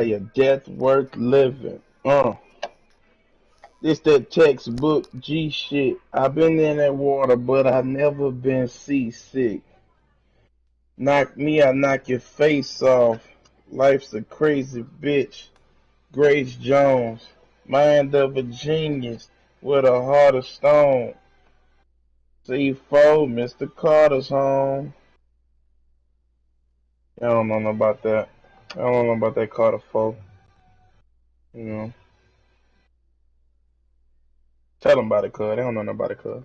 A death worth living. This that textbook G shit. I been in that water, but I never been seasick. Knock me, I knock your face off. Life's a crazy bitch. Grace Jones, mind of a genius with a heart of stone. C4, Mr. Carter's home. I don't know about that. I don't know about that Carter 4. You know. Tell them about it, cuz. They don't know nothing about it, cuz.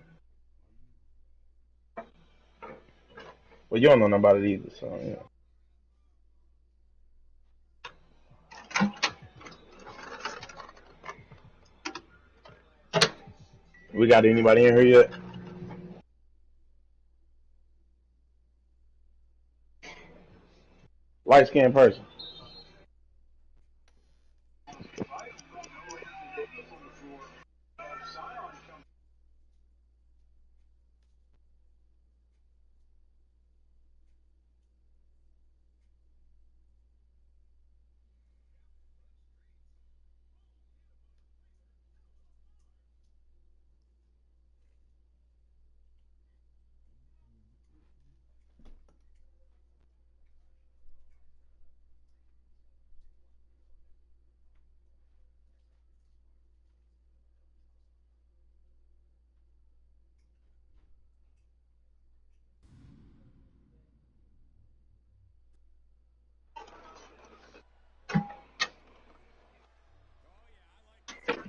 Well, you don't know nothing about it either, so, you know. We got anybody in here yet? Light skinned person.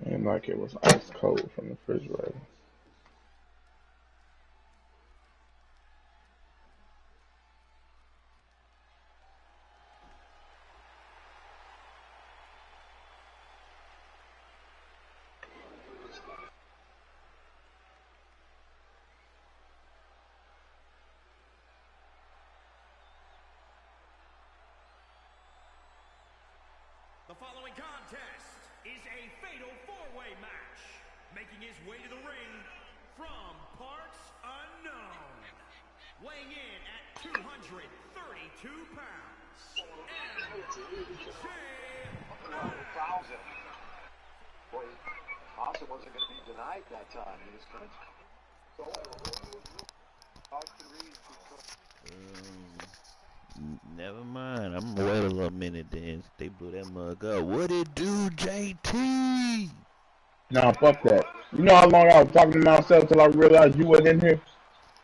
And like it was ice cold from the refrigerator. The following contest is a fatal four-way match. Making his way to the ring from parts unknown. Weighing in at 232 pounds. Boy, Austin wasn't going to be denied that time. He was going Never mind. I'm gonna wait a little minute then. They blew that mug up. What it do, JT? Nah, fuck that. You know how long I was talking to myself till I realized you wasn't in here?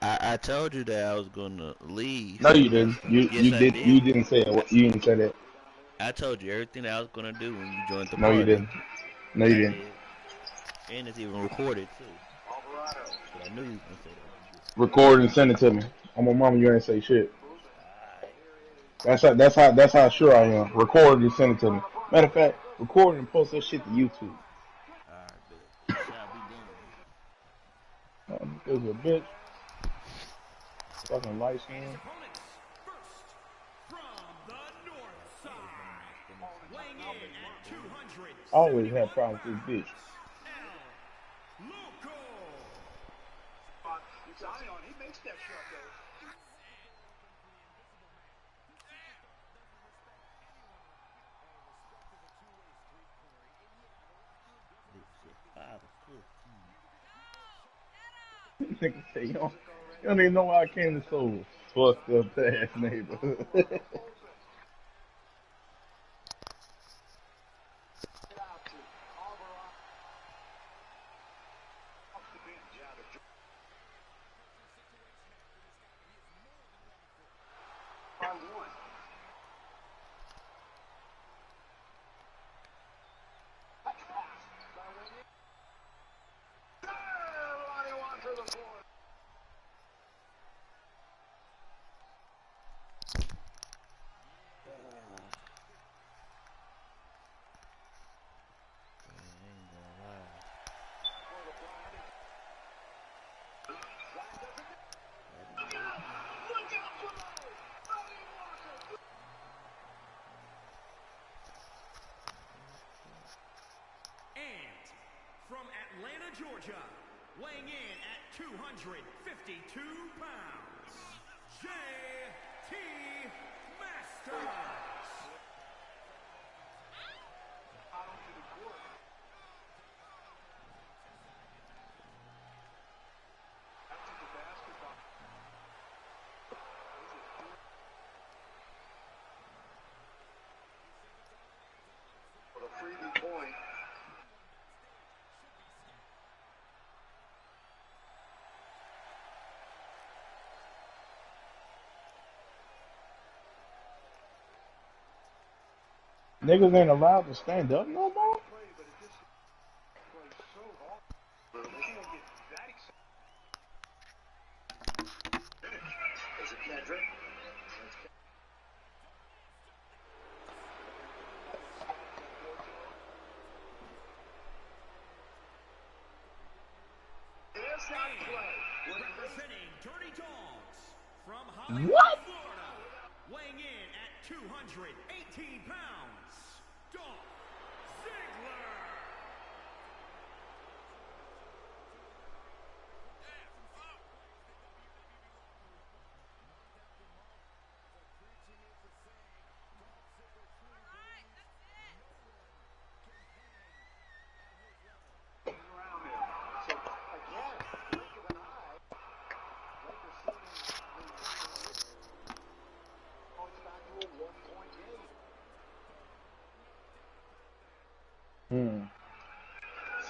I told you that I was gonna leave. No, you didn't. Yes, I did. You didn't say it. You didn't say that. I told you everything that I was gonna do when you joined the No, you party. didn't. No, you I didn't. did. And it's even recorded too. But I knew you was gonna say that. Record and send it to me. I'm my mama. You ain't say shit. That's how sure I am. Record and send it to me. Matter of fact, record and post that shit to YouTube. Alright, bet. Shall be done. There's a bitch. Fucking light skin. I always have problems with this bitch. he makes that shot, though. Nigga say, you don't even know why I came to so fucked up ass neighborhood. From Atlanta, Georgia, weighing in at 252 pounds, J.T. Masters. Niggas ain't allowed to stand up no more. Representing Dirty Dogs from Hollywood, What? Florida, weighing in at 218 pounds, Dolph Ziggler.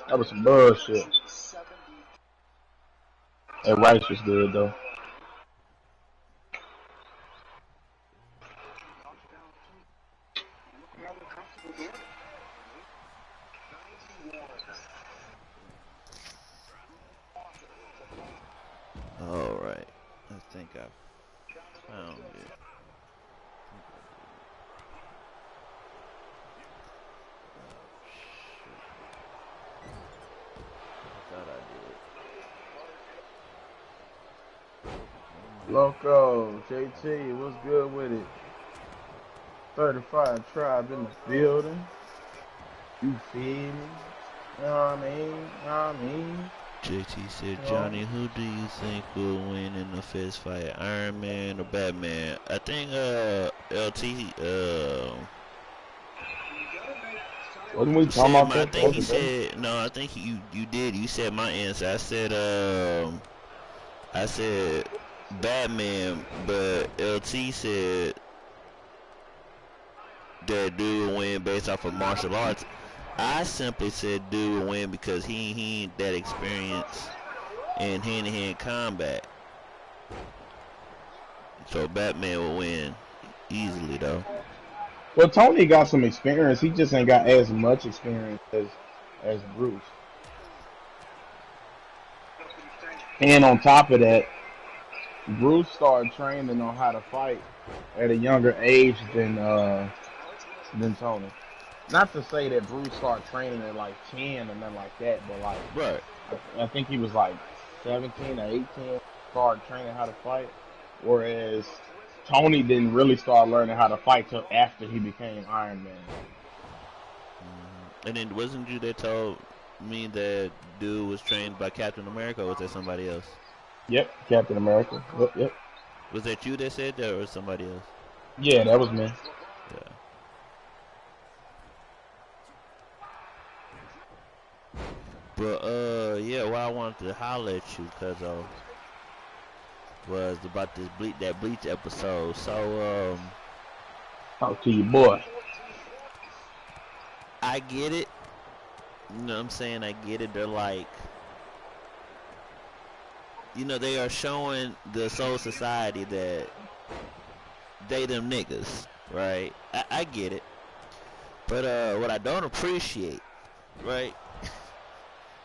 That was some bullshit. That Rice was good though. Alright. I think I found it. I thought I did. Loco, JT, what's good with it? 35 Tribe in the building. You feel me? You know what I mean? You know what I mean? JT said, You know? Johnny, who do you think will win in the fist fight? Iron Man or Batman? I think LT Wasn't we he talking said about my I that the think he other day? said no, I think you did. You said my answer. I said Batman, but LT said that dude will win based off of martial arts. I simply said dude will win because he ain't that experience in hand-to-hand combat. So Batman will win easily though. Well, Tony got some experience. He just ain't got as much experience as Bruce. And on top of that, Bruce started training on how to fight at a younger age than Tony. Not to say that Bruce started training at like 10 or nothing like that, but like Right. I think he was like 17 or 18 started training how to fight, whereas Tony didn't really start learning how to fight till after he became Iron Man. And then wasn't you that told me that dude was trained by Captain America, or was that somebody else? Yep, Captain America. Yep. Was that you that said that, or somebody else? Yeah, that was me. Yeah. But yeah, what I wanted to holler at you, cause was about this Bleach episode. So Talk to you, boy. I get it. You know what I'm saying? I get it. They're like, you know, they are showing the Soul Society that they them niggas, right? I get it. But what I don't appreciate, right,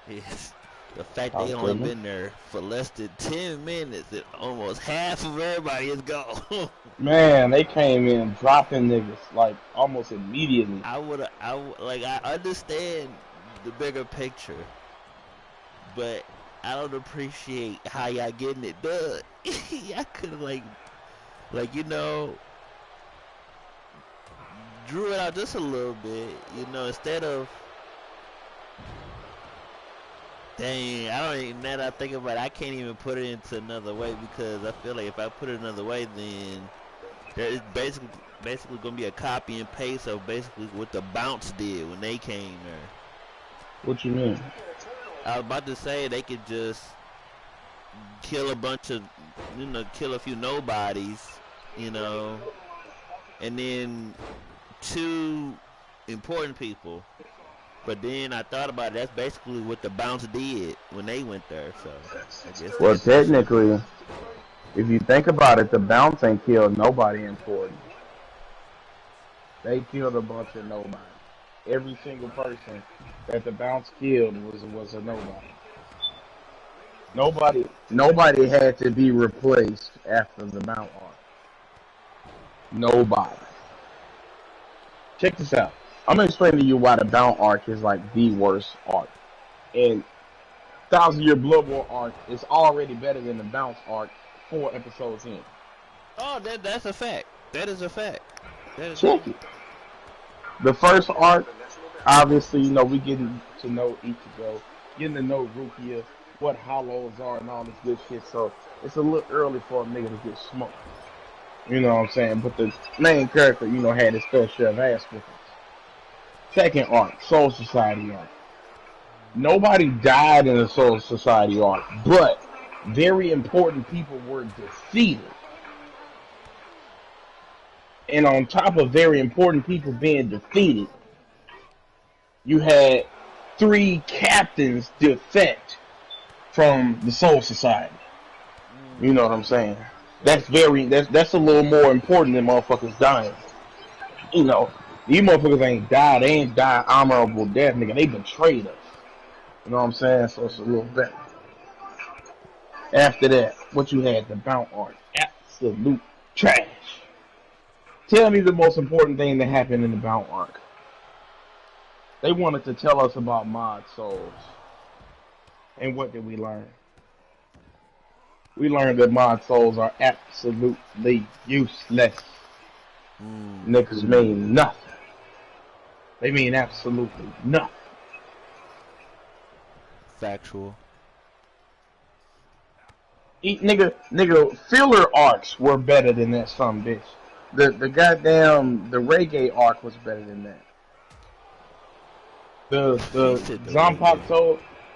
is the fact they only been there for less than 10 minutes and almost half of everybody is gone. Man, they came in dropping niggas like almost immediately. I understand the bigger picture, but I don't appreciate how y'all getting it done. Y'all could have you know, drew it out just a little bit, you know, instead of. Dang, I don't even, now that I think about it, I can't even put it into another way because I feel like if I put it another way, then it's basically gonna be a copy and paste of basically what the Bounce did when they came there. What you mean? I was about to say they could just kill a bunch of, you know, kill a few nobodies, you know, and then 2 important people. But then I thought about it, that's basically what the Bounce did when they went there, so I guess Well, technically, if you think about it, the Bounce ain't killed nobody important. They killed a bunch of nobody. Every single person that the bounce killed was a nobody. Nobody had to be replaced after the bounce arc. Nobody. Check this out. I'm gonna explain to you why the bounce arc is like the worst arc. And Thousand Year Blood War arc is already better than the bounce arc 4 episodes in. Oh, that's a fact. That is a fact. That is Check it. The first arc, obviously, you know, we getting to know Ichigo, getting to know Rukia, what hollows are and all this good shit, so it's a little early for a nigga to get smoked. You know what I'm saying? But the main character, you know, had his fair share of ass with him. Second arc, Soul Society arc. Nobody died in the Soul Society arc, but very important people were defeated. And on top of very important people being defeated, you had 3 captains defect from the Soul Society. You know what I'm saying? That's a little more important than motherfuckers dying. You know, these motherfuckers ain't died. They ain't died honorable death, nigga. They betrayed us. You know what I'm saying? So it's a little better. After that, what you had, the Bounce arc. Absolute trash. Tell me the most important thing that happened in the Bounce arc. They wanted to tell us about mod souls. And what did we learn? We learned that mod souls are absolutely useless. Niggas mean nothing. They mean absolutely nothing. factual. Nigga, filler arcs were better than that some bitch. The goddamn the reggae arc was better than that. The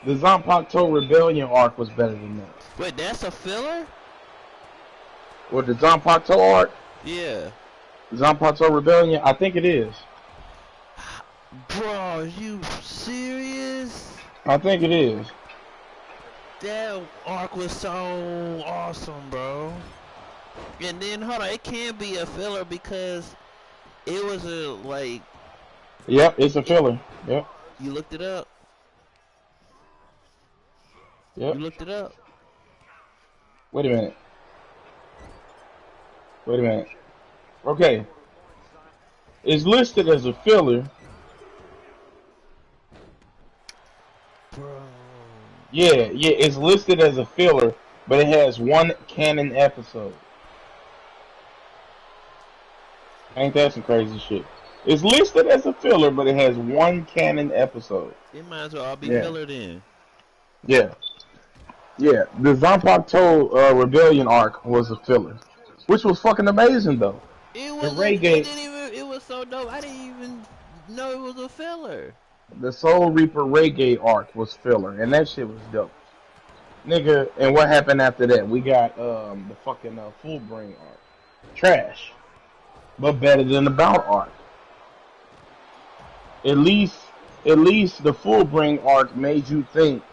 Zanpakuto Rebellion arc was better than that. Wait, that's a filler? What, the Zanpakuto arc? Yeah. Zanpakuto Rebellion? I think it is. Bro, are you serious? I think it is. That arc was so awesome, bro. And then, hold on, it can't be a filler because it was a, like... Yep, it's a filler. Yep. You looked it up? Yep. You looked it up? Wait a minute. Okay. It's listed as a filler. Bro. Yeah, it's listed as a filler, but it has one canon episode. Ain't that some crazy shit? It's listed as a filler, but it has one canon episode. It might as well all be filler then. Yeah. Yeah, the Zanpakuto Rebellion arc was a filler, which was fucking amazing though. It was it was so dope. I didn't even know it was a filler. The Soul Reaper reggae arc was filler, and that shit was dope. Nigga, and what happened after that? We got the fucking Fullbring arc. Trash. But better than the Bout arc. At least the Fullbring arc made you think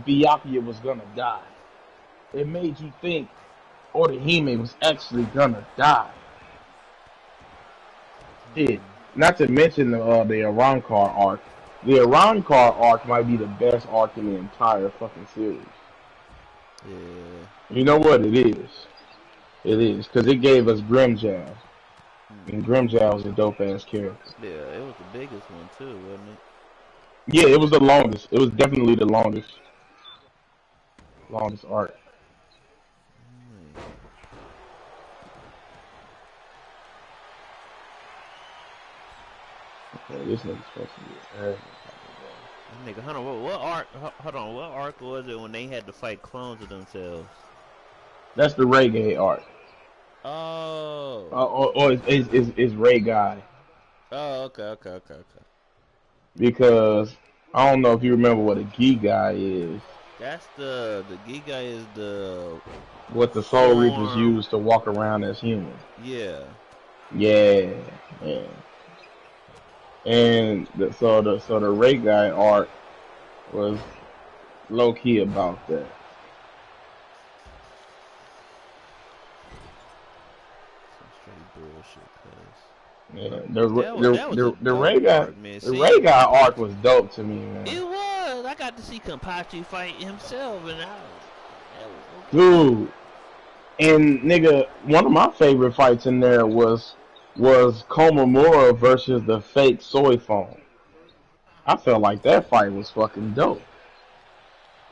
Byakuya was gonna die. It made you think Orihime was actually gonna die. Shit. Not to mention the Arrancar arc. The Arrancar arc might be the best arc in the entire fucking series. Yeah. You know what it is? It is, because it gave us Grimjow. And Grimjow was a dope ass character. Yeah, it was the biggest one too, wasn't it? Yeah, it was the longest. It was definitely the longest arc. Okay, this nigga's supposed to be Nigga, hold on, what arc was it when they had to fight clones of themselves? That's the reggae arc. Oh. Or is Ray Guy. Oh, okay. Because I don't know if you remember what a Gigai is. That's the Giga is the what the Soul Reapers use to walk around as human. Yeah. Yeah. And so the Ray Guy arc was low key about that. Some straight bullshit, cuz. Yeah, That was a the dope Ray guy arc, man. the Ray Seeing guy arc was dope to me, man. it was. I got to see Kampachi fight himself, and that was okay. Dude, and nigga, one of my favorite fights in there was Komamura versus the fake soy phone. I felt like that fight was fucking dope.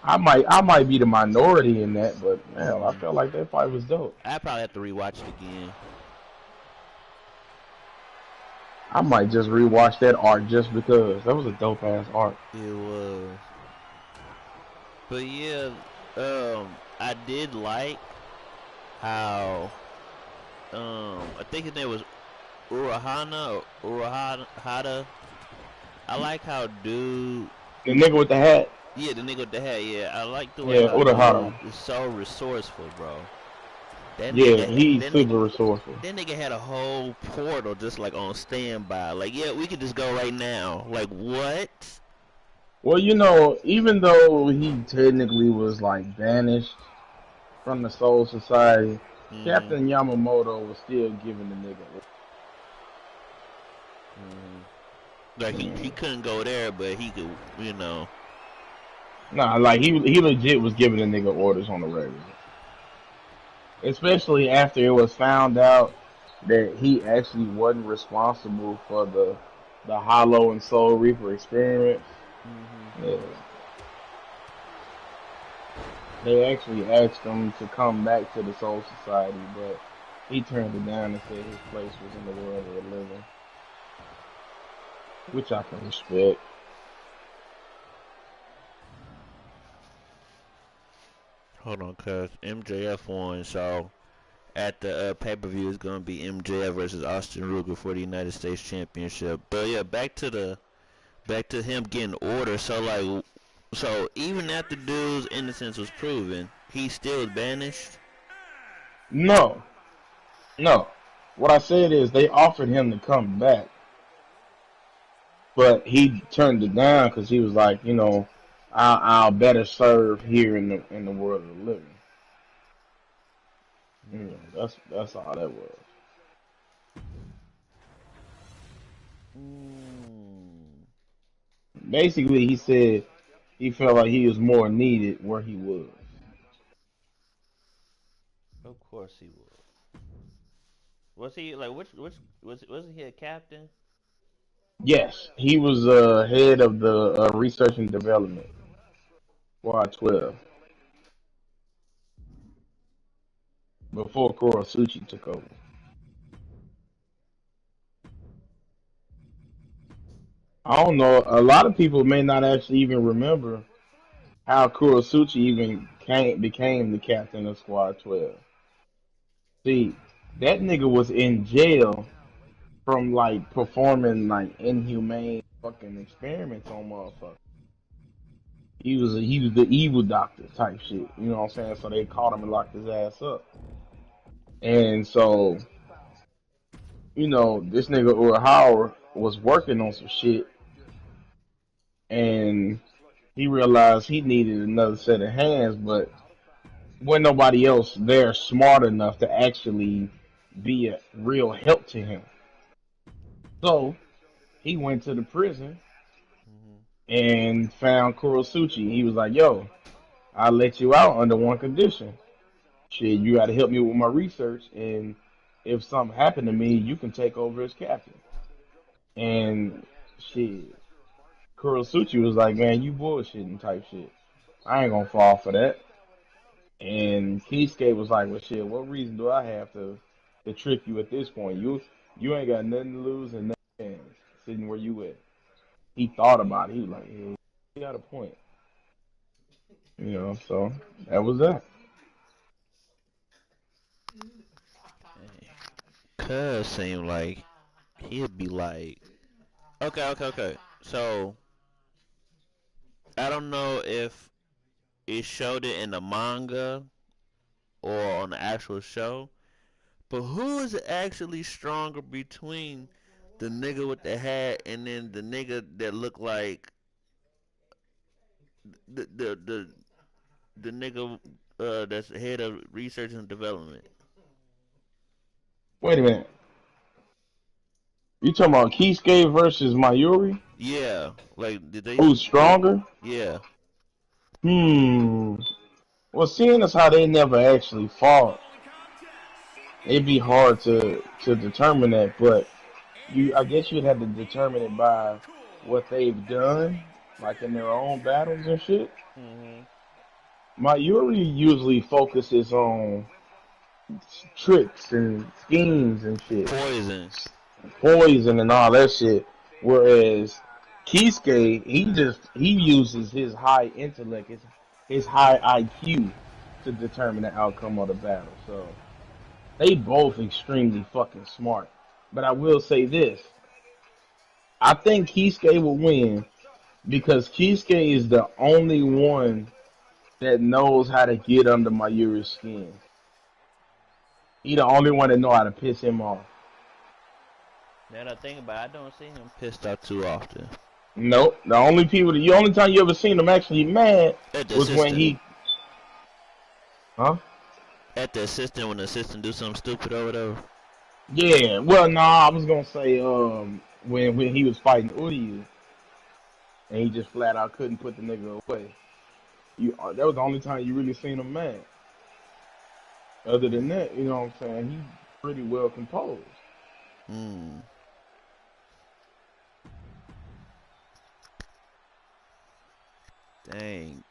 I might be the minority in that, but man, I Mm-hmm. felt like that fight was dope. I probably have to rewatch it again. I might just rewatch that arc just because that was a dope ass arc. It was, but yeah, I did like how I think his name was Urahana or Urahada. I like how dude. The nigga with the hat, Yeah, the nigga with the hat. Yeah, I like the way yeah, how Urahara. dude is so resourceful, bro. That Yeah, nigga, he's that super nigga, resourceful. that nigga had a whole portal just like on standby. Like, yeah, we could just go right now. Like, what? Well, you know, even though he technically was like banished from the Soul Society, Mm-hmm. Captain Yamamoto was still giving the nigga. Mm-hmm. Like he Mm. couldn't go there, but he could, you know. Nah, like he legit was giving the nigga orders on the regular. Especially after it was found out that he actually wasn't responsible for the Hollow and Soul Reaper experiment. Mm-hmm. Yeah. They actually asked him to come back to the Soul Society, but he turned it down and said his place was in the world of the living, which I can respect. Hold on, cuz MJF won, so at the pay-per-view is gonna be MJF versus Austin Ruger for the United States Championship. But yeah, back to him getting orders. So like, so even after dude's innocence was proven, he still was banished. No, no. What I said is they offered him to come back, but he turned it down because he was like, you know, I'll better serve here in the world of the living. You know, that's all that was. Mm, Basically, he said he felt like he was more needed where he was. of course he was. Was he like which wasn't he a captain? Yes, he was head of the research and development, Squad 12, before Kurosuchi took over. I don't know. A lot of people may not actually even remember how Kurosuchi even became the captain of Squad 12. See, that nigga was in jail from like performing like inhumane fucking experiments on motherfuckers. He was the evil doctor type shit. You know what I'm saying? So they caught him and locked his ass up. And so, you know, this nigga Howard was working on some shit and he realized he needed another set of hands, but wasn't nobody else there smart enough to actually be a real help to him. So he went to the prison Mm-hmm. and found Kurosuchi. He was like, "Yo, I'll let you out under one condition. Shit, you got to help me with my research, and if something happened to me, you can take over as captain." And shit, Kurosuchi was like, "Man, you bullshitting type shit. I ain't gonna fall for that." And Kisuke was like, "Well, shit, what reason do I have to trick you at this point? You ain't got nothing to lose and nothing to gain sitting where you at." He thought about it. He was like, "Yeah, he got a point." You know, so that was that. Cuz seemed like he'd be like, okay. So I don't know if it showed it in the manga or on the actual show, but who is actually stronger between the nigga with the hat and then the nigga that looked like the the the, the nigga that's head of research and development? Wait a minute. You talking about Kisuke versus Mayuri? Yeah, like did they? Who's stronger? Yeah. Hmm. Well, seeing as how they never actually fought, it'd be hard to determine that. But I guess you'd have to determine it by what they've done, like in their own battles and shit. Mhm. Mayuri usually focuses on tricks and schemes and shit, Poison. poison and all that shit. Whereas Kisuke, he uses his high intellect, his high IQ to determine the outcome of the battle. So they both extremely fucking smart. But I will say this: I think Kisuke will win because Kisuke is the only one that knows how to get under Mayuri's skin. He the only one that know how to piss him off. Now that I think about it, I don't see him pissed off too often. Nope. The only time you ever seen him actually mad At the was when assistant. he, huh? At the assistant when the assistant do something stupid or whatever. Yeah. Well, nah, I was gonna say, when he was fighting Uryu and he just flat out couldn't put the nigga away. That was the only time you really seen him mad. Other than that, you know what I'm saying? He's pretty well composed. Hmm. Dang.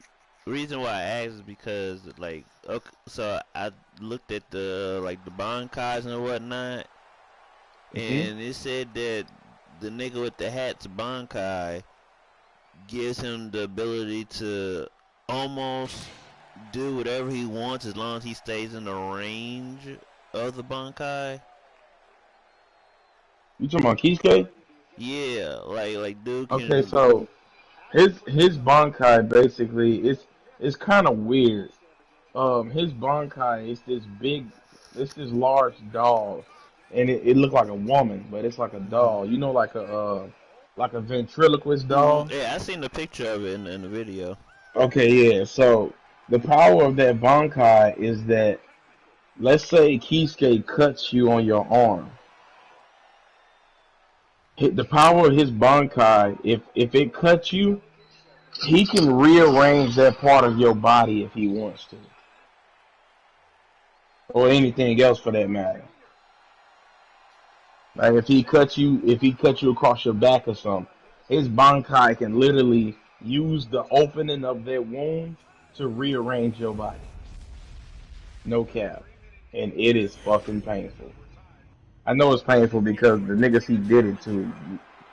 Reason why I asked is because like okay, so I looked at the like the bankais and whatnot, Hmm. and it said that the nigga with the hat's bankai gives him the ability to almost do whatever he wants as long as he stays in the range of the bankai. You talking about Kisuke? Yeah, like dude Okay, can. so his Bankai basically it's kind of weird. His Bankai is this large doll, and it looked like a woman, but it's like a doll. You know, like a ventriloquist doll. Yeah, I seen the picture of it in the video. Okay, yeah. So the power of that Bankai is that let's say Kisuke cuts you on your arm. The power of his Bankai, if it cuts you, he can rearrange that part of your body if he wants to, or anything else for that matter. Like if he cut you across your back or something, his Bankai can literally use the opening of that wound to rearrange your body. No cap, and it is fucking painful. I know it's painful because the niggas he did it to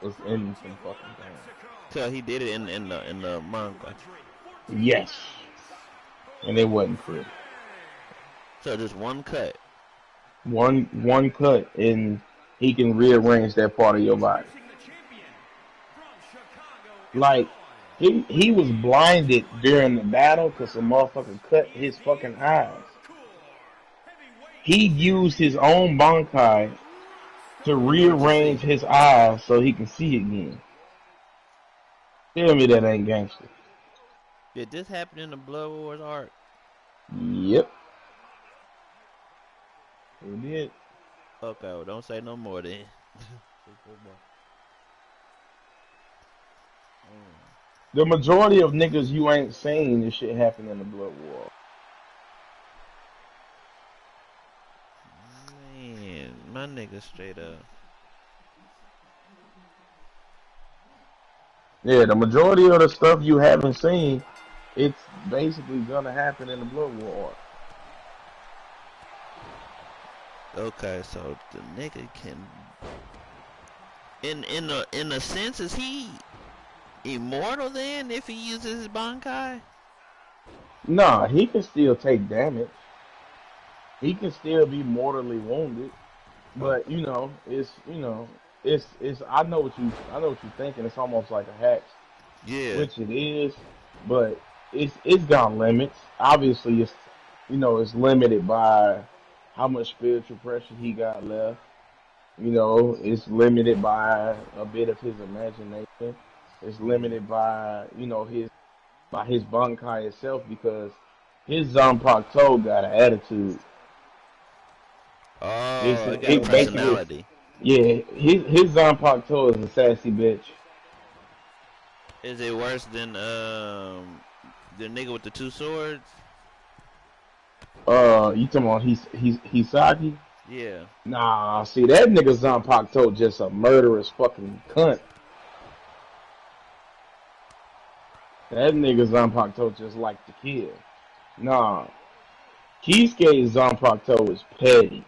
was in some fucking pain. So he did it in the manga. Yes, and it wasn't pretty. So just one cut. One cut, and he can rearrange that part of your body. Like he was blinded during the battle because some motherfucker cut his fucking eyes. He used his own Bankai to In order to rearrange see. his eyes so he can see again. Tell me that ain't gangster. Did this happen in the Blood Wars arc? Yep, it did. Okay, well don't say no more then. The majority of niggas you ain't seen this shit happen in the Blood War. Man, my nigga straight up. Yeah, the majority of the stuff you haven't seen, it's basically gonna happen in the Blood War. Okay, so the nigga can in a sense is he immortal then if he uses his Bankai? Nah, he can still take damage. He can still be mortally wounded. But Okay. it's I know what you're thinking. It's almost like a hex, Yeah. which it is, but it's got limits. Obviously, it's limited by how much spiritual pressure he got left. It's limited by a bit of his imagination. It's limited by his Bankai itself because his Zanpakuto got an attitude. Oh, it got a It basically personality. Yeah, his Zanpakuto is a sassy bitch. Is it worse than the nigga with the two swords? You talking about he's Hisagi? Yeah. Nah, see that nigga Zanpakuto just a murderous fucking cunt. That nigga Zanpakuto just like to kill. Nah, Kisuke Zanpakuto is petty.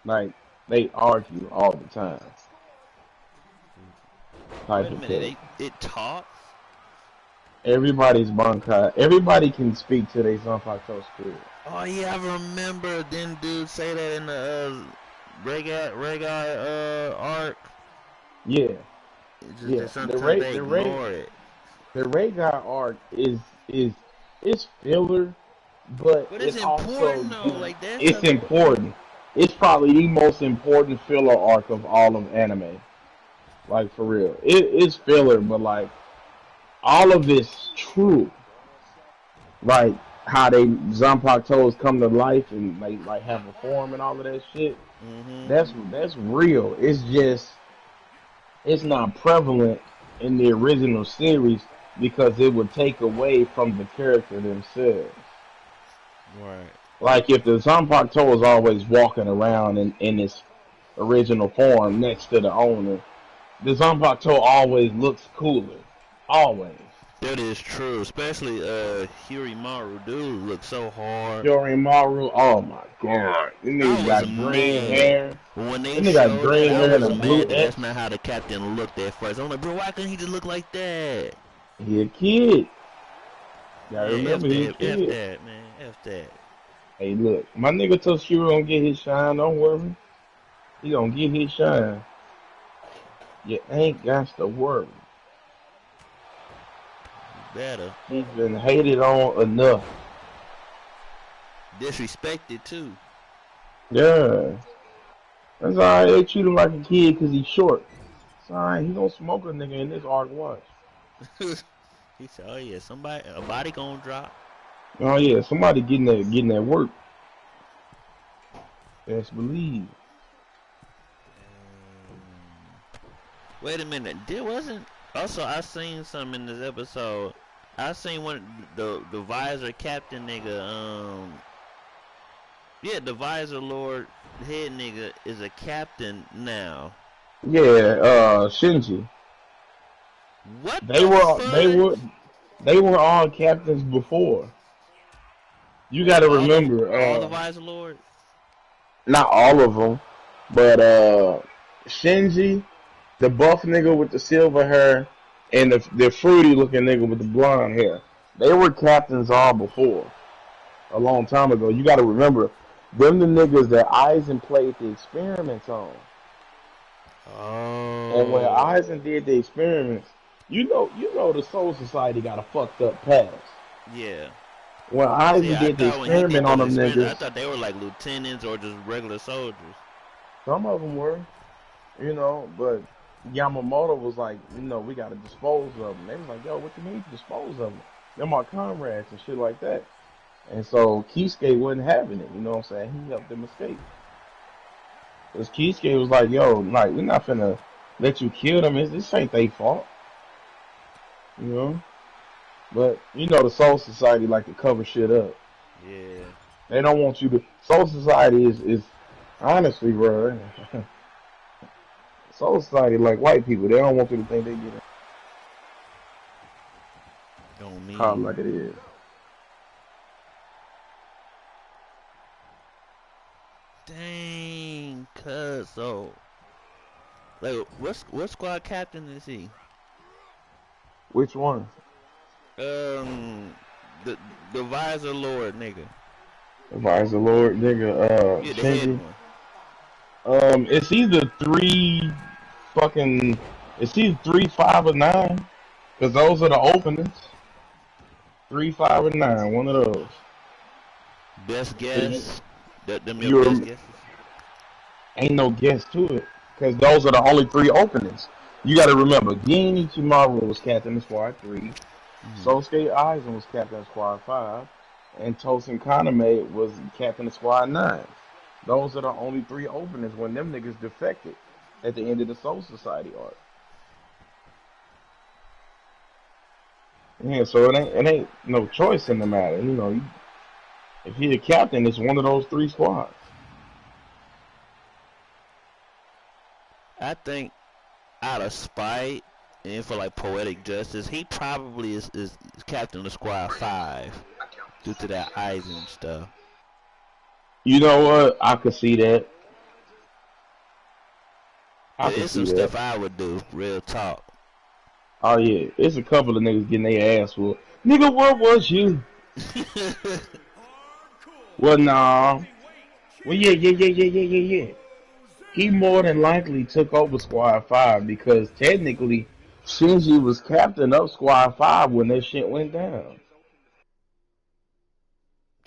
Like they argue all the time. Type Wait a of minute. character. It talks. Everybody's Bankai. Everybody can speak to their Zanpakuto spirit. Oh yeah, I remember. Then dude say that in the Regai arc. Yeah, Just yeah. that sometimes they ignore it. The Ray Guy arc is it's filler, but But it's it also important though. Like that's it's important. important. It's probably the most important filler arc of all of anime. Like for real, it's filler, but like all of it's true. Like how they Zanpakutos come to life and like have a form and all of that shit. Mhm. That's real. It's just it's not prevalent in the original series because it would take away from the character themselves. Right. Like if the Zanpakuto was always walking around in its original form next to the owner, the Zanpakuto always looks cooler. Always. That is true, especially Hirimaru. Dude looks so hard. Yorimaru, oh my god. This I nigga was got green mad hair. when they This nigga got showed that. green I hair and was a blue mad that X. that's not how the captain looked at first. I'm like, bro, why couldn't he just look like that? He a kid. Gotta Man, remember he a F kid. that, man, F that. Hey look, my nigga Toshiro gonna get his shine, don't worry. He gonna get his shine. You ain't got to worry. Better. He's been hated on enough. Disrespected too. Yeah. That's alright. They treat him like a kid because he's short. It's alright. He gonna smoke a nigga in this arc. Watch. He said, "Oh yeah, a body gonna drop." Oh yeah, somebody getting that work. Best believe. Wait a minute. There wasn't. Also, I seen something in this episode. I seen one the visor captain nigga. Yeah, the visor lord head nigga is a captain now. Yeah, Shinji. What They the were they fudge? were they were all captains before. You got Wait, to remember, all the visor lords? not all of them, but Shinji, the buff nigga with the silver hair, and the fruity looking nigga with the blonde hair. They were captains all before, a long time ago. You got to remember, them the niggas that Eisen played the experiments on. And when Oh. Eisen did the experiments, you know the Soul Society got a fucked up past. Yeah. When See, Eisen I did the thought when he did experiment on those them experiments, I niggas, thought they were like lieutenants or just regular soldiers. some of them were, but Yamamoto was like, we got to dispose of them. They was like, yo, what you mean to dispose of them? They're my comrades and shit like that. And so Kisuke wasn't having it, you know what I'm saying? He helped them escape. Because Kisuke was like, yo, like, we're not finna let you kill them. This ain't their fault, you know? But, the Soul Society like to cover shit up. Yeah. They don't want you to. Soul Society is honestly, bro. Soul Society like white people. They don't want you to think they get it. Don't Call it mean. like it is. Dang, cuz so. Like, what squad captain is he? Which one? Um, the the visor lord nigga. Advisor Lord, nigga, Yeah, the head Shinji. one. It's either three fucking. It's either 3, 5, or 9. Cause those are the openings. 3, 5, or 9. One of those. Best So guess. Them your best you're guesses. ain't no guess to it. Cause those are the only 3 openings. You got to remember, Gin Ichimaru was captain of Squad 3. Mm-hmm. Sosuke Aizen was captain of Squad 5. And Tosin Kaname was captain of Squad 9. Those are the only 3 openings when them niggas defected at the end of the Soul Society arc. Yeah, so it ain't no choice in the matter. You know, if you're the captain, it's one of those 3 squads. I think out of spite and for like poetic justice, he probably is captain of squad 5 due to that Eisen stuff. You know what? I could see that. I could It's see some that. stuff I would do, real talk. Oh yeah, it's a couple of niggas getting their ass whooped. Nigga, what was you? Well, nah. Well, yeah. He more than likely took over Squad 5 because technically Shinji was captain of Squad 5 when that shit went down.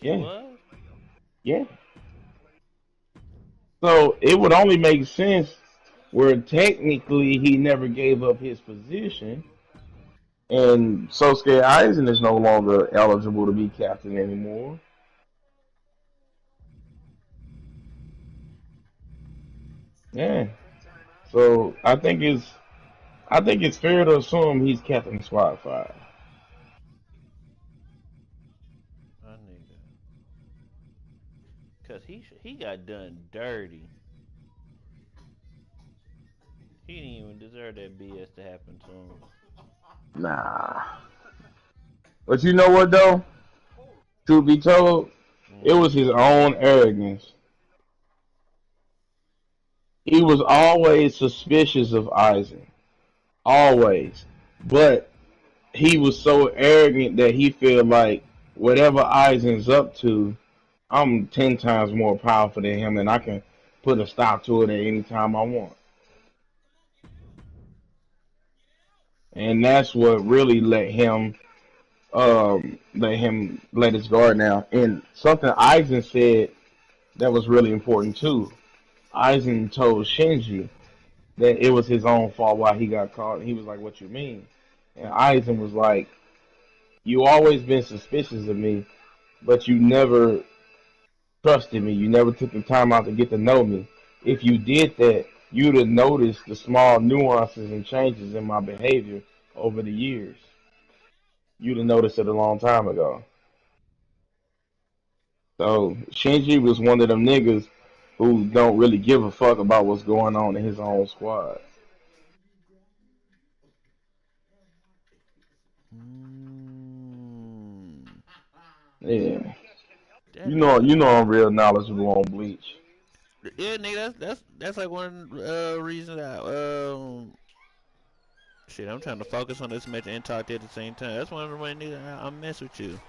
He Yeah, was? yeah. So it would only make sense where technically he never gave up his position, and Sosuke Aizen is no longer eligible to be captain anymore. Yeah. So I think it's fair to assume he's captain Squad 5. My nigga. Cause he got done dirty. He didn't even deserve that BS to happen to him. Nah. But you know what though? Truth be told, it Mm. was his own arrogance. He was always suspicious of Aizen. Always. But he was so arrogant that he felt like whatever Aizen's up to, I'm 10 times more powerful than him and I can put a stop to it at any time I want. And that's what really let his guard down. And something Aizen said that was really important too. Aizen told Shinji that it was his own fault why he got caught. He was like, "What you mean?" And Aizen was like, "You always been suspicious of me, but you never trusted me. You never took the time out to get to know me. If you did that, you'd have noticed the small nuances and changes in my behavior over the years. You'd have noticed it a long time ago." So Shinji was one of them niggas who don't really give a fuck about what's going on in his own squad. Mm. Yeah. That You know nigga. I'm real knowledgeable on Bleach. Yeah, nigga. That's like one reason that shit. I'm trying to focus on this match and talk to you at the same time. That's one of the reasons nigga I mess with you.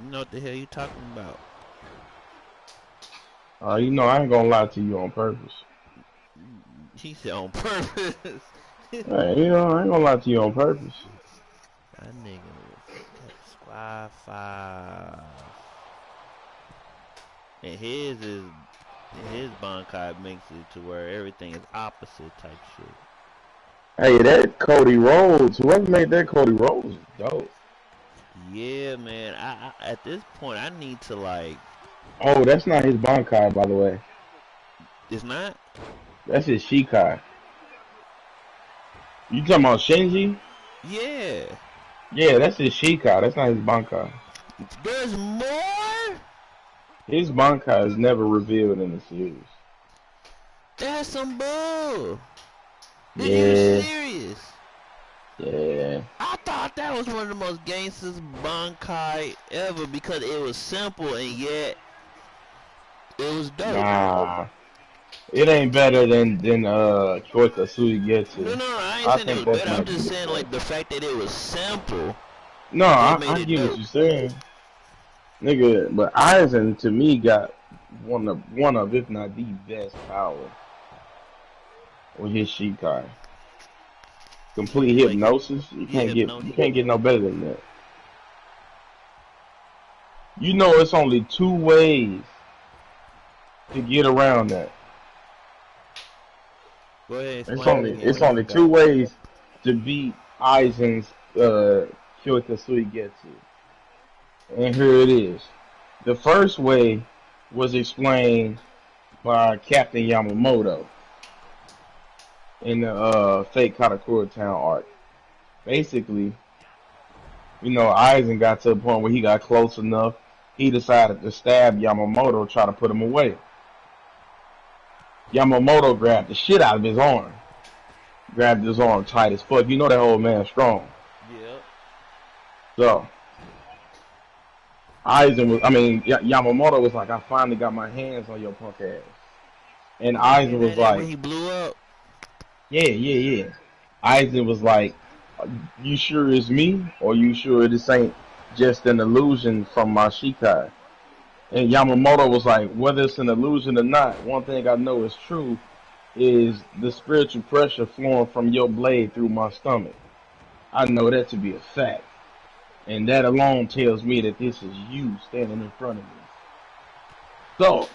You know what the hell you talking about? I ain't gonna lie to you on purpose. He said on purpose. Hey, I ain't gonna lie to you on purpose. That nigga was squad 5. And his Bankai makes it to where everything is opposite type shit. Hey, that Cody Rhodes, whoever made that Cody Rhodes is dope. Yeah, man. I at this point I need to like. Oh, that's not his Bankai, by the way. It's not. That's his Shikai. You talking about Shinji? Yeah. Yeah, that's his Shikai. That's not his Bankai. There's more. His Bankai is never revealed in the series. That's some bull. Are you Yeah, serious? yeah. I thought that was one of the most gangsters Bankai ever because it was simple and yet it was dope. Nah, it ain't better than Kyoka No, Suigetsu. no, I ain't I saying it think was that's better. I'm might be just the saying best. like the fact that it was simple, No, it I, made I it get what dope. you're saying, nigga. But Aizen to me got one of if not the best power with his Shikai. Complete Like hypnosis. You yeah, can't get you hypnosis. can't get no better than that. You know, it's only 2 ways to get around that. Go ahead, It's explain it only again. it's What you only two forgot? ways to beat Aizen's Kyoka Suigetsu. And here it is. The first way was explained by Captain Yamamoto in the fake Katakura Town arc. Basically, Aizen got to a point where he got close enough. He decided to stab Yamamoto, try to put him away. Yamamoto grabbed the shit out of his arm. Grabbed his arm tight as fuck. You know that old man strong. Yep. So, Yamamoto was like, I finally got my hands on your punk ass. And Aizen was like, when he blew up. Yeah. Aizen was like, you sure it's me? Or you sure this ain't just an illusion from my Shikai? And Yamamoto was like, whether it's an illusion or not, one thing I know is true is the spiritual pressure flowing from your blade through my stomach. I know that to be a fact. And that alone tells me that this is you standing in front of me. So,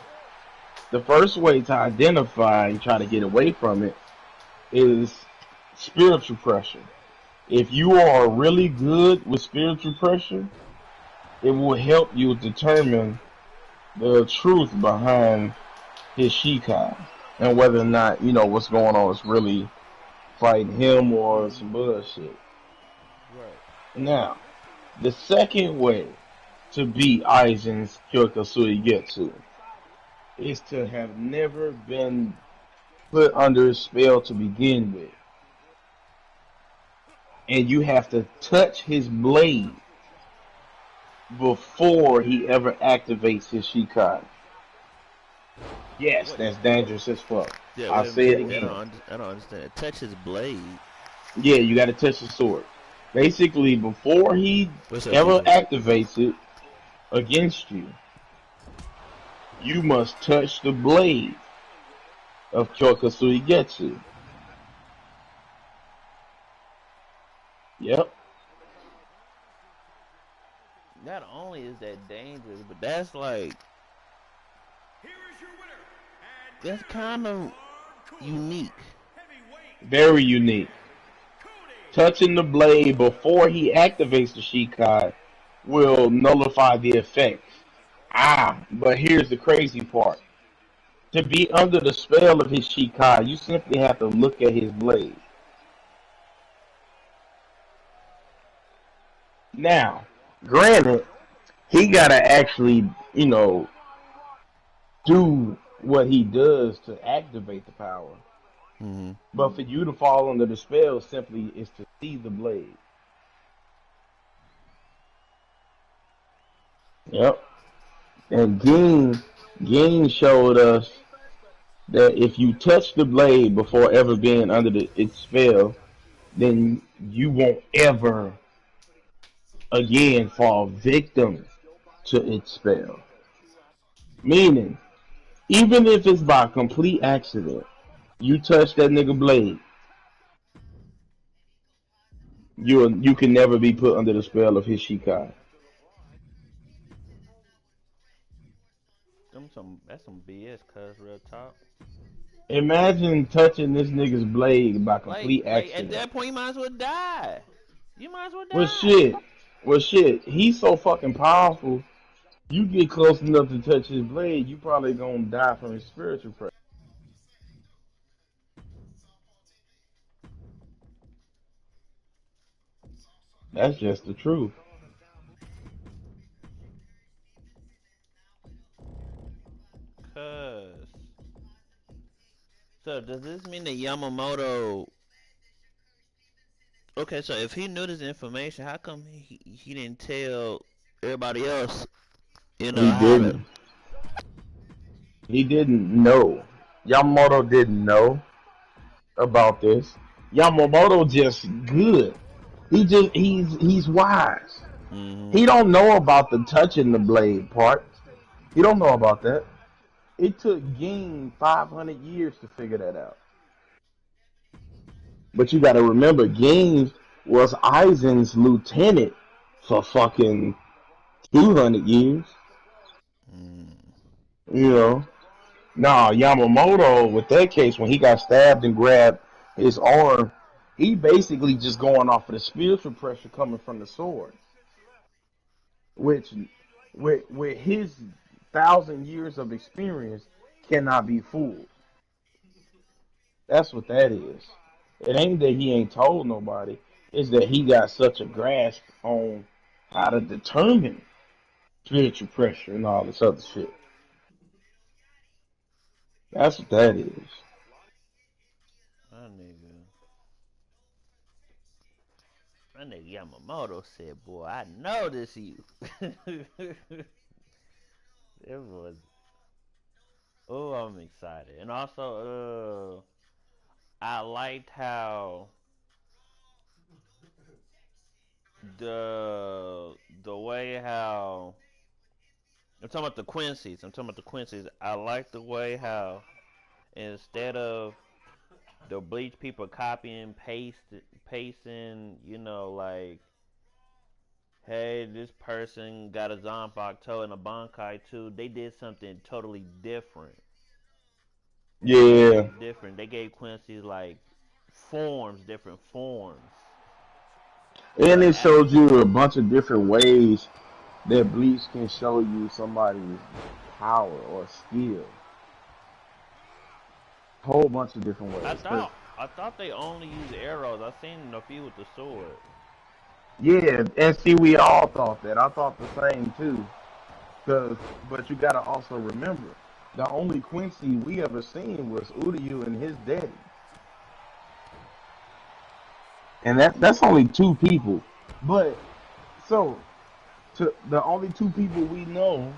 the first way to identify and try to get away from it is spiritual pressure. If you are really good with spiritual pressure, it will help you determine the truth behind his Shikai and whether or not, what's going on is really fighting him or some bullshit. Right. Now, the second way to beat Aizen's Kyokusui Getsu is to have never been put under his spell to begin with. And you have to touch his blade before he ever activates his Shikai. Yes, that's dangerous as fuck. Yeah, I'll say it again. I don't understand. Touch his blade. Yeah, you gotta touch the sword. Basically, before he ever activates it against you, you must touch the blade of Kyokusui Getsu. Yep. Not only is that dangerous, but that's like, that's kind of unique. Very unique. Touching the blade before he activates the Shikai will nullify the effects. But here's the crazy part. To be under the spell of his Shikai, you simply have to look at his blade. Now, granted, he gotta actually, do what he does to activate the power. Mm-hmm. But for you to fall under the spell simply is to see the blade. Yep. And Ging showed us that if you touch the blade before ever being under its spell, then you won't ever again fall victim to its spell. Meaning, even if it's by complete accident, you touch that nigga blade, you can never be put under the spell of his Shikai. That's some BS, cuz, real talk. Imagine touching this nigga's blade by complete accident. At that point, you might as well die. Well, shit, he's so fucking powerful. You get close enough to touch his blade, you probably gonna die from his spiritual pressure. That's just the truth. So does this mean that Yamamoto? Okay, so if he knew this information, how come he didn't tell everybody else? He didn't. He didn't know. Yamamoto didn't know about this. Yamamoto just good. He's wise. Mm-hmm. He don't know about the touching the blade part. He don't know about that. It took Ging 500 years to figure that out. But you gotta remember, Ging was Aizen's lieutenant for fucking 200 years. Nah, Yamamoto, with that case, when he got stabbed and grabbed his arm, he basically just going off of the spiritual pressure coming from the sword. Which, with his 1,000 years of experience cannot be fooled. That's what that is. It ain't that he ain't told nobody. It's that he got such a grasp on how to determine spiritual pressure and all this other shit. That's what that is. My nigga. My nigga Yamamoto said, boy, I know this you. It was. Oh, I'm excited. And also, I liked how the way how I'm talking about the Quincy's. I'm talking about the Quincy's. I like the way how instead of the Bleach people copying, pasting, like, hey, this person got a Zanpakuto and a Bankai too. They did something totally different. Yeah. Different. They gave Quincy's like forms, different forms. And Like, it showed you a bunch of different ways that Bleach can show you somebody's power or skill. Whole bunch of different ways. I thought they only used arrows. I seen a few with the sword. Yeah, and see, we all thought that. I thought the same too. But you gotta also remember, the only Quincy we ever seen was Uryu and his daddy, and that's only two people. But so, the only two people we know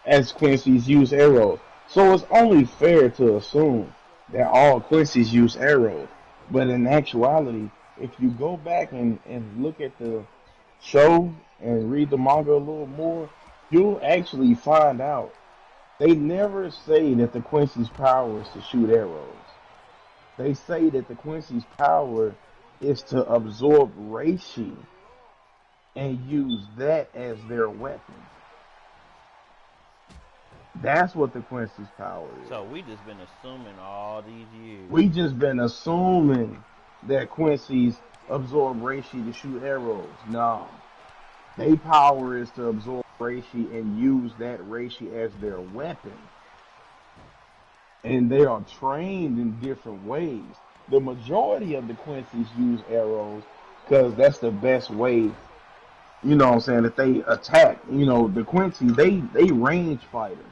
as Quincy's use arrows. So it's only fair to assume that all Quincy's use arrows. But in actuality, if you go back and look at the show and read the manga a little more, you'll actually find out they never say that the Quincy's power is to shoot arrows. They say that the Quincy's power is to absorb reishi and use that as their weapon. That's what the Quincy's power is. So we just been assuming all these years. We just been assuming that Quincy's absorb reishi to shoot arrows. No. Their power is to absorb reishi and use that reishi as their weapon. And they are trained in different ways. The majority of the Quincy's use arrows because that's the best way, you know what I'm saying, that they attack. You know, the Quincy, they range fighters.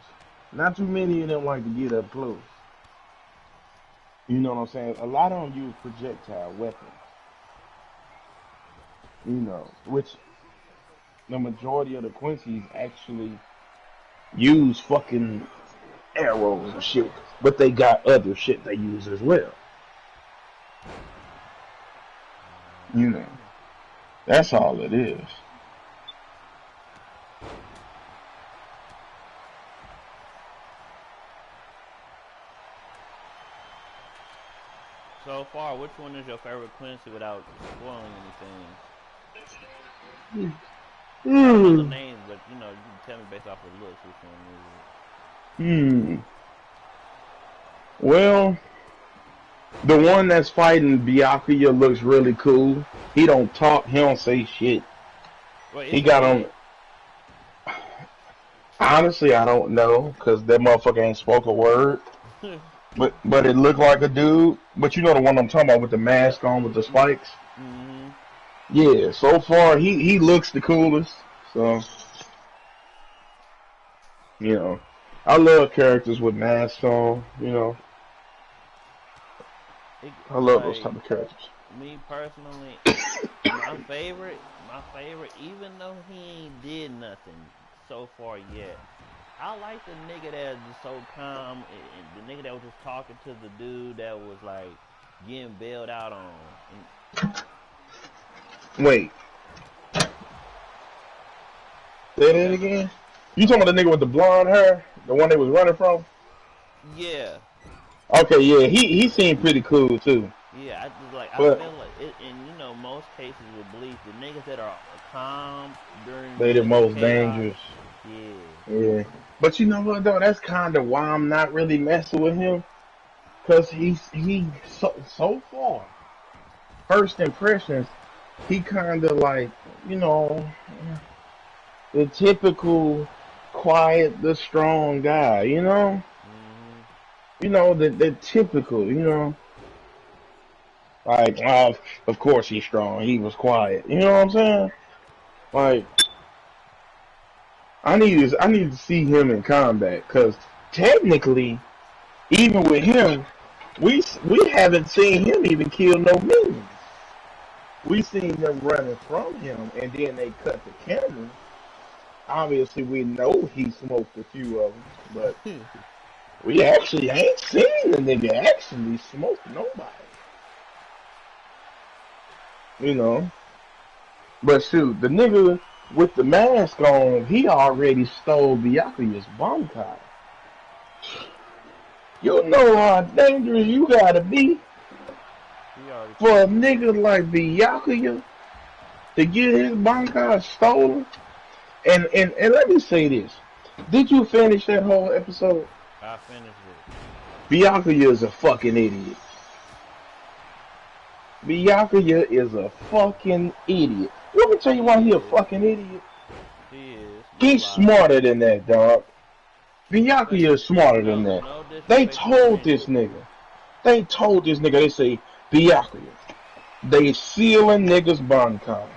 Not too many of them like to get up close. You know what I'm saying? A lot of them use projectile weapons. You know, which the majority of the Quincy's actually use fucking arrows and shit. But they got other shit they use as well. You know, that's all it is. So far, which one is your favorite Quincy without spoiling anything? I don't know the names, but you can tell me based off of looks which one is it. Well, the one that's fighting Byakuya looks really cool. He don't talk, he don't say shit. Wait, he got on. Honestly, I don't know, cause that motherfucker ain't spoke a word. But it looked like a dude. But you know the one I'm talking about with the mask on with the spikes. Mm-hmm. Yeah. So far, he looks the coolest. So I love characters with masks on. I love those type of characters. Me personally, my favorite, even though he ain't did nothing so far yet, I like the nigga that's just so calm, and the nigga that was just talking to the dude that was like getting bailed out on. Wait. Say that again? You talking about the nigga with the blonde hair? The one they was running from? Yeah. Okay, yeah, he seemed pretty cool too. Yeah, I feel like it, and most cases with Bleach, the niggas that are calm during they the most chaos, dangerous. Yeah. But you know what though? That's kind of why I'm not really messing with him, cause he so far. First impressions, he kind of like the typical quiet, the strong guy, you know? You know, the typical, you know? Like, of course he's strong. He was quiet. You know what I'm saying? Like, I need to see him in combat because technically, even with him, we haven't seen him even kill no minions. We seen them running from him, and then they cut the camera. Obviously, we know he smoked a few of them, but we actually ain't seen the nigga actually smoke nobody. You know? But shoot, the nigga with the mask on, he already stole Byakuya's Bankai. You know how dangerous you gotta be for a nigga like Byakuya to get his Bankai stolen? And let me say this. Did you finish that whole episode? I finished it. Byakuya is a fucking idiot. Byakuya is a fucking idiot. Let me tell you why he a fucking idiot. He is. He's smarter than that, dog. Byakuya is smarter than that. They told this nigga. They say, Byakuya, they sealing niggas Bankai.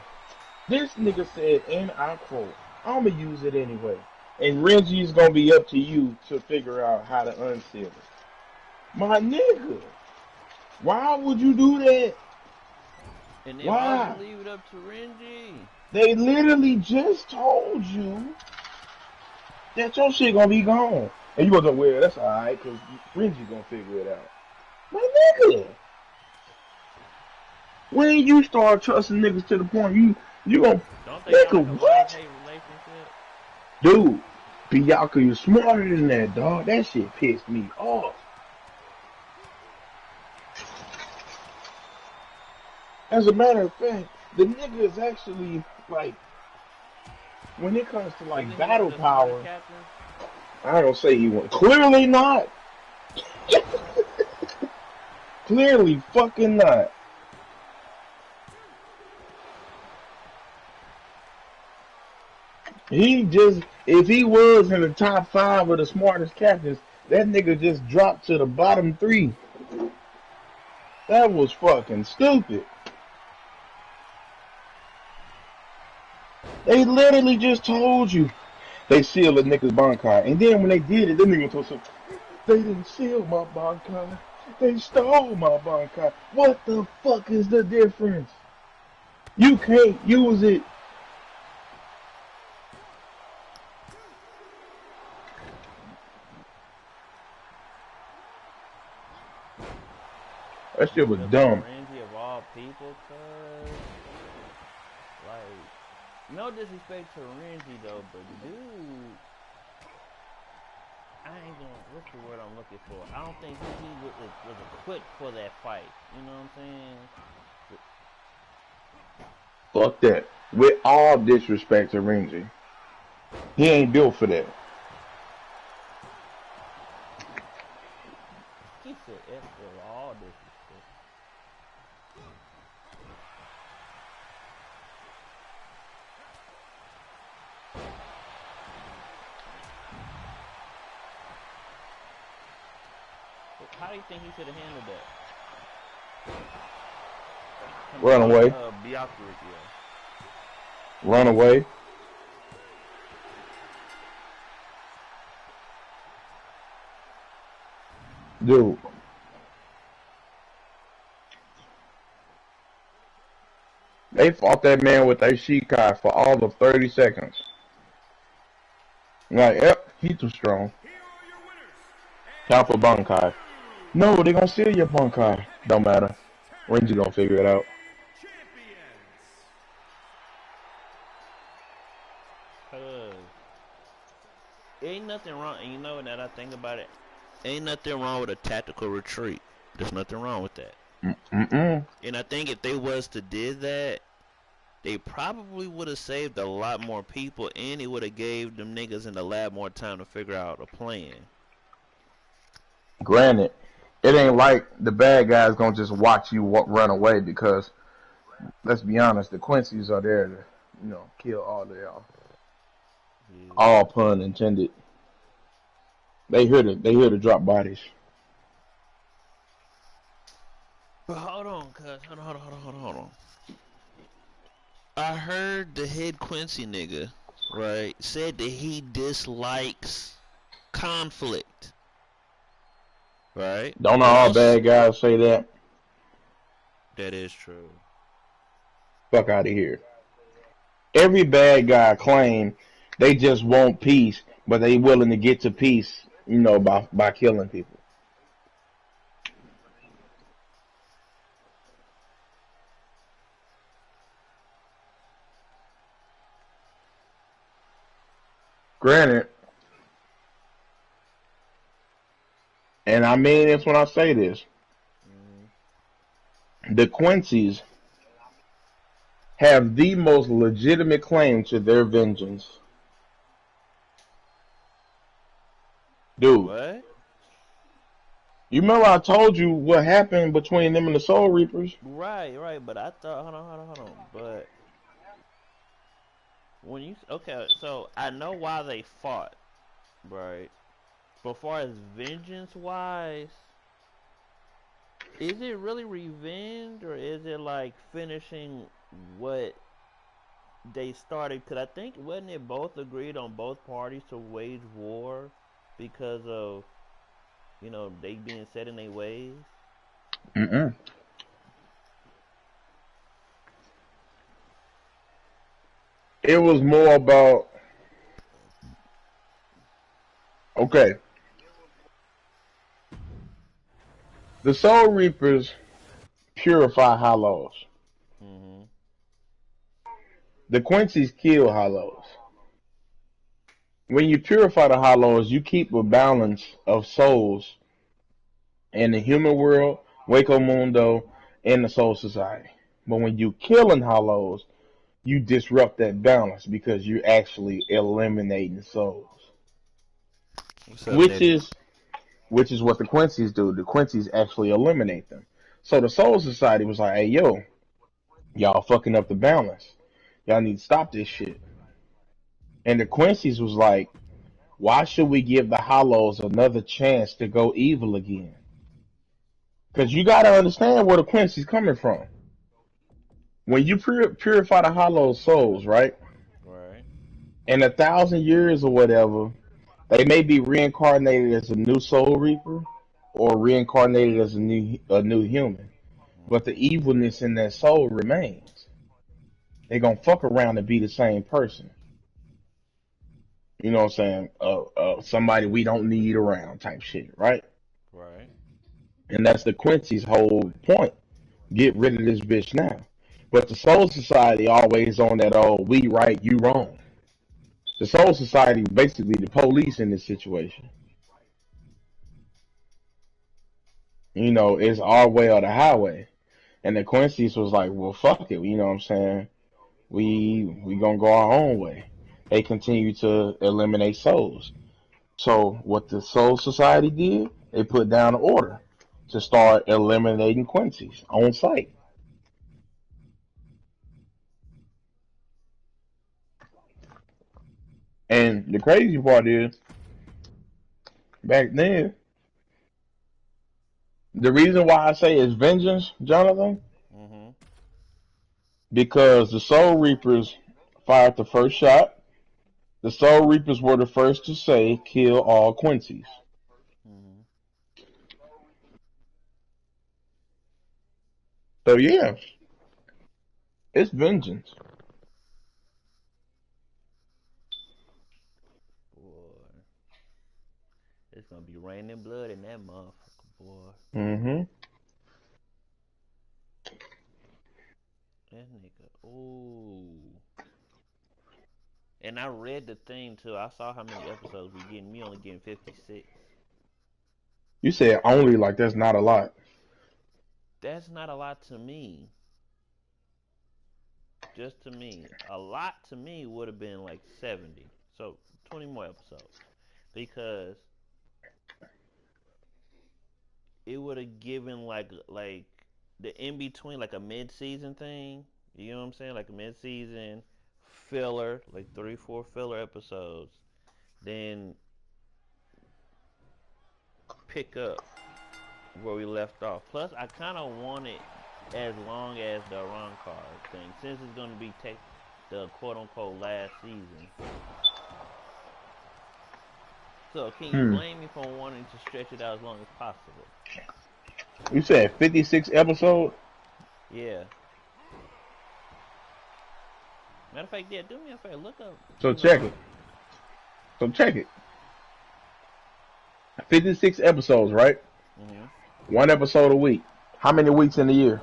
This nigga said, and I quote, I'ma use it anyway. And Renji's gonna be up to you to figure out how to unseal it. My nigga, why would you do that? And why? Leave it up to Renji. They literally just told you that your shit gonna be gone. And you gonna go, well, that's alright, cause Renji gonna figure it out. My nigga, when you start trusting niggas to the point you gonna nigga, what? Dude, Byakuya is smarter than that, dog. That shit pissed me off. As a matter of fact, the nigga is actually, like, when it comes to, like, battle power, I don't say he won. Clearly not. Clearly fucking not. He just, if he was in the top 5 of the smartest captains, that nigga just dropped to the bottom 3. That was fucking stupid. They literally just told you they sealed the nigga's Bankai. And then when they did it, the nigga told us, they didn't seal my Bankai. They stole my Bankai. What the fuck is the difference? You can't use it. That shit was dumb. Renji of all people, cuz. Like, no disrespect to Renji though, but dude, I ain't gonna, what's the word I'm looking for? I don't think he was equipped for that fight. You know what I'm saying? Fuck that. With all disrespect to Renji, he ain't built for that. He said F with all disrespect. How do you think he should have handled that? Run away. Run away. Dude. They fought that man with a Shikai for all of 30 seconds. Like, yep, he's too strong. Count for Bankai. No, they gonna steal your Bankai. Don't matter. Renji gonna figure it out. Ain't nothing wrong, and you know that I think about it, ain't nothing wrong with a tactical retreat. There's nothing wrong with that. And I think if they was to did that, they probably would have saved a lot more people, and it would have gave them niggas in the lab more time to figure out a plan. Granted, it ain't like the bad guys gonna just watch you run away because, let's be honest, the Quincy's are there to, you know, kill all of y'all. Yeah. All pun intended. They here to drop bodies. But hold on, cuz. Hold on. I heard the head Quincy nigga, right, said that he dislikes conflict, right? Don't But all also, bad guys say that? that is true. Fuck out of here. Every bad guy claim they just want peace, but they willing to get to peace, by killing people. Granted, and I mean this when I say this, Mm-hmm. the Quincy's have the most legitimate claim to their vengeance. Dude, What? you remember I told you what happened between them and the Soul Reapers? Right. But I thought, hold on. But when you, okay, so I know why they fought, right? But far as vengeance wise, is it really revenge or is it like finishing what they started? Because I think wasn't it both agreed on both parties to wage war because of they being set in their ways. Mm-mm. It was more about, okay, the Soul Reapers purify hollows. Mhm. The Quincy's kill hollows. When you purify the hollows, you keep a balance of souls in the human world, Waco Mundo, and the Soul Society. But when you killing hollows, you disrupt that balance because you're actually eliminating souls. What's up, Which Nitty? is which is what the Quincy's do. The Quincy's actually eliminate them. So the Soul Society was like, hey yo, y'all fucking up the balance. Y'all need to stop this shit. And the Quincy's was like, why should we give the Hollows another chance to go evil again? Because you got to understand where the Quincy's coming from. When you purify the Hollow souls, right? Right. In 1,000 years or whatever, they may be reincarnated as a new Soul Reaper or reincarnated as a new human. But the Mhm. evilness in that soul remains. They're gonna fuck around and be the same person. You know what I'm saying? Somebody we don't need around type shit, right? Right. And that's the Quincy's whole point. Get rid of this bitch now. But the Soul Society always on that, oh, we right, you wrong. The Soul Society basically the police in this situation. It's our way or the highway. And the Quincy's was like, well, fuck it. You know what I'm saying? We gonna go our own way. They continue to eliminate souls. So what the Soul Society did, they put down an order to start eliminating Quincy's on site. And the crazy part is, back then, the reason why I say it's vengeance, Jonathan, Mhm. because the Soul Reapers fired the first shot. The Soul Reapers were the first to say, kill all Quincy's. Mhm. So yeah, it's vengeance. Boy, it's gonna be raining blood in that motherfucker, boy. Hmm. That nigga. Ooh. And I read the thing too. I saw how many episodes we getting. Me only getting 56. You said only like that's not a lot. That's not a lot to me. Just to me. A lot to me would have been like 70. So 20 more episodes. Because it would have given like the in between, like a mid season thing. You know what I'm saying? Like a mid season filler, like 3, 4 filler episodes, then pick up where we left off. Plus, I kind of want it as long as the Iran card thing, since it's going to be the quote unquote last season. So, can you blame me for wanting to stretch it out as long as possible? You said 56 episodes? Yeah. Matter of fact, yeah, do me a favor, look up. So check it. 56 episodes, right? Mm-hmm. 1 episode a week. How many weeks in the year?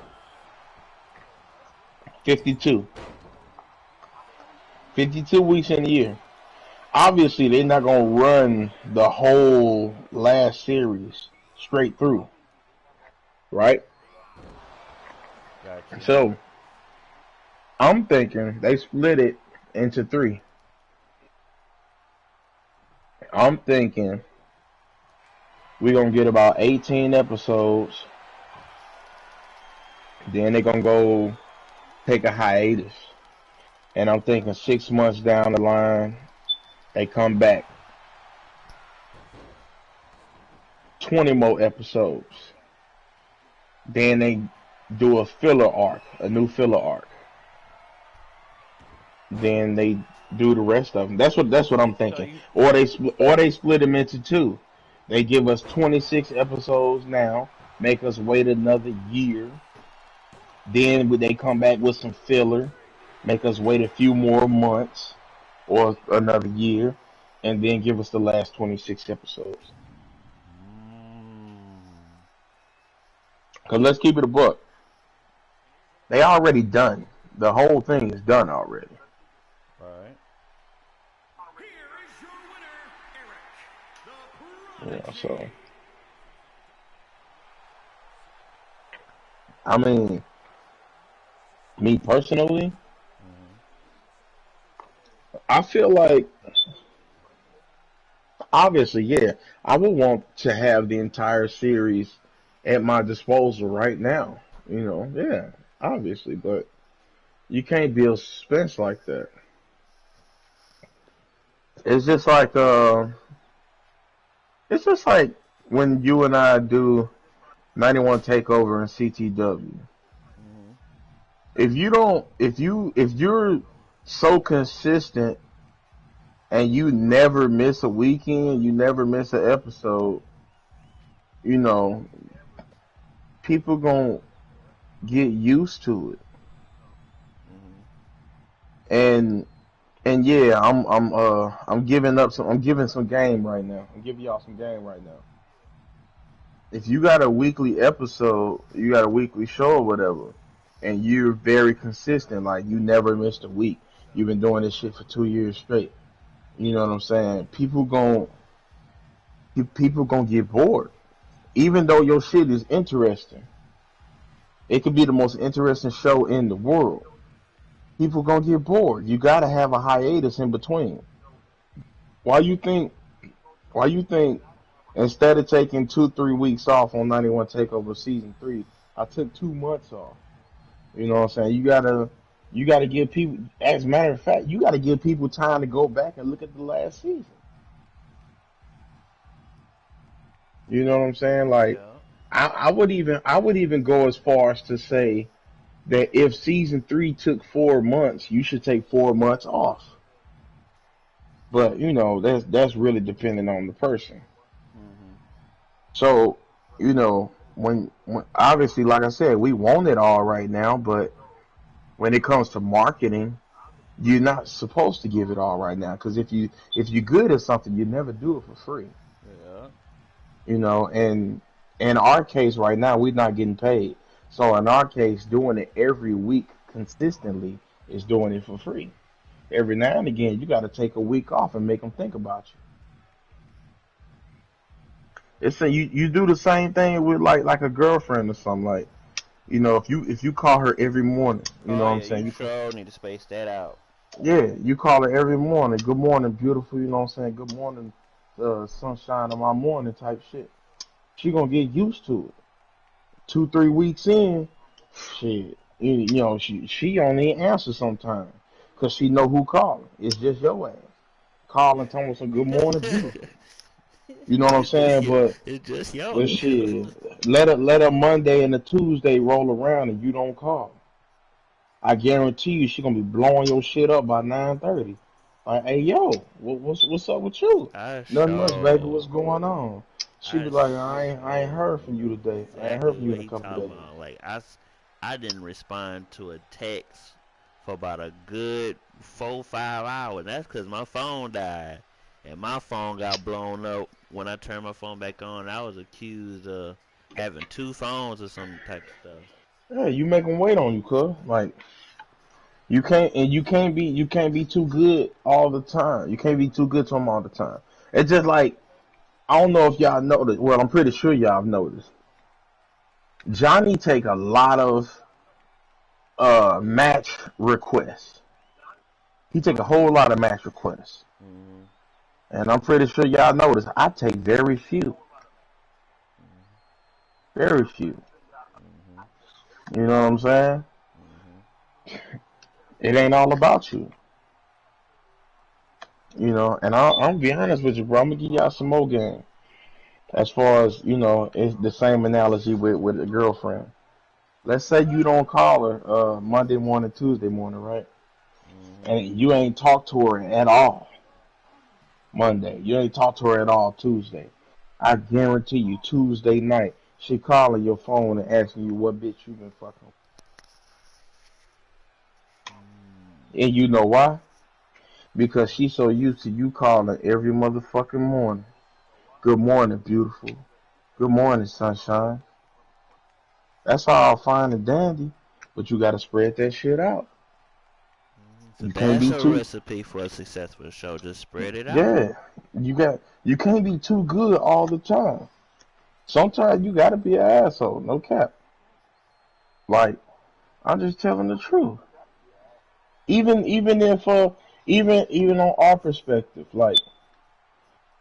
52. 52 weeks in the year. Obviously, they're not going to run the whole last series straight through. Right? Gotcha. So, I'm thinking they split it into 3. I'm thinking we're going to get about 18 episodes. Then they're going to go take a hiatus. And I'm thinking 6 months down the line, they come back. 20 more episodes. Then they do a filler arc, a new filler arc. Then they do the rest of them. That's what I'm thinking. Or they split them into 2. They give us 26 episodes now, make us wait another year. Then they come back with some filler, make us wait a few more months or another year, and then give us the last 26 episodes. Because let's keep it a buck. They already done. The whole thing is done already. Right. Here is your winner, Eric, the Yeah, so. I mean, me personally, I feel like, obviously, yeah, I would want to have the entire series at my disposal right now. You know, yeah, obviously, but you can't build suspense like that. It's just like when you and I do 91 Takeover and CTW. If you're so consistent and you never miss a weekend, you never miss an episode, you know, people gonna get used to it. And yeah, I'm giving some game right now. I'm giving y'all some game right now. If you got a weekly episode, you got a weekly show or whatever, and you're very consistent, like you never missed a week. You've been doing this shit for 2 years straight. You know what I'm saying? People gonna get bored. Even though your shit is interesting. It could be the most interesting show in the world. People gonna get bored. You gotta have a hiatus in between. Why you think instead of taking 2-3 weeks off on 91 Takeover Season 3, I took 2 months off. You know what I'm saying? You gotta give people, as a matter of fact, you gotta give people time to go back and look at the last season. You know what I'm saying? Like, I would even go as far as to say that if season 3 took 4 months, you should take 4 months off. But you know, that's really dependent on the person. So, you know, when obviously, like I said, we want it all right now, but when it comes to marketing, you're not supposed to give it all right now, because if you're good at something, you never do it for free. Yeah. You know, and in our case right now, we're not getting paid. So in our case, doing it every week consistently is doing it for free. Every now and again, you got to take a week off and make them think about you. It's you do the same thing with like a girlfriend or something. Like, you know, if you call her every morning, you know what I'm saying? You sure need to space that out. Yeah, you call her every morning. Good morning, beautiful. You know what I'm saying? Good morning, sunshine of my morning type shit. She gonna get used to it. 2-3 weeks in, shit, you know, she only answer sometimes. Cause she know who calling. It's just your ass calling, telling some good morning, beautiful. You know what I'm saying? It's just yo. But shit, let a Monday and a Tuesday roll around and you don't call. I guarantee you she gonna be blowing your shit up by 9:30. Like, hey yo, what's up with you? I Nothing much, baby. show. What's going on? She be I like, I ain't heard from you show today. I ain't heard exactly from you what in a he couple talking of days. about. Like I didn't respond to a text for about a good 4 5 hours. That's because my phone died, and my phone got blown up when I turned my phone back on. I was accused of having two phones or some type of stuff. Yeah, you make them wait on you, cuz. Like, you can't be too good all the time. You can't be too good to them all the time. It's just like, I don't know if y'all noticed. Well, I'm pretty sure y'all have noticed. Johnny take a lot of match requests. He take a whole lot of match requests, Mm-hmm. and I'm pretty sure y'all noticed. I take very few, very few. Mm-hmm. You know what I'm saying? Mm-hmm. It ain't all about you. You know, and I'm be honest with you, bro. I'm gonna give y'all some more game. As far as it's the same analogy with a girlfriend. Let's say you don't call her Monday morning, Tuesday morning, right? Mm-hmm. And you ain't talked to her at all Monday. You ain't talked to her at all Tuesday. I guarantee you, Tuesday night, she calling your phone and asking you what bitch you been fucking. And you know why? Because she's so used to you calling every motherfucking morning. Good morning, beautiful. Good morning, sunshine. That's all fine and dandy, but you gotta spread that shit out. So You can't that's be a too. recipe for a successful show. Just spread it out. Yeah, you can't be too good all the time. Sometimes you gotta be an asshole, no cap. Like, I'm just telling the truth. Even if even on our perspective, like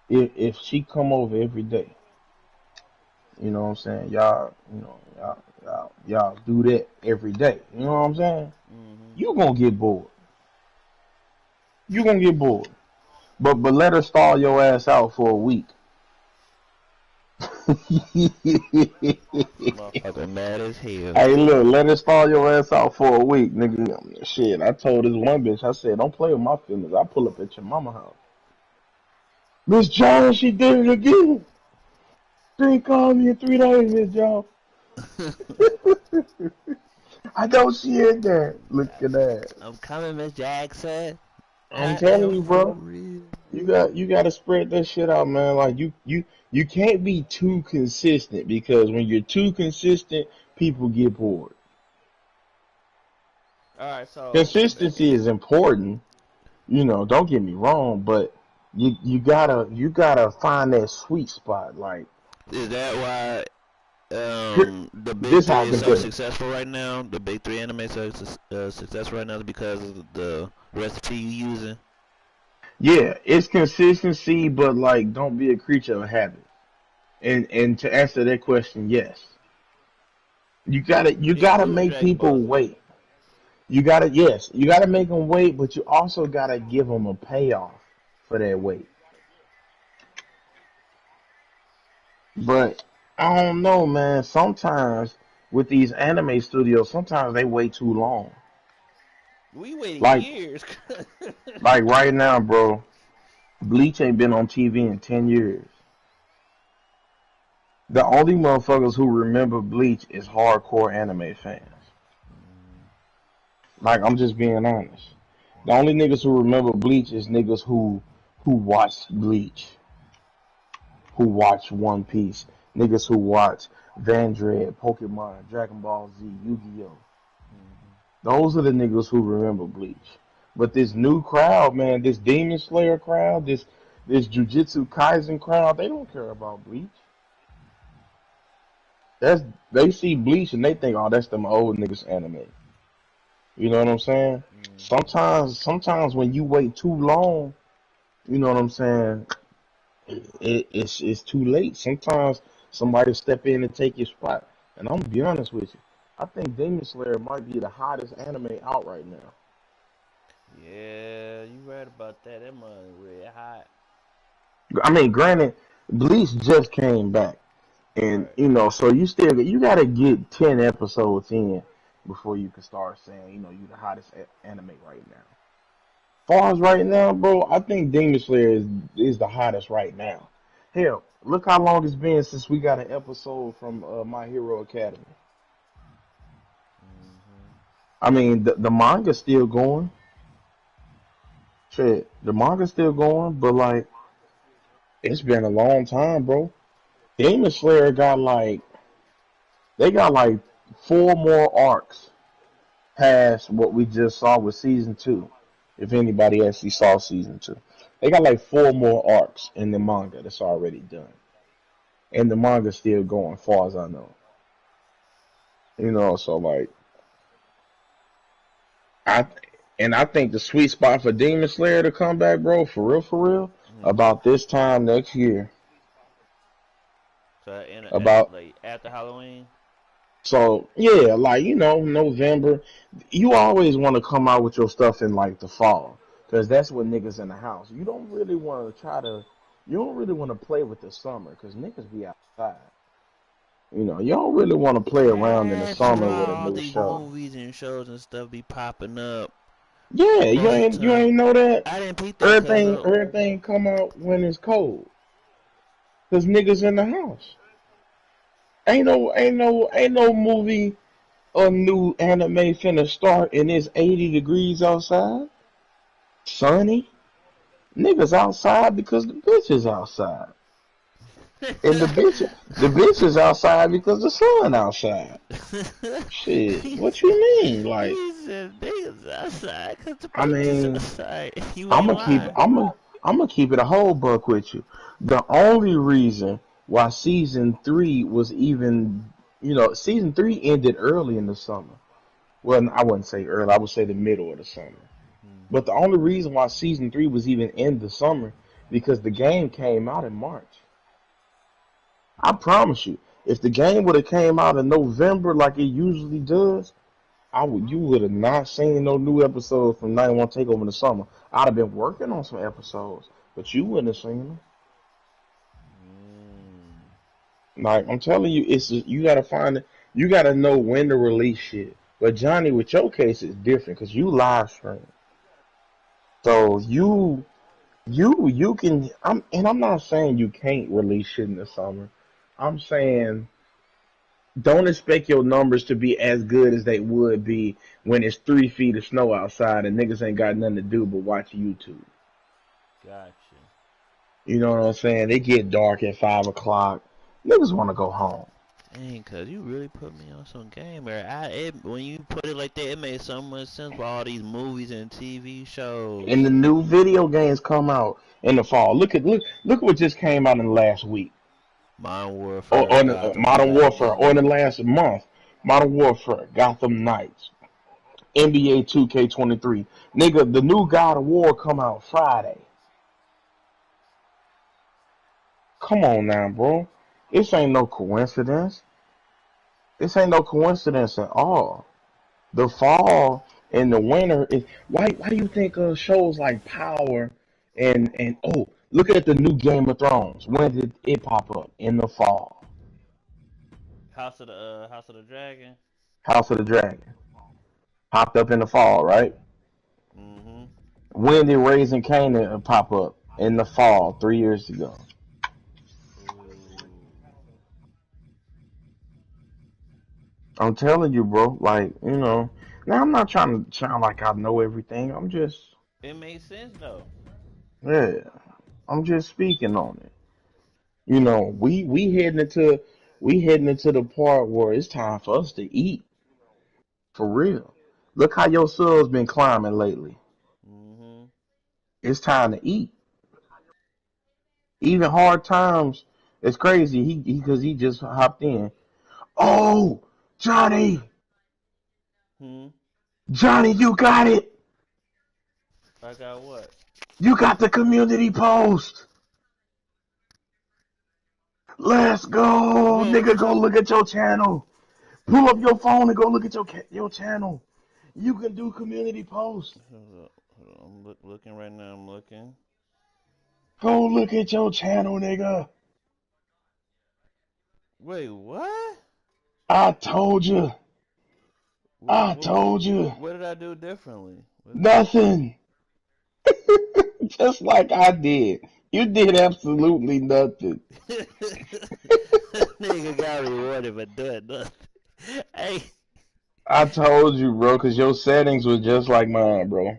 if she come over every day, you know what I'm saying? Y'all do that every day. You know what I'm saying? Mm-hmm. You gonna get bored. You gonna get bored. But let her stall your ass out for a week. Motherfucker mad as hell. Hey, look, let her stall your ass out for a week, nigga. Shit, I told this one bitch, I said, don't play with my feelings. I pull up at your mama house. Miss Jones, she did it again. She ain't called me in 3 days, Miss Jones. I don't see it there. Look at that. I'm coming, Miss Jackson. I'm I telling am you, for bro. real. You got to spread that shit out, man. Like you can't be too consistent because when you're too consistent, people get bored. All right, so Consistency is important, don't get me wrong, but you gotta find that sweet spot. Like, is that why here, the big this three is happened so to successful right now? The big three anime so successful right now is because of the recipe you using. yeah, it's consistency, but like, don't be a creature of habit. And to answer that question, yes, you gotta Including make Dragon people Ball Z. wait. You gotta make them wait, but you also gotta give them a payoff for that wait. But I don't know, man. Sometimes with these anime studios, sometimes they wait too long. We waiting Like years. like right now, bro. Bleach ain't been on TV in 10 years. The only motherfuckers who remember Bleach is hardcore anime fans. Like, I'm just being honest. The only niggas who remember Bleach is niggas who watched Bleach, who watch One Piece, niggas who watch Van Dread, Pokemon, Dragon Ball Z, Yu-Gi-Oh. Those are the niggas who remember Bleach. But this new crowd, man, this Demon Slayer crowd, this Jujutsu Kaisen crowd, they don't care about Bleach. That's They see Bleach and they think, oh, that's them old niggas anime. You know what I'm saying? Mm-hmm. Sometimes when you wait too long, you know what I'm saying, it's too late. Sometimes somebody step in and take your spot. And I'm gonna be honest with you. I think Demon Slayer might be the hottest anime out right now. Yeah, you right about that. That mug red hot. I mean, granted, Bleach just came back, and Right. so you gotta get 10 episodes in before you can start saying, you the hottest anime right now. Far as right now, bro, I think Demon Slayer is the hottest right now. Hell, look how long it's been since we got an episode from My Hero Academy. Mm-hmm. I mean, the manga's still going. Shit, the manga's still going, but like, it's been a long time, bro. Demon Slayer they got like 4 more arcs past what we just saw with season 2. If anybody actually saw season 2, they got like 4 more arcs in the manga that's already done, and the manga's still going, far as I know. So like, I I think the sweet spot for Demon Slayer to come back, bro, for real, Mm-hmm. about this time next year. So at About like after Halloween. So yeah, like November. You always want to come out with your stuff in like the fall, because that's when niggas in the house. You don't really want to try to. You don't really want to play with the summer, because niggas be outside. You don't really want to play around in the That's why summer with a all new these show. movies and shows and stuff be popping up Yeah, you most of the ain't you time. ain't know that. I didn't peep that cause Everything come out when it's cold, because niggas in the house. Ain't no movie or new anime finna start and it's 80 degrees outside, sunny. Niggas outside because the bitch is outside. And the bitch is outside because the sun outside. Shit, what you mean? Like, he said niggas outside cause the I bitch is mean, outside. You I'm ain't gonna keep, lying. I'm gonna keep it a whole buck with you. The only reason why season 3 was even, season 3 ended early in the summer. Well, I wouldn't say early. I would say the middle of the summer. But the Mm-hmm. only reason why season 3 was even in the summer, because the game came out in March. I promise you, if the game would have came out in November like it usually does, you would have not seen no new episodes from 91 Takeover in the summer. I'd have been working on some episodes, but you wouldn't have seen them. Mm. Like I'm telling you, you gotta find it. You gotta know when to release shit. But Johnny, with your case, it's different because you live stream, so you can. I'm not saying you can't release shit in the summer. I'm saying don't expect your numbers to be as good as they would be when it's 3 feet of snow outside and niggas ain't got nothing to do but watch YouTube. Gotcha. You know what I'm saying? It get dark at 5 o'clock. Niggas want to go home. Dang, cause you really put me on some game. When you put it like that, it made so much sense with all these movies and TV And shows. the new video games come out in the fall. Look what just came out in the last week. Modern Or, Warfare, or Gotham Modern Warfare, Knights. or in the last month. Modern Warfare, Gotham Knights, NBA 2K23. Nigga, the new God of War come out Friday. Come on now, bro. This ain't no coincidence. This ain't no coincidence at all. The fall and the winter is why do you think shows like Power and oh, look at the new Game of Thrones. When did it pop up? In the fall. House of the Dragon. House of the Dragon popped up in the fall, right? Mm-hmm. When did Raising Canaan pop up? In the fall, 3 years ago. Ooh. I'm telling you, bro. Like, now I'm not trying to sound like I know everything. I'm just, It makes sense though. yeah, I'm just speaking on it. We heading into the part where it's time for us to eat for real. Look how your sub's been climbing lately. Mm-hmm. It's time to eat. Even hard times. It's crazy. Because he just hopped in. Oh, Johnny, Hmm. Johnny, you got it. I got what? You got the community post. Let's go, What we nigga. Go talk? look at your channel. Pull up your phone and go look at your channel. You can do community post. Hold up. I'm looking right now. I'm looking. Go look at your channel, nigga. Wait, what? I told you. What, I what, told you. what did I do differently? Nothing. Just like I did. You did absolutely nothing. Nigga got rewarded for doing nothing. Hey, I told you, bro, because your settings were just like mine, bro.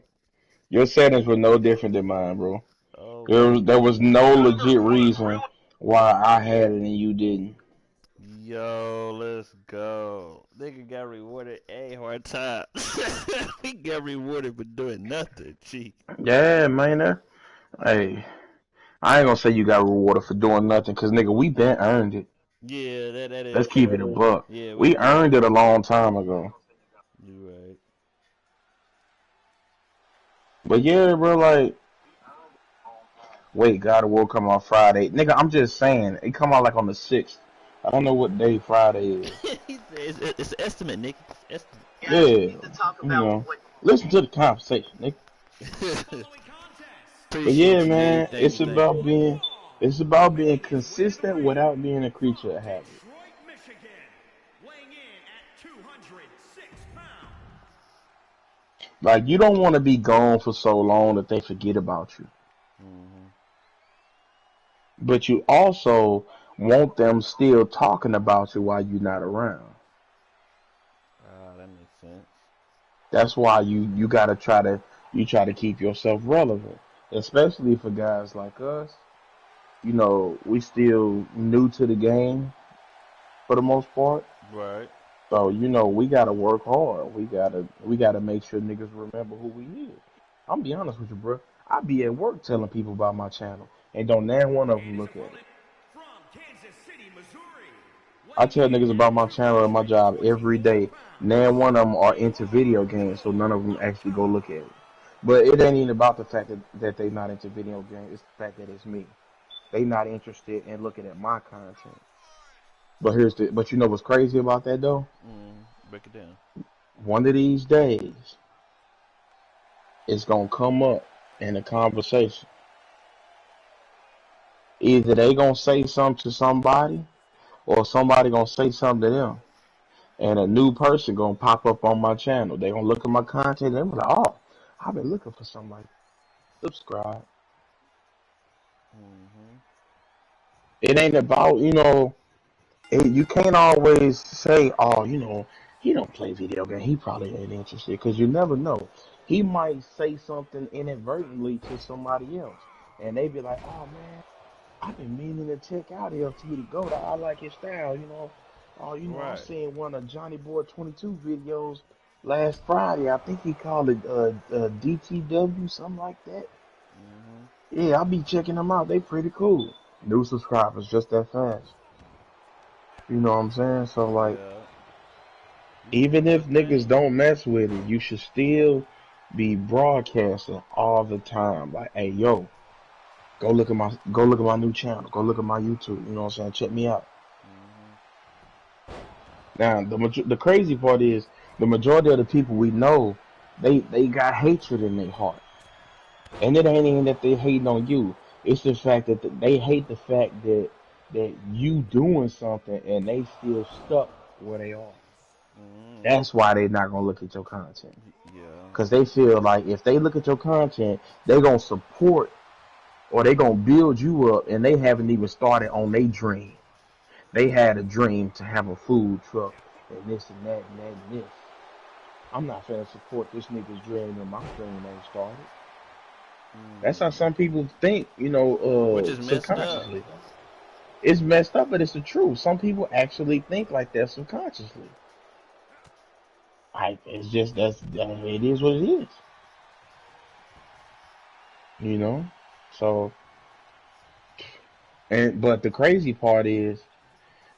Your settings were no different than mine, bro. oh There was no legit reason why I had it and you didn't. yo, let's go. Nigga got rewarded a hard time. He got rewarded for doing nothing. Gee. Yeah, man. Hey, I ain't gonna say you got rewarded for doing nothing, cause nigga, we been earned it. Yeah, that Let's is keep it true. a buck. Yeah, we We did. earned it a long time ago. You right. But yeah, bro, like, wait, God of War come on Friday. Nigga, I'm just saying, it come out like on the 6th. I don't know what day Friday is. He says it's an estimate, nigga. It's Yeah, listen to the conversation, nigga. The estimate. following contest But is yeah, Appreciate you, nigga. man, Thank you, it's thank you. about being, it's about being consistent without being a creature of habit. Detroit, Michigan, weighing in at 206 pounds. Like, you don't want to be gone for so long that they forget about you. Mm-hmm. But you also want them still talking about you while you're not around. Ah, that makes sense. That's why you gotta try to keep yourself relevant, especially for guys like us. You know, we still new to the game for the most part. Right. So you know, we gotta work hard. We gotta make sure niggas remember who we is. I'm be honest with you, bro. I be at work telling people about my channel, and don't nan one of And them his look at it. opponent from Kansas City, Missouri, I weighing tell in niggas at about my channel and my job every 224 day. Nan pounds. one of them are into video games, so none of them actually go look at it. But it ain't even about the fact that they not into video games. It's the fact that it's me. They not interested in looking at my content. But you know what's crazy about that though? Break it down. One of these days, it's gonna come up in a conversation. Either they gonna say something to somebody, or somebody gonna say something to them, and a new person gonna pop up on my channel. They gonna look at my content and they be like, "Oh, I've been looking for something like that." Subscribe." Mm-hmm. It ain't about you can't always say, "Oh, he don't play video game. He probably ain't interested," because you never know. He might say something inadvertently to somebody else, and they be like, "Oh man, I've been meaning to check out LT to go. I like his style, you know. Oh, I Right. seen one of Johnny Boy 22 videos last Friday. I think he called it DTW, something like that. Mm-hmm. Yeah, I'll be checking them out. They pretty cool. New subscribers just that fast. You know what I'm saying? So like, Yeah. You doing even if your niggas thing. don't mess with it, you should still be broadcasting all the time. Like, hey, yo, go look at my new channel. Go look at my YouTube. You know what I'm saying? Check me out. Mm-hmm. Now, the crazy part is the majority of the people we know, they got hatred in their heart, and it ain't even that they hating on you. It's the fact that they hate the fact that you doing something and they still stuck where they are. Mm-hmm. That's why they not gonna look at your content, Yeah. because they feel like if they look at your content, they gonna support or they gonna build you up, and they haven't even started on their dream. They had a dream to have a food truck and this and that and that and this. I'm not finna support this nigga's dream and my dream ain't started. That's how Mm-hmm. some people think, Which is messed up. subconsciously. It's messed up, but it's the truth. Some people actually think like that subconsciously. It's just it is what it is, you know. So, but the crazy part is,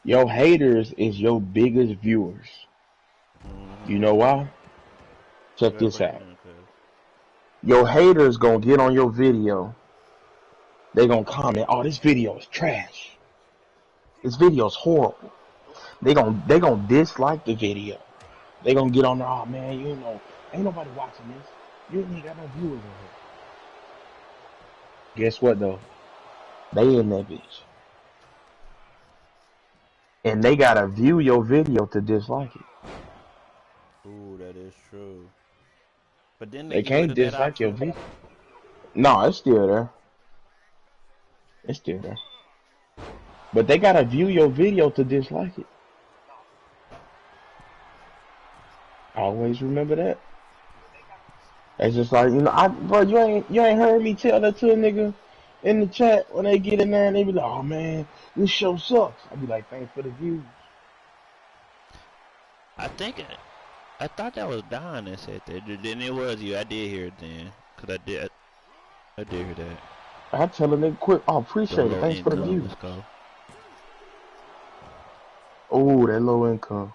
your haters is your biggest viewers. You Mm-hmm. know why? Check Go ahead, this break it out. down, cuz. Your haters gonna get on your video. They gonna comment, "Oh, this video is trash. This video is horrible." They gonna dislike the video. They gonna get on there, "Oh man, ain't nobody watching this." You ain't got no viewers in here. Guess what though? They in that bitch. And they gotta view your video to dislike it. Ooh, that is true. But then they They get rid can't of that dislike your option. video. No, it's still there. It's still there. But they gotta view your video to dislike it. Always remember that. It's just like, bro, you ain't heard me tell that to a nigga in the chat when they get in there and they be like, oh man, this show sucks. I be like, thanks for the views. I thought that was Don that said that. Then it was you. I did hear it then, cause I did hear that. I tell a nigga quick, oh, The appreciate it. low Thanks for the income, views. let's go. Oh, that low income.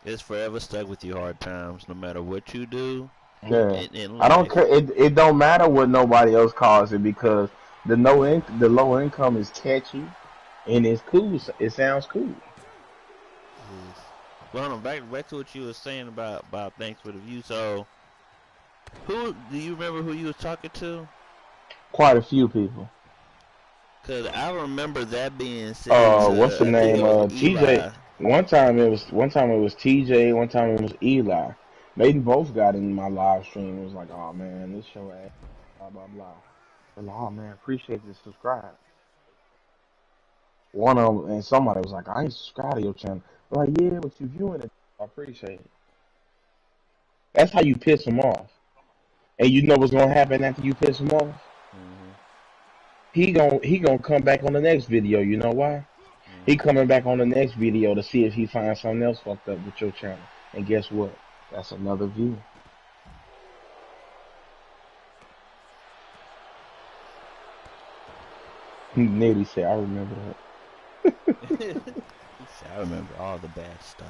It's forever stuck with you, hard times, no matter what you do. Yeah. In I don't life. care. It don't matter what nobody else calls it because the low income is catchy and it's cool. It sounds cool. Yes. Well, no, back to what you were saying about thanks for the view. So, who do you remember who you was talking to? Quite a few people. Cause I remember that being said What's the to, I think name? it was TJ. Eli. One time it was TJ. One time it was Eli. They both got in my live stream. It was like, oh man, this show ass, blah blah blah. They're like, oh man, appreciate the subscribe. One of them and somebody was like, I ain't subscribed to your channel. They're like, yeah, but you viewing it. I appreciate it. That's how you piss them off. And you know what's gonna happen after you piss him off? Mm-hmm. He gonna come back on the next video. You know why? He Mm-hmm. coming back on the next video to see if he finds something else fucked up with your channel. And guess what? That's another view. Nitty said, I remember that. I remember all the bad stuff.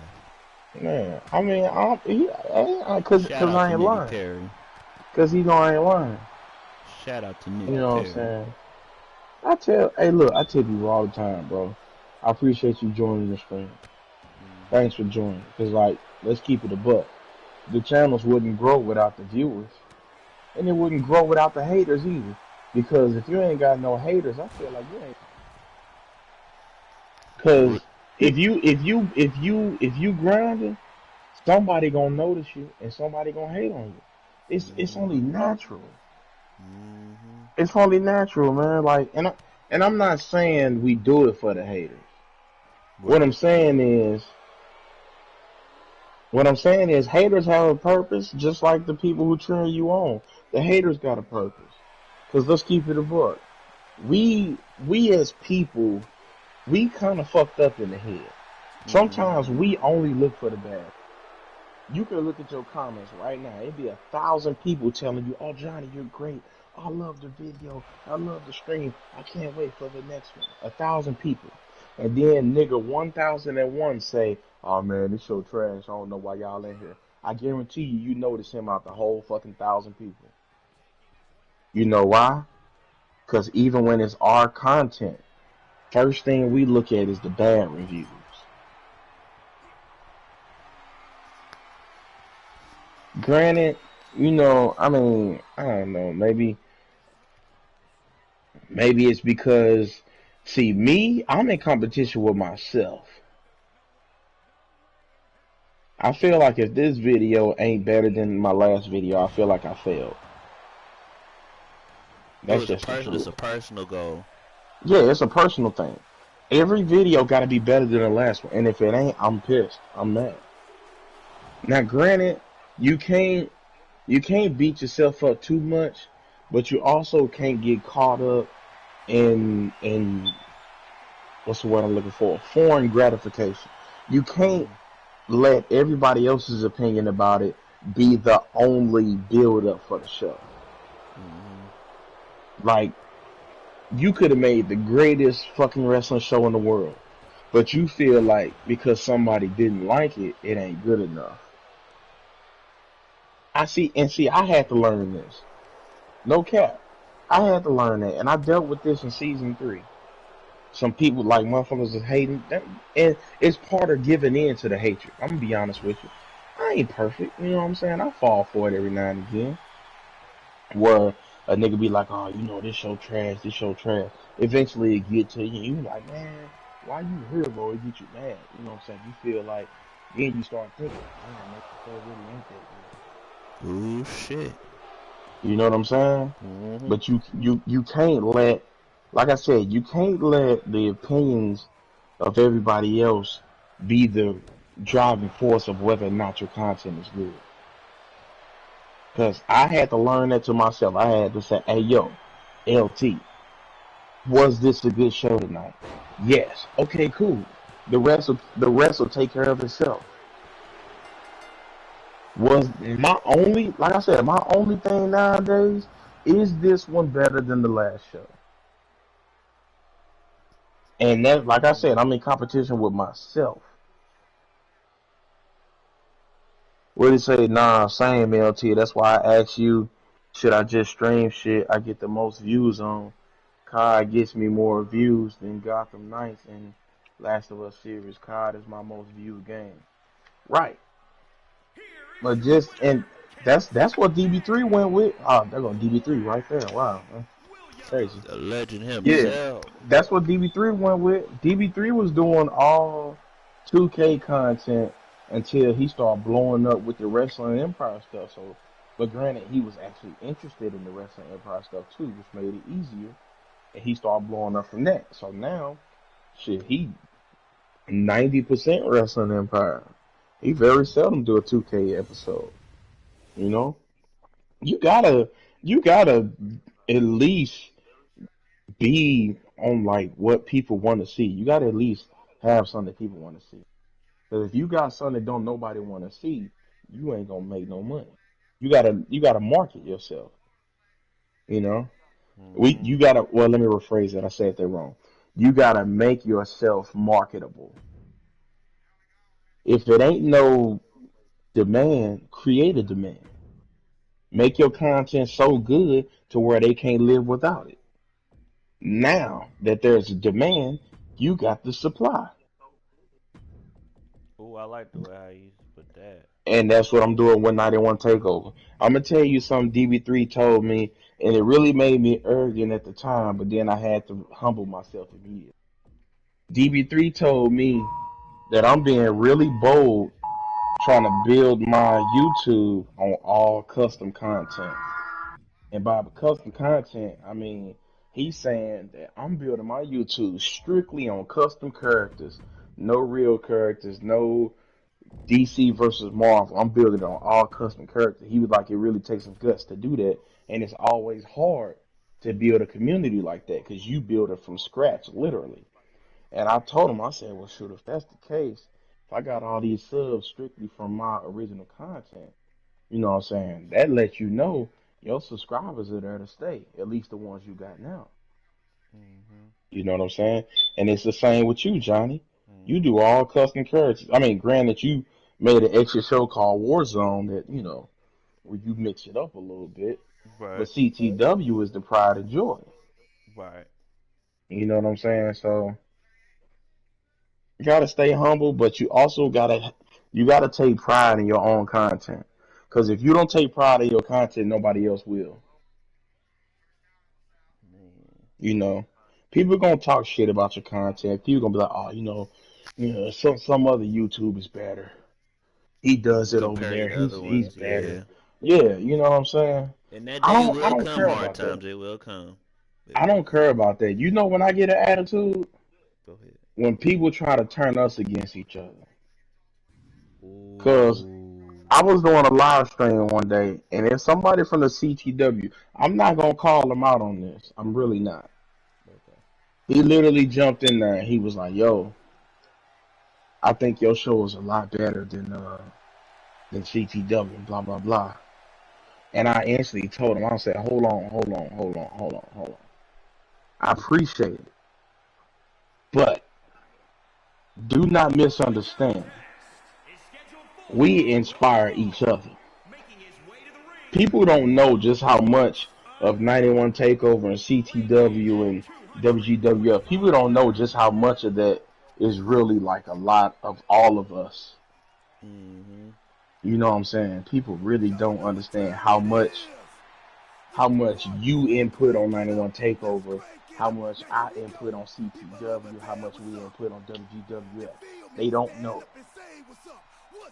Man, I mean, cause Shout out I to ain't Nitty lying. Perry. Cause he know I ain't lying. Shout out to Nitty You know what I'm Perry. saying? Hey look, I tell people all the time, bro. I appreciate you joining the stream. Thanks for joining. Cause like, let's keep it a buck. The channels wouldn't grow without the viewers. And it wouldn't grow without the haters either. Because if you ain't got no haters, I feel like you ain't. Cause if you grinding, somebody gonna notice you and somebody gonna hate on you. It's only natural. Mm-hmm. It's only natural, man. Like, and I'm not saying we do it for the haters. Right. What I'm saying is haters have a purpose, just like the people who cheer you on. The haters got a purpose. Cause let's keep it a buck. We as people, we kind of fucked up in the head. Sometimes we only look for the bad. You can look at your comments right now. It'd be 1,000 people telling you, "Oh, Johnny, you're great. I love the video. I love the stream. I can't wait for the next one." 1,000 people, and then nigga 1,001 say, "Oh man, this show trash. I don't know why y'all in here." I guarantee you notice him out the whole fucking 1,000 people. You know why? Because even when it's our content, first thing we look at is the bad reviews. Granted, I mean, I don't know, maybe it's because, see, me, I'm in competition with myself. I feel like if this video ain't better than my last video, I feel like I failed. That's just the truth. It's a personal goal. Yeah, it's a personal thing. Every video got to be better than the last one, and if it ain't, I'm pissed. I'm mad. Now, granted, you can't beat yourself up too much, but you also can't get caught up in what's the word I'm looking for? Foreign gratification. You can't let everybody else's opinion about it be the only build up for the show. Like, you could have made the greatest fucking wrestling show in the world, but you feel like because somebody didn't like it, it ain't good enough. I had to learn this. No cap. I had to learn that, and I dealt with this in season 3. Some people, like, motherfuckers is hating, and it's part of giving in to the hatred. I'm gonna be honest with you. I ain't perfect, you know what I'm saying? I fall for it every now and again. where a nigga be like, oh, you know, this show trash, this show trash. Eventually it get to you, and you like, man, why you here, bro? It get you mad. You know what I'm saying? You feel like, then you start thinking, man, that show really ain't that Ooh, shit. good. You know what I'm saying? Mm-hmm. But you can't let, like I said, you can't let the opinions of everybody else be the driving force of whether or not your content is good. Because I had to learn that to myself. I had to say, hey, yo, LT, was this a good show tonight? Yes. Okay, cool. The rest will take care of itself. Was my only, like I said, my only thing nowadays is this one better than the last show? And that, like I said, I'm in competition with myself. What did he say? Nah, same LT. That's why I asked you, should I just stream shit I get the most views on? COD gets me more views than Gotham Knights and Last of Us series. COD is my most viewed game. Right. But just and that's what DB3 went with. Oh, they're going DB3 right there. Wow. Crazy. The legend Yeah. himself. That's what DB3 went with. DB3 was doing all 2K content until he started blowing up with the Wrestling Empire stuff. So, but granted, he was actually interested in the Wrestling Empire stuff too, which made it easier. And he started blowing up from that. So now, shit, he 90% Wrestling Empire. He very seldom do a 2K episode. You know, you gotta at least be on like what people want to see. You gotta at least have something that people want to see. Because if you got something that don't nobody want to see, you ain't gonna make no money. You gotta market yourself. You know, Mm-hmm. you gotta. Well, let me rephrase that. I said that wrong. You gotta make yourself marketable. If it ain't no demand, create a demand. Make your content so good to where they can't live without it. Now that there's a demand, you got the supply. Ooh, I like the way how you put that. And that's what I'm doing with 91 Takeover. I'm gonna tell you something DB3 told me, and it really made me arrogant at the time, but then I had to humble myself immediately. DB3 told me that I'm being really bold trying to build my YouTube on all custom content. And by custom content, I mean he's saying that I'm building my YouTube strictly on custom characters, no real characters, no DC versus Marvel. I'm building on all custom characters. He was like, it really takes some guts to do that, and it's always hard to build a community like that because you build it from scratch, literally. And I told him, I said, well, shoot, if that's the case, if I got all these subs strictly from my original content, you know what I'm saying? That lets you know your subscribers are there to stay, at least the ones you got now. Mm-hmm. You know what I'm saying? And it's the same with you, Johnny. You Mm-hmm. do all custom characters. I mean, granted, you made an extra show called Warzone that, you know, where you mix it up a little bit. But Right. CTW is the pride and joy. Right. You know what I'm saying? So you gotta stay humble, but you gotta take pride in your own content. Because if you don't take pride in your content, nobody else will. Man. You know, people gonna talk shit about your content. People gonna be like, oh, some other YouTube is better. He does it over Compare you there. to other He's ones, better. yeah. Yeah, you know what I'm saying. And that I day don't I will don't come. care Hard about that. times, it will come. It I will don't care come. about that. You know when I get an attitude Go ahead. when people try to turn us against each other. Cause Ooh. I was doing a live stream one day, and if somebody from the CTW, I'm not gonna call them out on this. I'm really not. Okay. He literally jumped in there and he was like, "Yo, I think your show is a lot better than CTW and blah blah blah." And I instantly told him, I said, "Hold on, hold on, hold on, hold on, hold on. I appreciate it, but do not misunderstand. is scheduled We for one inspire each fall. other. Making his way to the ring People don't know from just how much parts of 91 unknown. Takeover and Weighing in CTW at and 245 WGWF. People don't know just how much of that is really like a lot of all of us. Mm-hmm. You know what I'm saying? People really don't understand how much you input on 91 Takeover, how much I input on CTW, how much we input on WGWF. They don't know.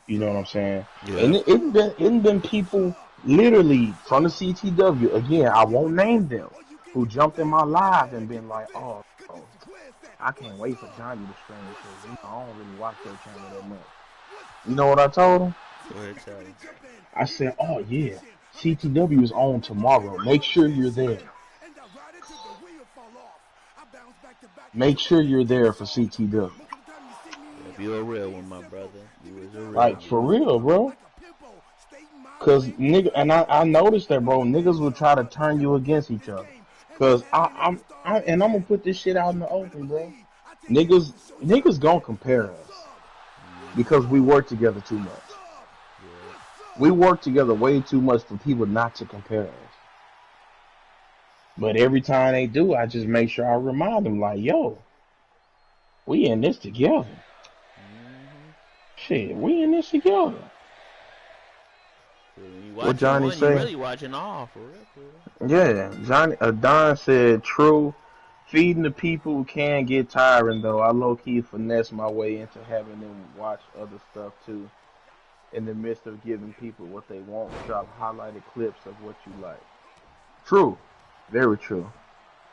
You know what I'm saying? Yeah. And it been people literally from the CTW, again, I won't name them, who jumped in my live and been like, oh, I can't wait for Johnny to stream because I don't really watch your channel that much. You know what I told him? Go ahead, tell him. I said, oh yeah, CTW is on tomorrow. Make sure you're there. Make sure you're there for CTW. If you're a real one, my brother, you was a real Like, for real, bro. Cause nigga, and I noticed that, bro. Niggas will try to turn you against each other. Cause I'm gonna put this shit out in the open, bro. Niggas gonna compare us because we work together too much. We work together way too much for people not to compare us. But every time they do, I just make sure I remind them, like, yo, we in this together. Shit, we in this together. What Johnny say? You really watching all for real. Yeah, Johnny. Don said, "True, feeding the people can get tiring though. I low key finesse my way into having them watch other stuff too. In the midst of giving people what they want, drop highlighted clips of what you like. True, very true.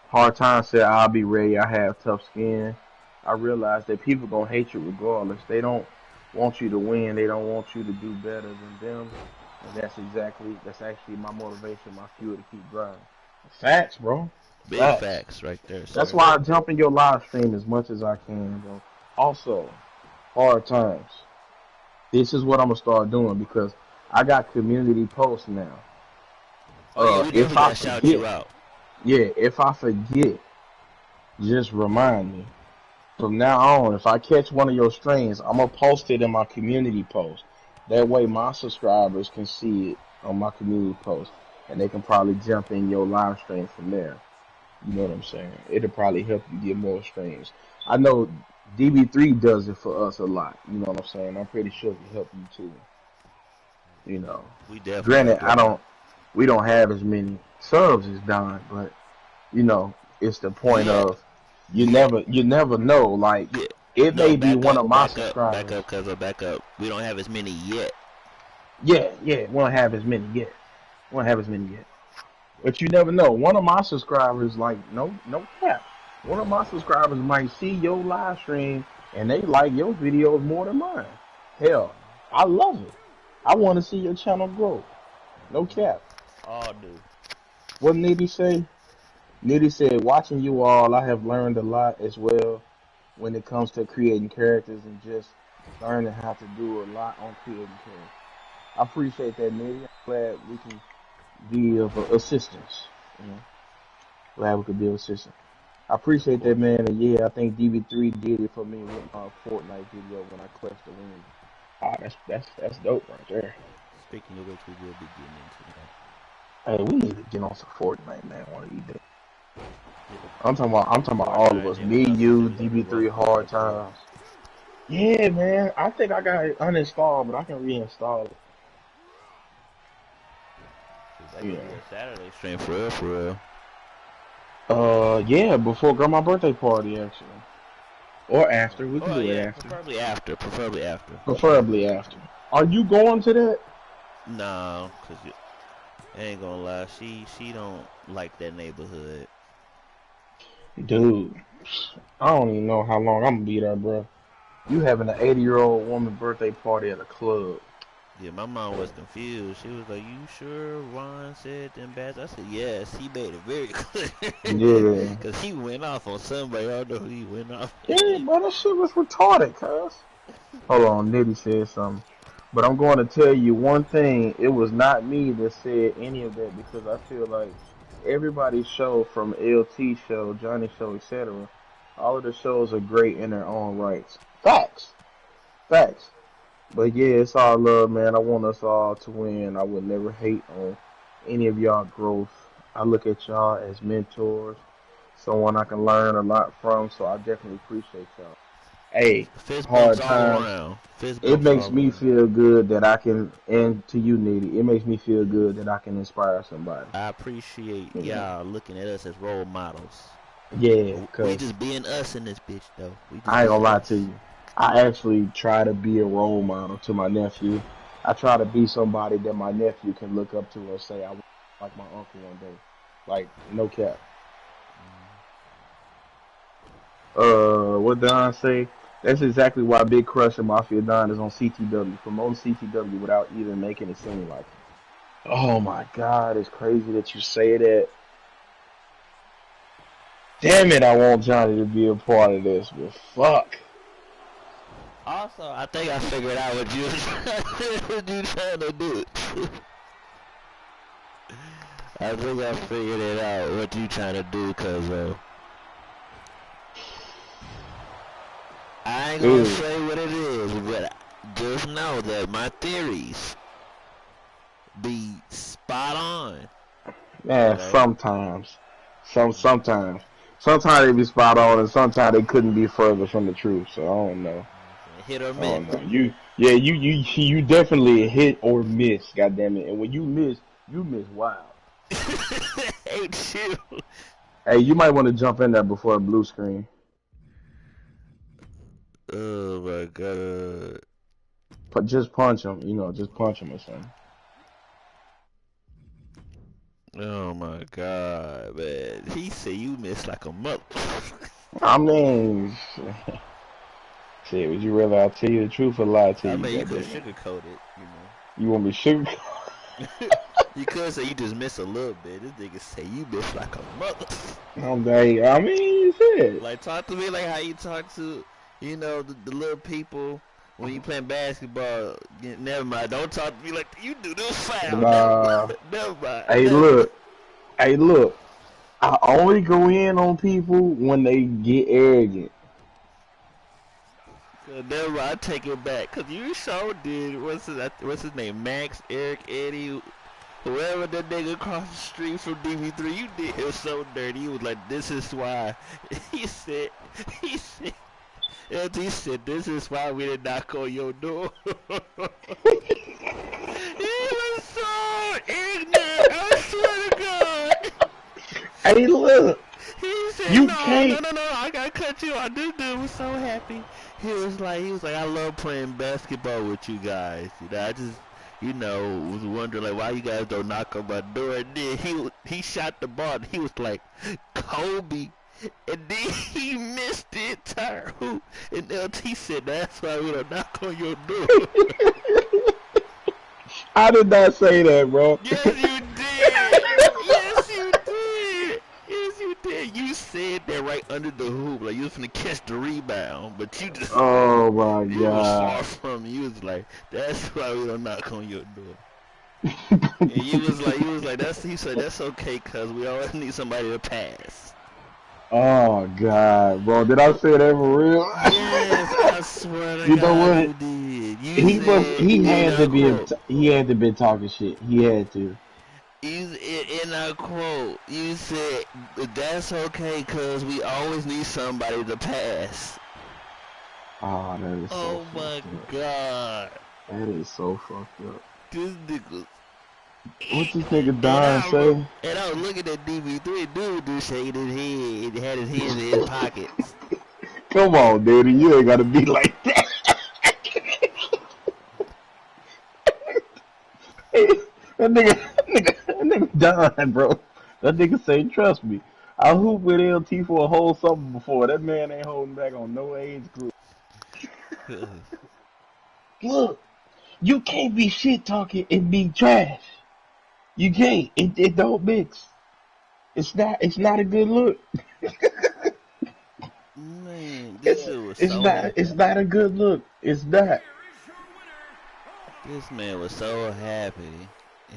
Hard Time said, I'll be ready. I have tough skin. I realize that people gonna hate you regardless. They don't want you to win. They don't want you to do better than them. And that's actually my motivation, my fuel to keep driving. Facts, bro. Big facts right there. Sir. That's why I jump in your live stream as much as I can, bro. Also, Hard Times. This is what I'm gonna start doing because I got community posts now. If I shout you out. Yeah, if I forget, just remind me. From now on, if I catch one of your streams, I'm gonna post it in my community post. That way my subscribers can see it on my community post, and they can probably jump in your live stream from there. You know what I'm saying? It'll probably help you get more streams. I know DB3 does it for us a lot. You know what I'm saying? I'm pretty sure it can help you too. You know. We definitely. Granted, we don't have as many subs as Don, but you know, it's the point of you never know. Like it may be one of my subscribers. Back up. We don't have as many yet. Yeah, we don't have as many yet. But you never know. One of my subscribers, like no cap. One of my subscribers might see your live stream and they like your videos more than mine. Hell, I love it. I want to see your channel grow. No cap. All do. What Nitty say? Nitty said, watching you all, I have learned a lot as well when it comes to creating characters and just learning how to do a lot on creating characters. I appreciate that, Nitty. I'm glad we can be of assistance. You know? Glad we could be of assistance. I appreciate that, man. And yeah, I think DB3 did it for me with my Fortnite video when I clutched the win. Ah, that's dope right there. Speaking of which, we will be getting into that. Hey, we need to get on some Fortnite, man. One of these days. I'm talking about all of us. Me, you, DB3, Hard Times. Yeah, man. I think I got it uninstalled, but I can reinstall it. Yeah. Saturday stream for real. Yeah, before Grandma's birthday party, actually. Or after. We can do it after. Preferably after. Are you going to that? No, cause I ain't gonna lie, she don't like that neighborhood. Dude, I don't even know how long I'm gonna be there, bro. You having an 80-year-old woman birthday party at a club. Yeah, my mom was confused. She was like, you sure Ron said them bad? I said, yes, he made it very clear. Yeah. Because he went off on somebody. I don't know who he went off. Yeah, but that shit was retarded, cuz. Hold on, Nitty said something. But I'm going to tell you one thing. It was not me that said any of that because I feel like everybody's show from LT show, Johnny show, etc. All of the shows are great in their own rights. Facts. But yeah, it's all love, man. I want us all to win. I would never hate on any of y'all growth. I look at y'all as mentors, someone I can learn a lot from, so I definitely appreciate y'all. Hey, Fist bumps hard all times. around. Fist It bumps makes all me around. feel good that I can, and to you, Nitty, it makes me feel good that I can inspire somebody. I appreciate You know? y'all looking at us as role models. Yeah, We cause just being us in this bitch though. We just I ain't gonna being lie to us. you. I actually try to be a role model to my nephew. I try to be somebody that my nephew can look up to and say I want like my uncle one day. Like no cap. What Don say? That's exactly why Big Crush and Mafia Don is on CTW, promoting CTW without even making it seem like it. Oh my God, it's crazy that you say that. Damn it, I want Johnny to be a part of this, but fuck. Also, I think I figured out what you what you trying to do. I think I figured it out what you trying to do, cause I ain't gonna Dude, say what it is, but just know that my theories be spot on. man, Okay, sometimes. Sometimes. Sometimes they be spot on and sometimes they couldn't be further from the truth, so I don't know. hit or I miss. don't know. You definitely hit or miss, goddamn it. And when you miss wild. Ain't you? Hey, you might want to jump in there before a blue screen. Oh my god. But just punch him, just punch him or something. Oh my god, man. He said you missed like a mother. I mean, shit, would you rather I tell you the truth or lie to I you, mean, you could goddamn it? sugarcoat it, You want me to sugar? You could say you just missed a little bit. This nigga say you missed like a mother. I'm dang. I mean, shit. Like, talk to me like how you talk to, the little people when you playing basketball. Never mind. Don't talk to me like you do this foul. Never Nah. mind. Never mind. Hey, Never mind. look. Hey, look. I only go in on people when they get arrogant. Never mind. I take it back. Cause you sure did. What's his name? Max, Eric, Eddie, whoever that nigga across the street from DB3. You did him so dirty. He was like, this is why. He said. He said. LT said, this is why we did knock on your door. He was so ignorant, I swear to God. Hey, look. He said, You no, no, can't. no, no, I gotta cut you off. This dude was so happy. He was like, I love playing basketball with you guys. I just, was wondering like why you guys don't knock on my door. And then he shot the ball. And he was like, Kobe. And then he missed the entire hoop. And LT said, that's why we don't knock on your door. I did not say that, bro. Yes, you did. Yes, you did. Yes, you did. You said that right under the hoop, like you was finna catch the rebound, but Oh my it was far God. from you. You was like, that's why we don't knock on your door. And he said, that's okay, cause we always need somebody to pass. Oh God, bro. Did I say that for real? Yes, I swear to You know God, what? you did. You He must. said, He and had I to be. quote, He had to be talking shit. He had to. and I quote, you said, that's okay, cause we always need somebody to pass. Oh, that is so Oh my fucked up. God. That is so fucked up. This nigga. What this nigga And Don say? I was looking at DB3, dude just shaking his head and had his hands in his pockets. Come on, dude. You ain't gotta be like that. That nigga Don, bro. That nigga say, trust me. I hooped with LT for a whole summer before. That man ain't holding back on no age group. Look, you can't be shit talking and be trash. You can't. It don't mix. It's not a good look. Man, this It's dude was it's so not happy. it's not a good look. It's not. This man was so happy.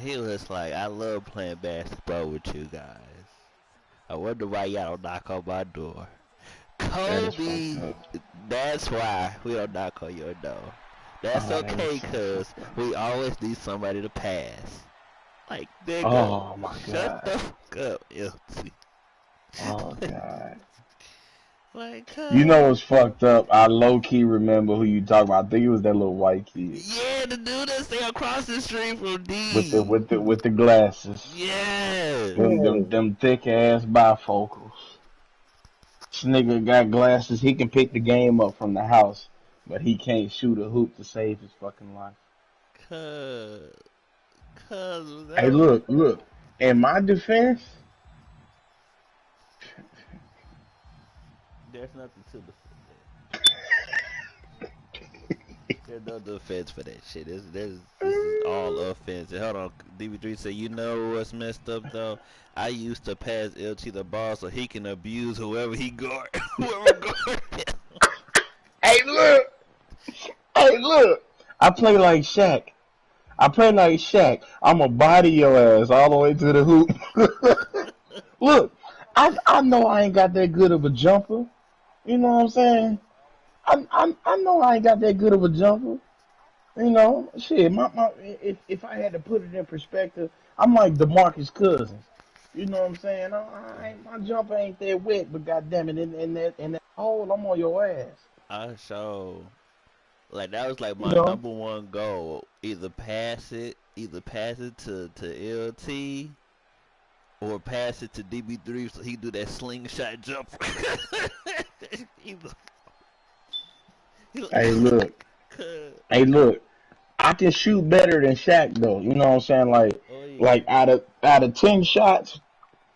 He was like, I love playing basketball with you guys. I wonder why y'all don't knock on my door. That is fucked Kobe, up. that's why we don't knock on your door. That's Oh, that is okay, so cause fucked up. we always need somebody to pass. Like, nigga, Oh my shut god. the fuck up, LT. Oh god. Like, You know what's fucked up? I low key remember who you talking about. I think it was that little white kid yeah, the dude that stay across the street from with the D. glasses. Yeah. Them thick ass bifocals. This nigga got glasses. He can pick the game up from the house, but he can't shoot a hoop to save his fucking life. Cuz, cuz, Hey, that look. In my defense, there's nothing to defend. There's no defense for that shit. This is all offense. And hold on, DB3 said, you know what's messed up though? I used to pass LT the ball so he can abuse whoever he guard, whoever guard him. hey, look. I play like Shaq. I'ma body your ass all the way to the hoop. Look, I know I ain't got that good of a jumper. You know what I'm saying? I know I ain't got that good of a jumper. You know, shit. If I had to put it in perspective, I'm like DeMarcus Cousins. You know what I'm saying? My jumper ain't that wet, but goddamn it, in that hole, I'm on your ass. I show. Like that was like You my know? number one goal. Either pass it to LT or pass it to DB3 so he do that slingshot jumper. Either- Hey, look. Hey, look. I can shoot better than Shaq though. You know what I'm saying? Oh yeah. Like out of 10 shots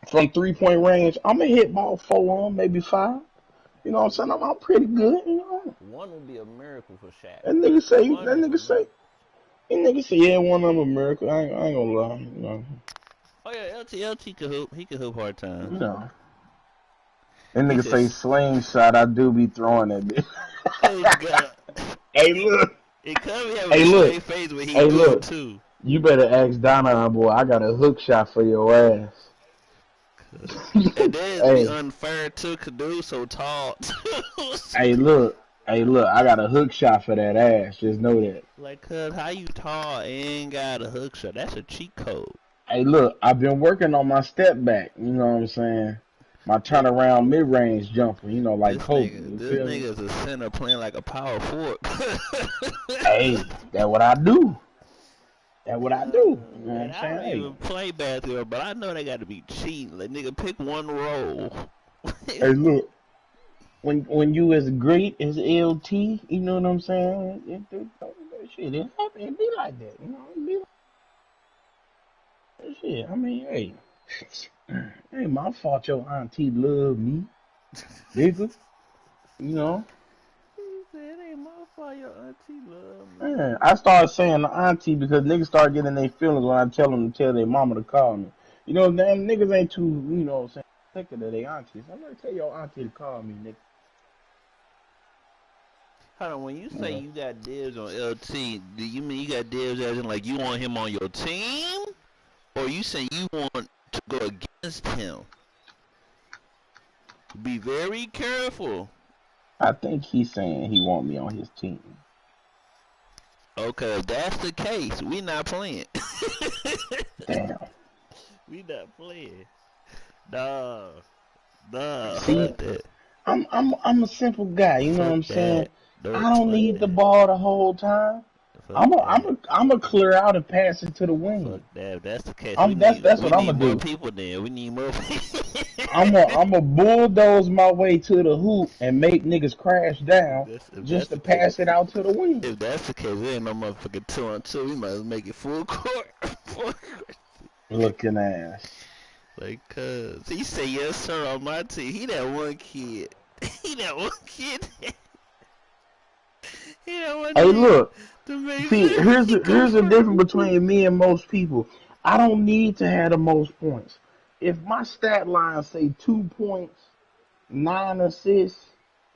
from 3-point range, I'm gonna hit ball 4 on, maybe 5. You know what I'm saying? I'm pretty good. You know. One would be a miracle for Shaq. That nigga say. One That is a nigga say. miracle. That nigga say. Yeah, one of them a miracle. I ain't gonna lie. You know. Oh yeah, LT can hoop. He can hoop hard time. You know. That He nigga say says, slingshot. I do be throwing that bitch. "Oh God." Hey, look. It could be having Hey, a look. straight face when he Hey, do it look. too. You better ask Donna, boy. I got a hook shot for your ass. And then it'd be Hey, unfair too, cause dude so tall. hey, look. Hey, look. I got a hook shot for that ass. Just know that. Like, cuz, how you tall and ain't got a hook shot? That's a cheat code. Hey, look. I've been working on my step back. You know what I'm saying? My This, turnaround mid range jumper. You know, like Kobe. You this feel me? nigga's a center playing like a power forward. Hey, that's what I do. That's what I do. You know what And I'm I saying? don't Hey. even play basketball, but I know they got to be cheating. Like, nigga, pick one role. Hey, look. When you as great as LT, you know what I'm saying? Shit, it happen. It be like that. You know, it be like shit. I mean, hey, ain't my fault your auntie love me, nigga. You know, He said, it ain't my fault your auntie love me. man. I started saying the auntie because niggas start getting their feelings when I tell them to tell their mama to call me. You know, damn niggas ain't too, you know, what I'm saying, sick of their aunties. I'm gonna tell your auntie to call me, nigga. Hold on, when you You say know. you got dibs on LT, do you mean you got dibs as in like you want him on your team? Or you saying you want to go against him? Be very careful. I think he's saying he want me on his team. Okay, if that's the case, we not playing. Damn. We not playing. Nah. Nah, See, fuck that. I'm a simple guy. You know what Fuck I'm that. saying? No, I don't fuck need the that. ball the whole time. Fuck that. I'm a clear out and pass it to the Fuck wing. that. If that's the case, That's we what I'm need gonna more do. people then. We need more people. I'm a bulldoze my way to the hoop and make niggas crash down If that's just to the case, pass it out to the wing. if that's the case, there ain't no motherfucking 2-on-2. We might as well make it full court. Full court. Looking ass. Like, cuz he said yes sir on my team. He that one kid. He that one kid. He that one Hey, nigga look. to make See, sure he go here's the difference first. between me and most people. I don't need to have the most points. If my stat line say 2 points, 9 assists,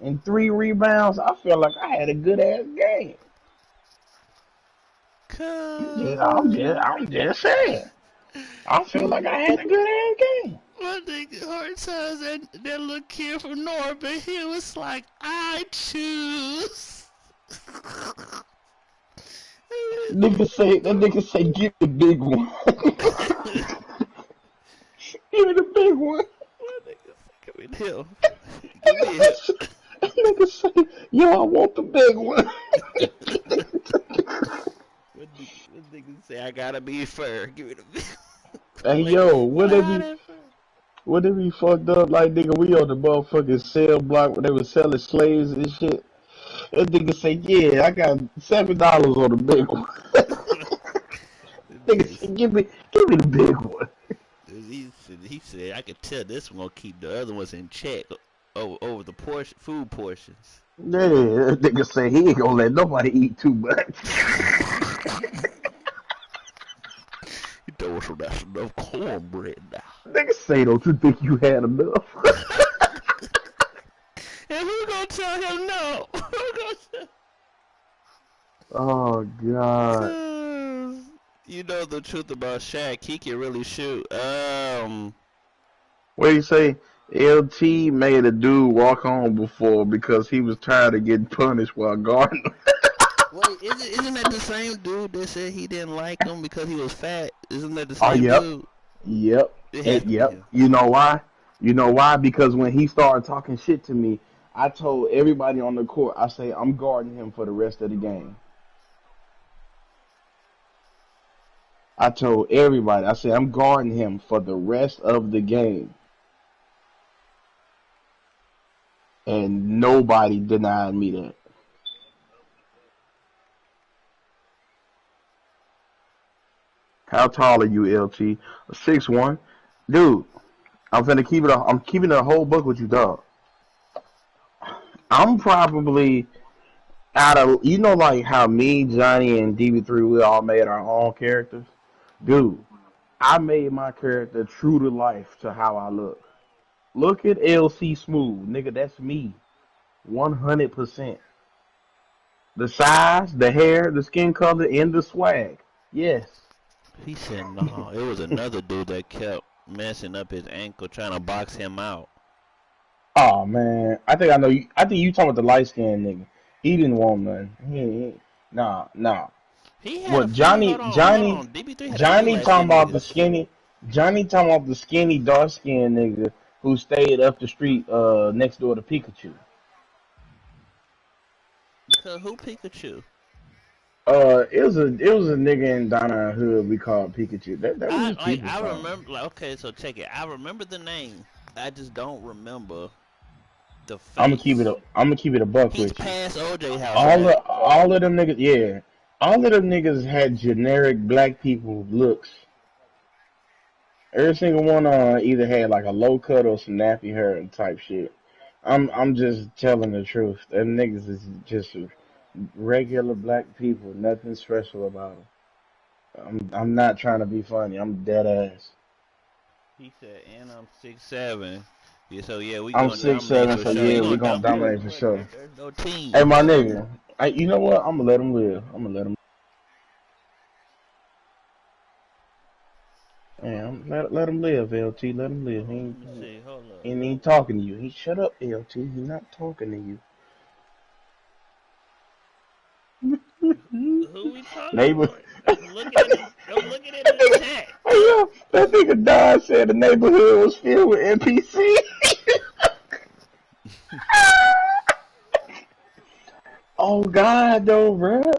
and 3 rebounds, I feel like I had a good ass game. Cuz I'm just saying. I feel like I had a good ass game. my nigga hard times that little kid from Norbert, he was like, I choose. Nigga say, give the big one. Give me the big one. My nigga say, give me him. Give me him. No, I want the big one. What nigga say? I gotta be fair. Give me the big. Hey Like, yo, what a hot ass fair. what if we fucked up like nigga? We on the motherfucking cell block where they was selling slaves and shit. That nigga say, yeah, I got $7 on the big one. Nigga say, Niggas, give me the big one. he said I could tell this one gonna keep the other ones in check over the food portions. Yeah, that nigga say he ain't gonna let nobody eat too much. He told us that's enough cornbread now. Nigga say, don't you think you had enough? And who gonna tell him no? Who gonna tell? Oh God. 'Cause you know the truth about Shaq, he can really shoot. What do you say? LT made a dude walk home before because he was tired of getting punished while guarding him. Wait, isn't that the same dude that said he didn't like him because he was fat? Isn't that the Oh, same yep. dude? Yep. It has And to be yep. him. You know why? You know why? Because when he started talking shit to me, I told everybody on the court, I say, I'm guarding him for the rest of the game. I told everybody, I said, I'm guarding him for the rest of the game. And nobody denied me that. How tall are you, LT? 6'1". Dude, I'm keeping it a whole book with you, dog. I'm probably out of, like how me, Johnny, and DB3, we all made our own characters. Dude, I made my character true to life to how I look. Look at LC Smooth, nigga. That's me, 100%. The size, the hair, the skin color, and the swag. Yes. He said no. It was another dude that kept messing up his ankle trying to box him out. Oh man, I think I know you. I think you talking about the light skinned nigga. He didn't want nothing. Nah. He had a What few. Hold on. DB3 had a few Johnny light talking skinned about the niggas. skinny. Johnny talking about the skinny dark skinned nigga who stayed up the street next door to Pikachu. Cause who Pikachu? It was a nigga in Donna Hood we called Pikachu. That was his people's I song. remember. Like, okay, so check it. I remember the name. I just don't remember the face. I'm gonna keep it a buck He's with you. past OJ house, right? All of them niggas, yeah. All of them niggas had generic black people looks. Every single one either had like a low cut or some nappy hair and type shit. I'm just telling the truth. Them niggas is just regular black people. Nothing special about them. I'm not trying to be funny. I'm dead ass. He said, and I'm 6'7". Yeah, so yeah, we I'm gonna six dominate seven, for so sure. yeah, You we gonna gonna dominate for dominate for sure. sure. There's no team. Hey, my nigga. You know what? I'm gonna let him live. I'm gonna let him. Man, let him live, LT. Let him live. Hold on, let me see. Hold He up. ain't talking to you. He shut up, LT. He not talking to you. Who we talking Neighbor. about? I'm looking at it. I'm looking at the chat. Hey, yo, that nigga died said the neighborhood was filled with NPC. Oh God, though, bruh.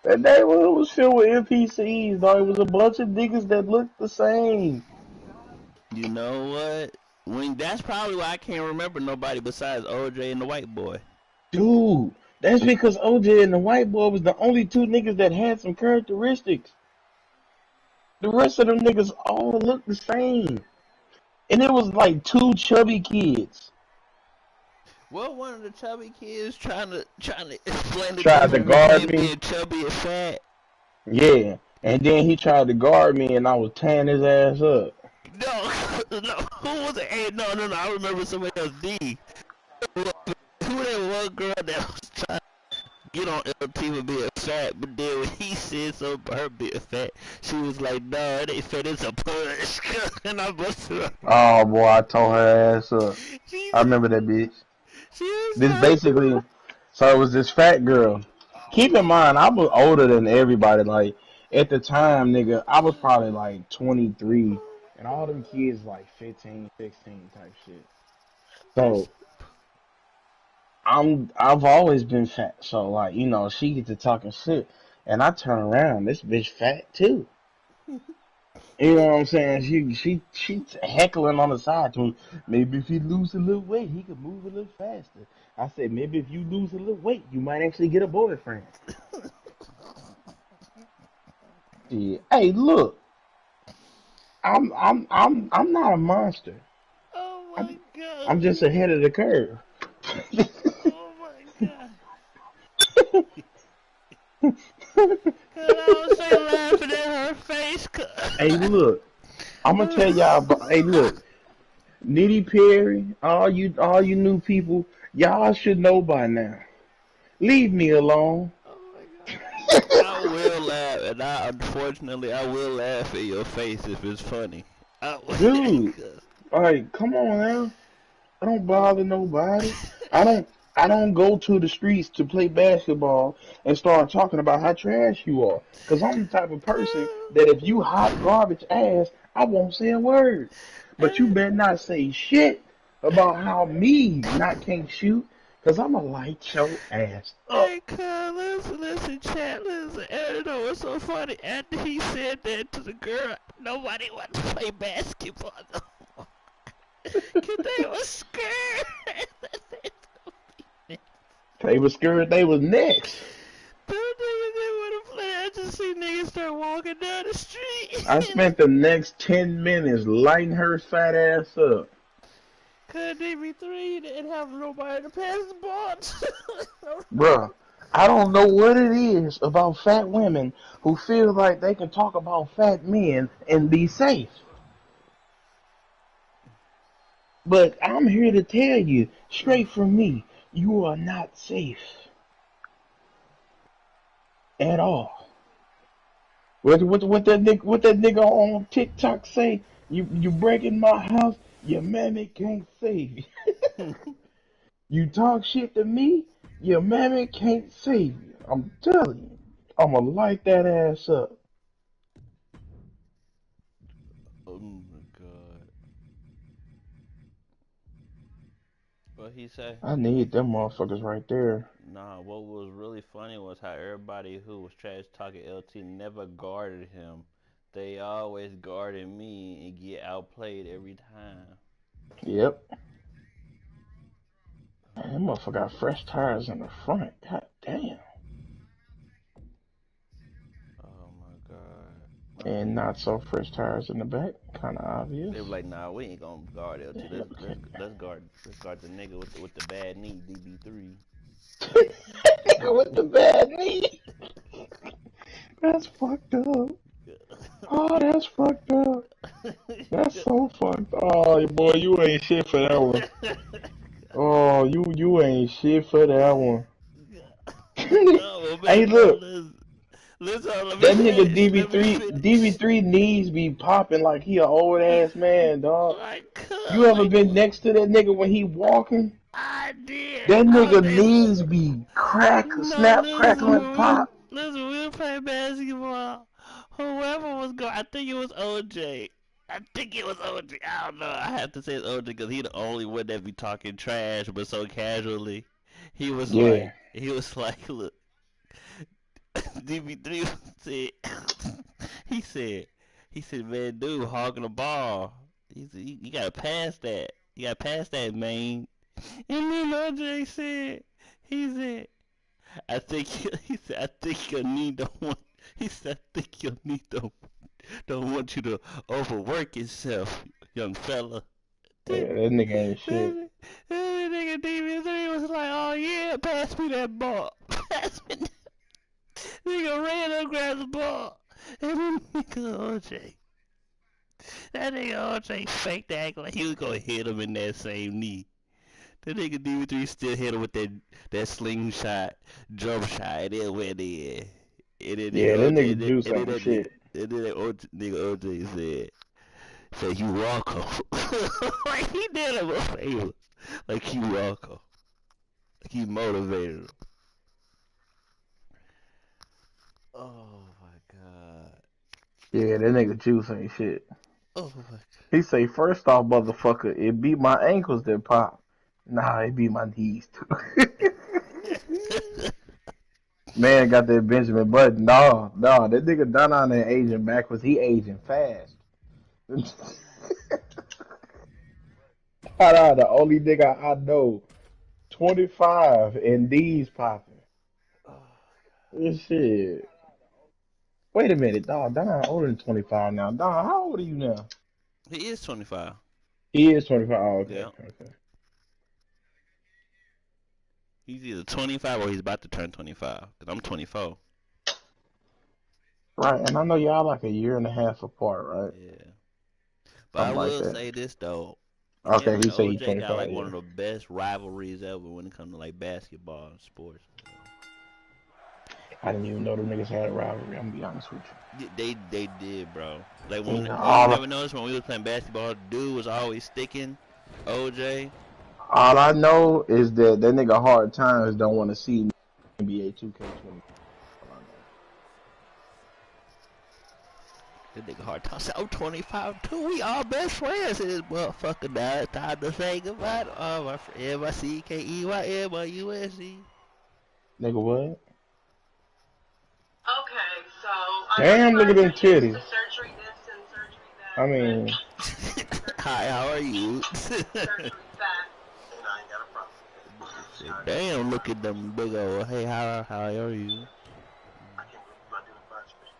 That neighborhood was filled with NPCs, though. It was a bunch of niggas that looked the same. You know what? That's probably why I can't remember nobody besides OJ and the white boy. Dude, that's because OJ and the white boy was the only two niggas that had some characteristics. The rest of them niggas all looked the same. And it was like two chubby kids. Well, one of the chubby kids trying to explain the Tried to difference guard between me. being chubby and fat. Yeah. And then he tried to guard me and I was tearing his ass up. No, no, who was it? Hey, no. I remember somebody else. D. Who that one girl that was trying to get on LT for being fat, but then when he said something about her being fat, she was like, "No, it ain't fat. It's a push." And I busted her. Oh boy, I tore her ass up. She I remember that bitch. she was This like, basically, so it was this fat girl. Keep in mind, I was older than everybody. Like, at the time, nigga, I was probably like 23, and all them kids like 15, 16 type shit. That's So, I've always been fat, so like she gets to talking shit, and I turn around, this bitch fat too. You know what I'm saying? She's heckling on the side to him. Maybe if he lose a little weight, he could move a little faster. I said maybe if you lose a little weight, you might actually get a boyfriend. Yeah. Hey, look, I'm not a monster. Oh my I'm god. I'm just ahead of the curve. Oh my god. Cause I was straight laughing at her face. Hey, look, I'm gonna tell y'all. Hey, look, Nitty Perry, all you new people, y'all should know by now. Leave me alone. Oh my god. I will laugh, and unfortunately I will laugh in your face if it's funny. I Dude, cause, like, come on now. I don't oh. bother nobody. I don't I don't go to the streets to play basketball and start talking about how trash you are. Cause I'm the type of person that if you hot garbage ass, I won't say a word. But you better not say shit about how me not can't shoot, cause I'ma light your ass up. Hey, cuz, listen, chat, listen. And you know what's so funny? After he said that to the girl, nobody wanted to play basketball no more. Cause they was scared. They was scared they was next. Them niggas didn't want to play. I just see niggas start walking down the I street. spent the next 10 minutes lighting her fat ass up. Cause DB3 didn't have nobody to pass the ball to. Bruh, I don't know what it is about fat women who feel like they can talk about fat men and be safe. But I'm here to tell you, straight from me, you are not safe at all. What that nigga on TikTok say? You breaking my house, your mammy can't save you. You talk shit to me, your mammy can't save you. I'm telling you, I'ma light that ass up. Oh my god. What he say? I need them motherfuckers right there. Nah, what was really funny was how everybody who was trash talking LT never guarded him. They always guarded me and get outplayed every time. Yep. Man, that motherfucker got fresh tires in the front. God damn. Oh my god. And not so fresh tires in the back. Kind of They obvious. were like, nah, we ain't gonna guard LT. Damn, Let's guard the nigga with the bad knee, DB3. nigga with the bad knee. That's fucked up. Oh, that's fucked up. That's so fucked up. Oh, boy, you ain't shit for that one. Oh, you ain't shit for that one. Oh Hey, man, no, look. listen, let me That nigga finish. Let me DB3, finish. DB3 knees be popping like he a old ass man, dog. Like, You ever like, been next to that nigga when he walking? I did. That I nigga was knees be no, snap, crackle, and pop. listen, we were playing basketball. Whoever was going, I think it was OJ. I think it was OJ. I don't know. I have to say it's OJ because he the only one that be talking trash, but so casually. Yeah, He was like, look, DB3 said, he said, he said, man, dude, hogging the ball. He said, you gotta pass that. You gotta pass that, man. And then OJ said, he said, I think he said, I think your knee don't want. He said, I think your knee don't want you to overwork yourself, young fella. yeah, Then, that nigga ain't shit. then, then the nigga DB3 was like, oh yeah, pass me that ball. Pass me that. Nigga ran up, grabbed the ball, and then nigga OJ. That nigga OJ faked the act like he was gonna hit him in that same knee. The nigga DB3 still hit him with that slingshot, jump shot, and then went in. And then nigga Yeah, that OJ, nigga juice ain't shit. and then that OJ, nigga OJ said you welcome. Like he did him a favor. Like you welcome. Like he motivated him. Oh my god. Yeah, that nigga juice ain't shit. Oh my god. He say, first off, motherfucker, it beat my ankles that pop. Nah, it be my knees too. Man got that Benjamin Button. No, that nigga done on there aging backwards. He aging fast. The only nigga I know, 25 and these popping. This shit. Wait a minute, dog. Don older than 25 now. Don, how old are you now? He is 25. He is 25. Oh, okay, Yeah. okay. He's either 25 or he's about to turn 25. Cause I'm 24. Right, and I know y'all like a year and a half apart, right? Yeah. But I Something like will that. say this though. Okay, Him and he say he OJ got 25, like yeah. one of the best rivalries ever when it comes to like basketball and sports. I didn't even know them niggas had a rivalry. I'm gonna be honest with They did, bro. Like you. when you ain't All never noticed when we was playing basketball, dude was always sticking OJ. all I know is that that nigga Hard Times don't want to see NBA 2K22. That nigga hard talk. I'm 25 too. We all best friends. And this motherfucker now it's time to say goodbye to all my friends. MICKEYMUSC. Nigga, what? Okay, so I know you Damn, look at guys them are used titties. to surgery this and surgery I that, but mean, Hi, how are you? surgery that, and I ain't got a problem. Damn, look at them big old. Hey, how are you? I can't believe I'm not doing biceps.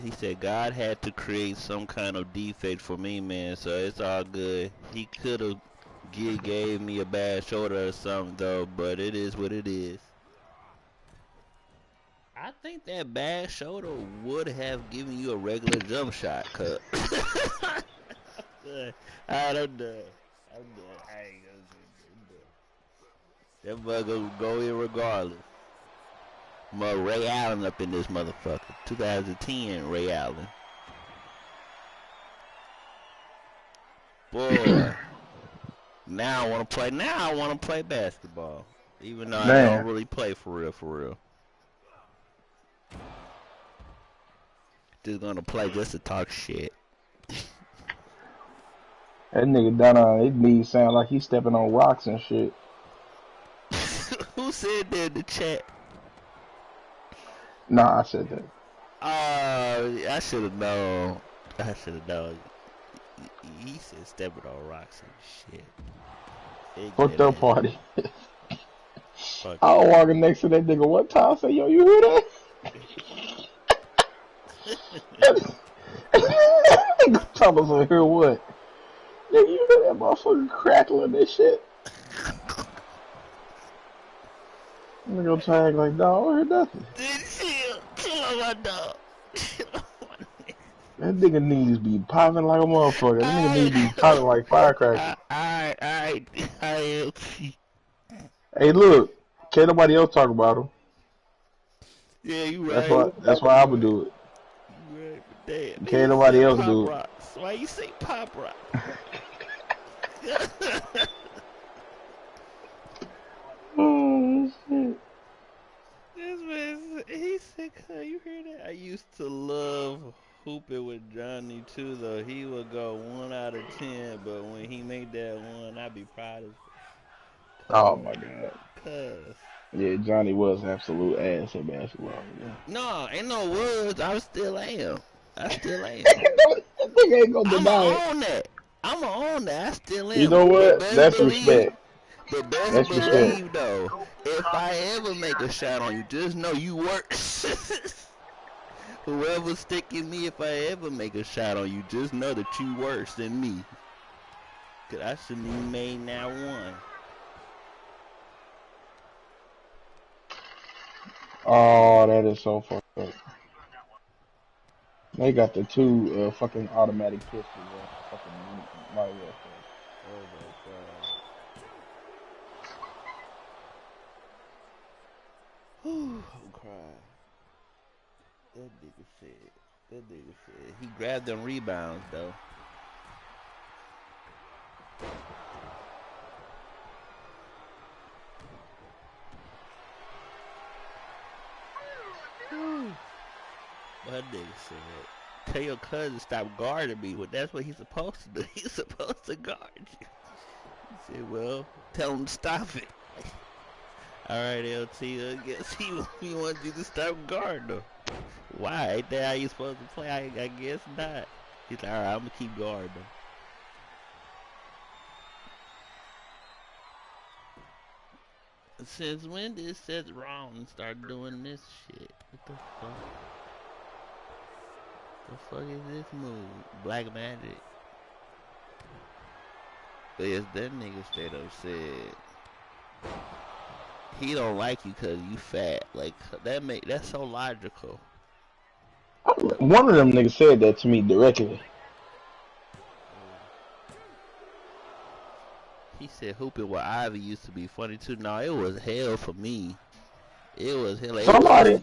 He said God had to create some kind of defect for me, man. So it's all good. He could have gave me a bad shoulder or something though, but it is what it is. I think that bad shoulder would have given you a regular jump shot, cuz. I don't know. I'm done. I ain't gonna say that. That bug go in regardless. Ray Allen up in this motherfucker. 2010 Ray Allen. Boy. Now I want to play. Now I want to play basketball, even though I don't man, really play for real. For real. Just gonna play just to talk shit. that nigga done on his knees sound like he's stepping on rocks and shit. Who said that in the chat? Nah, I said that. I should have known. I should have known. He said stepping on rocks and shit. Fuck that party. Fuck I was that. walking next to that nigga one time. I said, yo, you hear that? Nigga Thomas over here, what? Nigga, you hear that motherfucker crackling and shit? I'm gonna go tag like, dog, I heard nothing. Chill on my dog. That nigga knees be popping like a motherfucker. That nigga knees be popping like firecrackers. Alright. Hey, look, can't nobody else talk about him. Yeah, you That's right. why. That's why I would do it. You right, but damn. Can't He nobody said else pop do it. rocks. Why you say pop rocks? Oh shit. This man, he said, you hear that? I used to love hooping with Johnny too, though. He would go 1 out of 10, but when he made that one, I'd be proud of Oh cuz, my god. cuz. Yeah, Johnny was absolute ass at basketball. Yeah. No, ain't no words. I still am. I still am. That nigga ain't gonna I'ma deny it. own that. I'ma own that. I still You am. know what? That's respect. But best That's respect. believe though, if I ever make a shot on you, just know you worse. Whoever's sticking me, if I ever make a shot on you, just know that you worse than me. Cause I shouldn't even made now one. Oh, that is so fucked up. They got the two fucking automatic pistols on fucking Mario. Oh my god. Whew, I'm crying. That nigga said. He grabbed them rebounds though. Whew. What that nigga said. Tell your cousin stop guarding me. Well, that's what he's supposed to do. He's supposed to guard you. He said, well, tell him to stop it. Alright, LT, I guess he wants you to stop guarding him. Why? Ain't that how you supposed to play? I guess not. He's like, alright, I'm going to keep guarding him. Since when did Seth Rollins start doing this shit? What the fuck? The fuck is this move? Black Magic. But yes, that nigga straight up said he don't like you cause you fat. Like that's so logical. One of them niggas said that to me directly. He said hooping with Ivy used to be funny too. No, it was hell for me. It was hell. Somebody,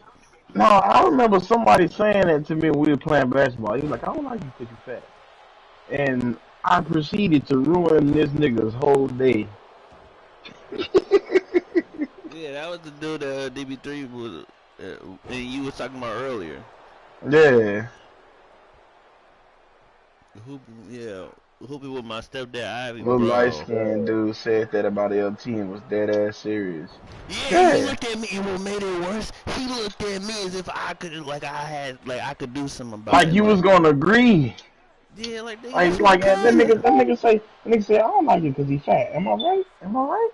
no, I remember somebody saying that to me when we were playing basketball. He was like, I don't like you because you're fat. And I proceeded to ruin this nigga's whole day. Yeah, that was the dude that DB3 was, and you was talking about earlier. Yeah. Hooping with my stepdad Ivy, Little bro. light skinned dude said that about LT and was dead ass serious. Yeah, he looked at me, and what made it worse, he looked at me as if I could, I could do something about it. Like you was gonna agree. Yeah, like that nigga say, I don't like it because he's fat. Am I right? Am I right?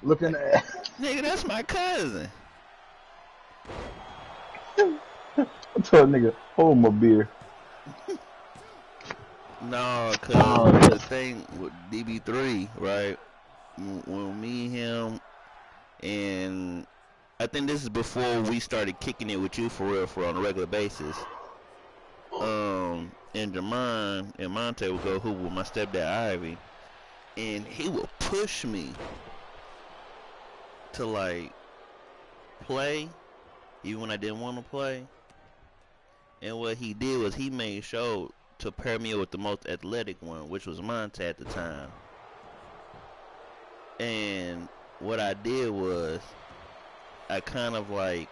Looking at nigga, that's my cousin. I told nigga, hold my beer. No, cause the thing with DB3, right? When me and him, and I think this is before we started kicking it with you for real, on a regular basis. And Jermaine and Monte would go hoop with my stepdad Ivy, and he would push me to like play, even when I didn't want to play. And what he did was he made sure to pair me with the most athletic one, which was Monte at the time. And what I did was I kind of like,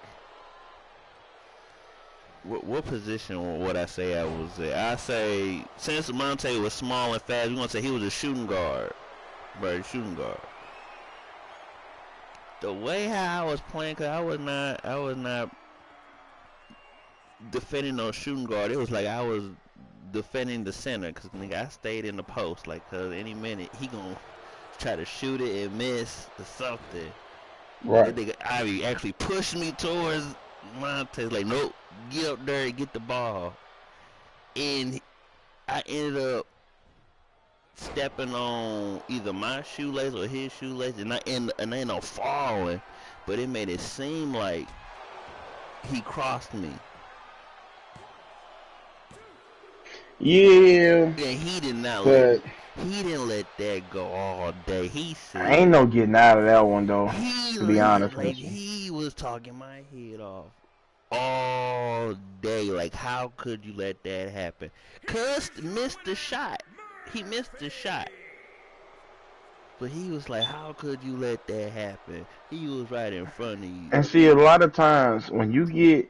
what position would I say I was at? I say, since Monte was small and fast, we're going to say he was a shooting guard. Right, shooting guard. The way how I was playing, because I was not defending no shooting guard. It was like I was defending the center, because nigga, I stayed in the post. Like, because any minute, he going to try to shoot it and miss or something. Right. That nigga Ivy actually pushed me towards Monte. Like, nope, get up there and get the ball. And I ended up stepping on either my shoelace or his shoelace, and I ended up falling. But it made it seem like he crossed me. Yeah. And he did not he didn't let that go all day. He said, I ain't no getting out of that one though. To be honest with you, he was talking my head off all day. Like, how could you let that happen? Cuz missed the shot. He missed the shot. But he was like, how could you let that happen? He was right in front of you. And see, a lot of times when a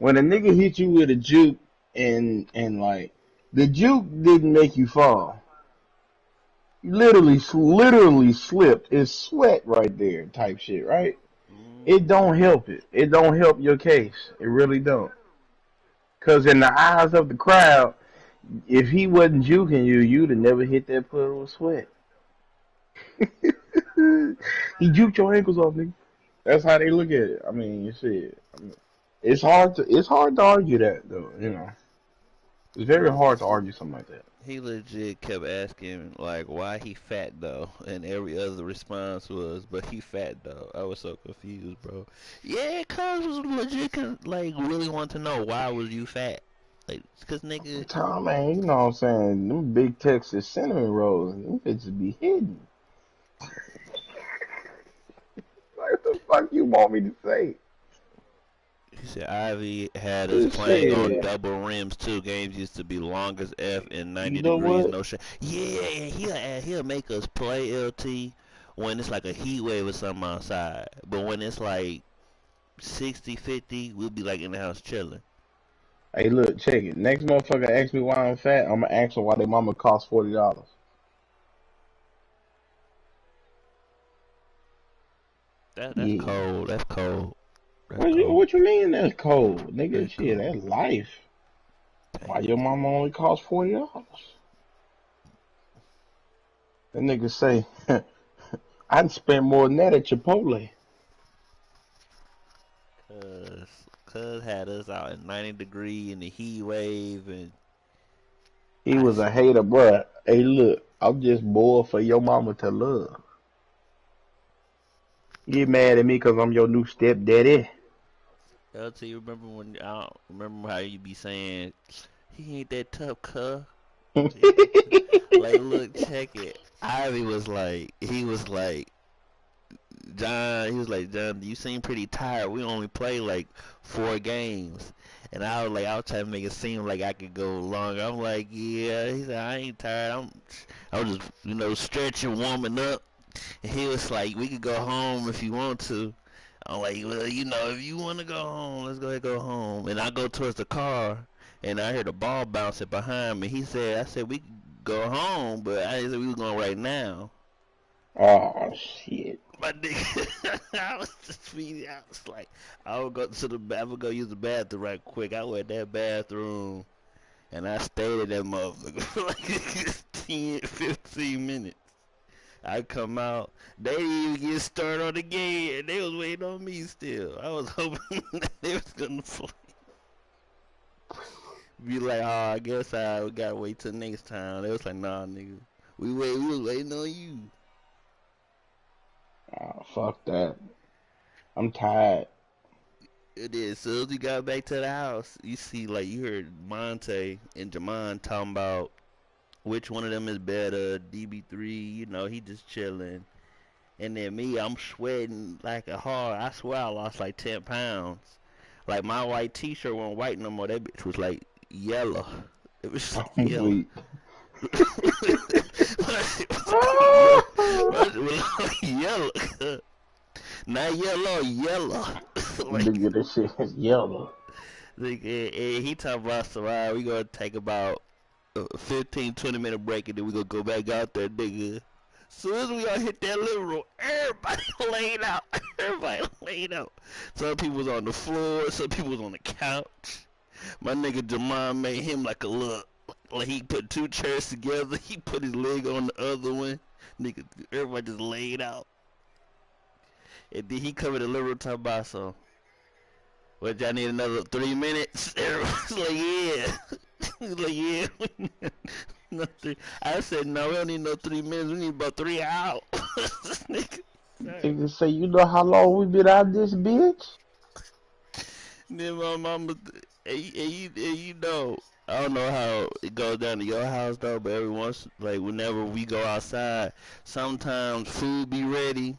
nigga hit you with a juke and like the juke didn't make you fall. You literally slipped. It's sweat right there type shit, right? It don't help it. It don't help your case. It really don't. Because in the eyes of the crowd, if he wasn't juking you, you'd have never hit that puddle of sweat. He juked your ankles off, nigga. That's how they look at it. I mean, you see it. It's hard to argue that, though, you know. It's very hard to argue something like that. He legit kept asking, like, why he fat, though? And every other response was, but he fat, though. I was so confused, bro. Yeah, cuz was legit, like, really want to know, why was you fat? Like, cuz nigga... Tom, man, you know what I'm saying? Them big Texas cinnamon rolls, them bitches be hidden. Like, what the fuck you want me to say? He said Ivy had us playing on double rims too. Games used to be long as F and 90 degrees, no shit. Yeah, he'll make us play LT when it's like a heat wave or something outside. But when it's like 60, 50, we'll be like in the house chilling. Hey, look, check it. Next motherfucker ask me why I'm fat, I'm gonna ask them why their mama cost $40. That's Yeah. cold. That's cold. That's What you cold. what you mean that's cold, nigga? That's Shit, cold. that's life. Why Damn. your mama only cost $40? That nigga say, I'd spend more than that at Chipotle. Cuz had us out in 90 degree in the heat wave, and He I was a hater, bruh. Hey, look, I'm just bored for your mama to love. Get mad at me because I'm your new stepdaddy. LT, remember when I don't remember how you be saying he ain't that tough, cuz. He ain't that tough. Like, look, check it. Ivy was like, he was like, John, he was like, John, you seem pretty tired. We only play like 4 games. And I was trying to make it seem like I could go longer. I'm like, yeah. He said, I ain't tired. I'm just, stretching, warming up. And he was like, we could go home if you want to. I'm like, well, if you want to go home, let's go ahead and go home. And I go towards the car, and I hear the ball bouncing behind me. I said, we could go home, but I didn't say we was going right now. Oh, shit. My nigga, I was just feeding. I was like, I would go use the bathroom right quick. I went that bathroom, and I stayed in that motherfucker for like 10, 15 minutes. I come out, they didn't even get started on the game, and they was waiting on me still. I was hoping that they was gonna be like, oh, I guess I gotta wait till next time. They was like, nah, nigga, we was waiting on you. Oh, fuck that. I'm tired. It is. As soon as we got back to the house, you see, like, you heard Monte and Jamon talking about which one of them is better. DB3, he just chilling. And then me, I'm sweating like a hard. I swear I lost like 10 pounds. Like, my white t-shirt wasn't white no more. That bitch was like yellow. It was like I'm yellow. weak. Yellow. It was like yellow. Not yellow, yellow. Like, Nigga, this shit is yellow. like, and he talking about, so alright, we gonna take about a 15, 20-minute break, and then we gonna go back out there, nigga. Soon as we all hit that living room, everybody laid out. Everybody laid out. Some people was on the floor, some people was on the couch. My nigga Jamon made him like a look. Like he put two chairs together, he put his leg on the other one. Nigga, everybody just laid out. And then he covered the living room talking about, so what, y'all need another 3 minutes? Everybody's like, yeah. He's like, yeah. No I said, no, we don't need no 3 minutes. We need about 3 hours. Nigga, Nigga say, you know how long we been out this bitch? then my mama, I don't know how it goes down to your house though, but every once, like whenever we go outside, sometimes food be ready.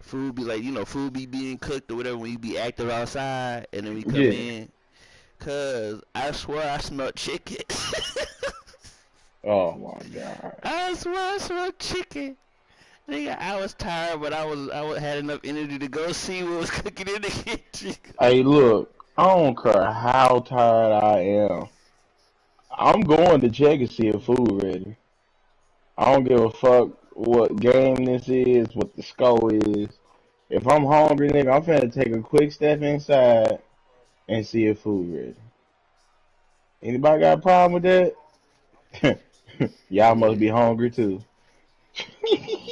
Food be like, food be being cooked or whatever when you be active outside, and then we come Yeah. in. Cause I swear I smell chicken. Oh my god. I swear I smell chicken. Nigga, I was tired, but I had enough energy to go see what was cooking in the kitchen. Hey, look, I don't care how tired I am. I'm going to check and see if food ready. I don't give a fuck what game this is, what the score is. If I'm hungry, nigga, I'm finna take a quick step inside and see if food ready. Anybody got a problem with that? Y'all must Yeah, be hungry too.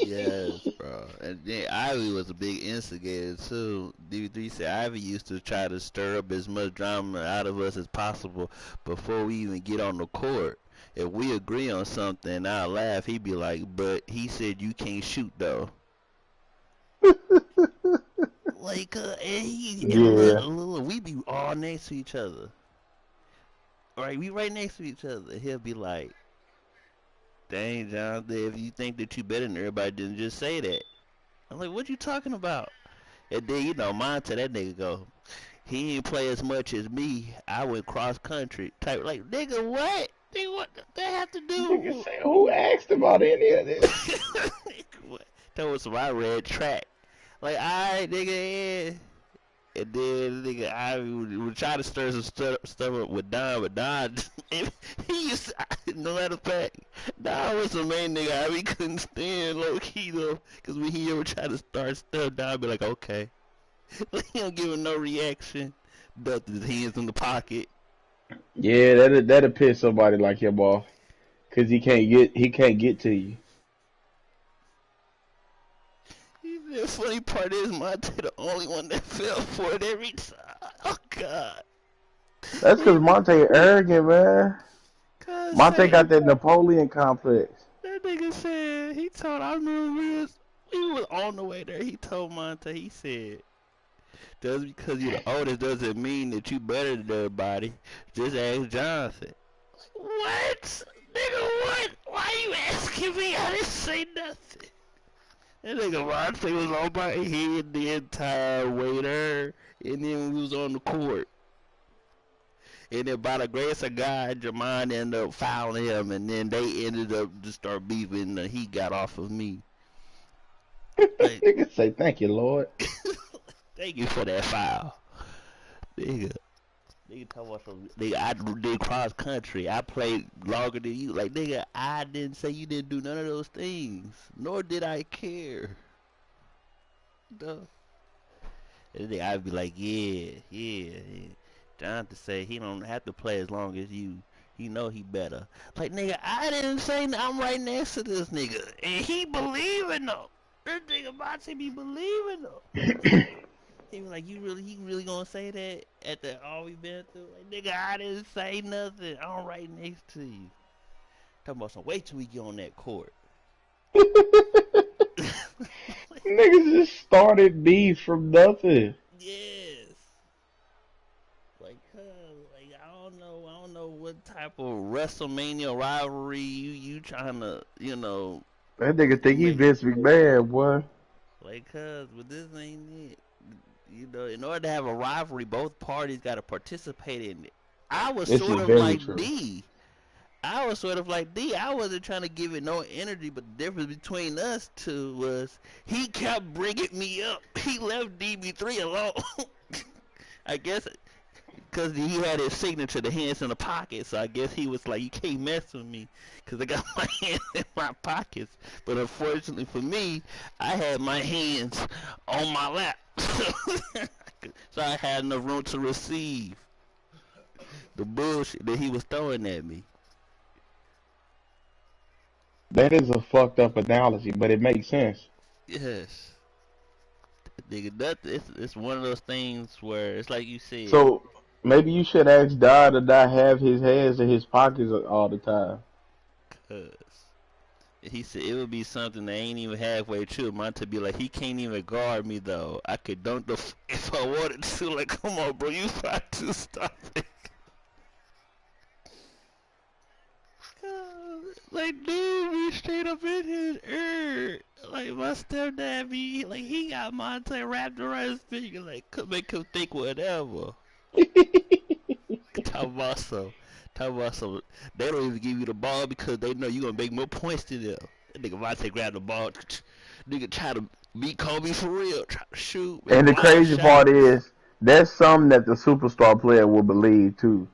yes, bro. And then Ivy was a big instigator too. DB3 said Ivy used to try to stir up as much drama out of us as possible before we even get on the court. If we agree on something, I'll laugh. He'd be like, "But he said you can't shoot though." Like, and Yeah. look, we be all next to each other. Right, we right next to each other. He'll be like, dang, Jonathan, if you think that you better than everybody, then just say that. I'm like, what you talking about? And then, mine to that nigga go, he ain't play as much as me. I went cross country. Type, like, nigga, what? Nigga, what that have to Nigga do? say, who asked about any of this? What? That was my red track. Like, alright, nigga, yeah. And then nigga, I would try to stir some stuff up with Don, but Don, he used to, no matter of fact, Don was the main nigga we couldn't stand low key though, cause when he ever tried to start stuff, Don be like, okay, he don't give him no reaction, ducked his hands in the pocket. Yeah, that'll piss somebody like him off, cause he can't get to you. The funny part is Monte the only one that fell for it every time. Oh God. That's cause Monte arrogant, man. Cause Monte say got that Napoleon complex. that nigga said he told I remember we was on the way there. He told Monte, he said, just because you the oldest doesn't mean that you better than everybody. Just ask Johnson. What? Nigga, what? Why you asking me? I didn't say nothing. That nigga Monte was on my head the entire way there. And then we was on the court. And then by the grace of God, Jermaine ended up fouling him, and then they ended up just start beefing, and he got off of me. Like, Nigga say thank you, Lord. thank you for that foul, nigga. Nigga talk about some. Nigga, I did cross country. I played longer than you. Like, nigga, I didn't say you didn't do none of those things, nor did I care. Duh. And then I'd be like, yeah. Jonathan say he don't have to play as long as you. He know he better. Like, nigga, I didn't say I'm right next to this nigga. And he believing though. This nigga about to be believing though. He was like, he really gonna say that after all we been through? Like, nigga, I didn't say nothing. I'm right next to you. Talking about some, wait till we get on that court. Niggas just started beef from nothing. Yes. Like, I don't know what type of WrestleMania rivalry you trying to, That nigga think he make. Vince McMahon, boy. Like, but this ain't it. In order to have a rivalry, both parties got to participate in it. I was This sort is of very like true. D. I was sort of like D. I wasn't trying to give it no energy, but the difference between us two was he kept bringing me up. He left DB3 alone. I guess because he had his signature, the hands in the pocket. So I guess he was like, you can't mess with me because I got my hands in my pockets. But unfortunately for me, I had my hands on my lap. So I had enough room to receive the bullshit that he was throwing at me. That is a fucked up analogy, but it makes sense. Yes. Nigga, it's one of those things where it's like you said, So maybe you should ask Don to not have his hands in his pockets all the time. cause he said it would be something that ain't even halfway true. Mine to be like, he can't even guard me though. I could dunk the if I wanted to. Like, come on, bro, you got to stop it. Like, dude, be straight up in his ear. Like, my stepdad be like, he got Monte wrapped around his finger. Like, could make him think whatever. Talk about some. Talk about some. They don't even give you the ball because they know you gonna make more points than them. That nigga Vontae grab the ball. Nigga try to beat Kobe for real. Try to shoot, make And the wild crazy part shots. is, that's something that the superstar player will believe too.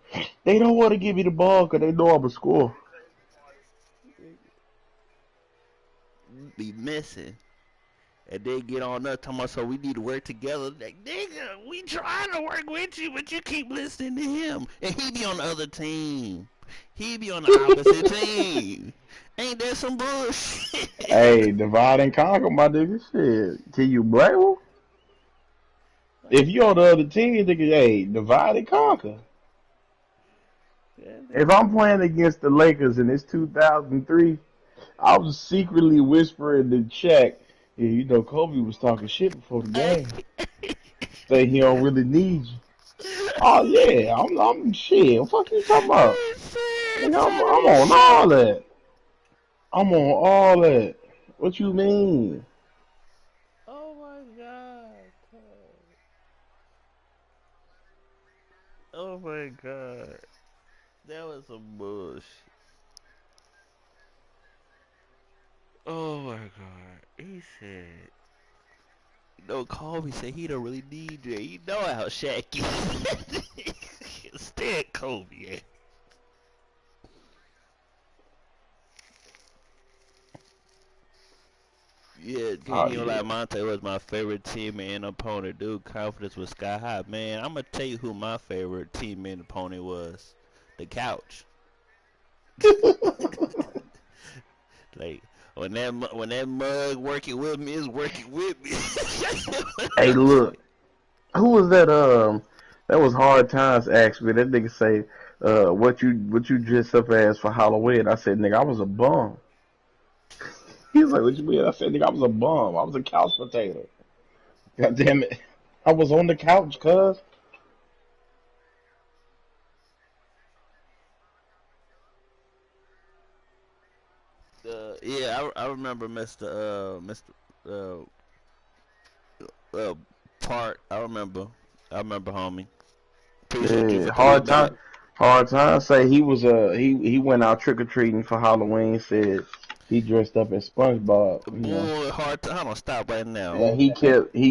They don't want to give me the ball because they know I'm a score. Be missing. And then get on up talking about so we need to work together. Like, nigga, we trying to work with you, but you keep listening to him. And he be on the other team. He be on the opposite team. Ain't that some bullshit? Hey, divide and conquer, my nigga. Shit, can you blame him? If Like, you on the other team, nigga, hey, divide and conquer. yeah, If I'm playing against the Lakers and it's 2003, I was secretly whispering to Shaq, yeah, Kobe was talking shit before the game. Say he don't really need you. Oh yeah, I'm shit. What the fuck you talking about? he said, Nigga, I'm talking on all shit. that. I'm on all that. What you mean? Oh my god. Oh my god. That was some bullshit. Oh my god. He said, No, Kobe said he don't really need you. You know how Shaq is. Stand Kobe, yeah. Yeah, Oh can't even yeah. lie. Monte was my favorite teammate and opponent. Dude, confidence was sky high. Man, I'm gonna tell you who my favorite teammate and opponent was. The couch. Like when that mug working with me is working with me. Hey, look, who was that? That was Hard Times. Actually, that nigga say, what you dressed up as for Halloween? I said, nigga, I was a bum. He was like, what you mean? I said, nigga, I was a bum. I was a couch potato. God damn it, I was on the couch, cuz. Yeah, I remember Mr. Uh, Part. I remember, homie. Appreciate you Yeah, for coming back. Hard time. Say he was he went out trick or treating for Halloween. Said he dressed up as SpongeBob. You know, Boy, hard time. Hold on, stop right now. and he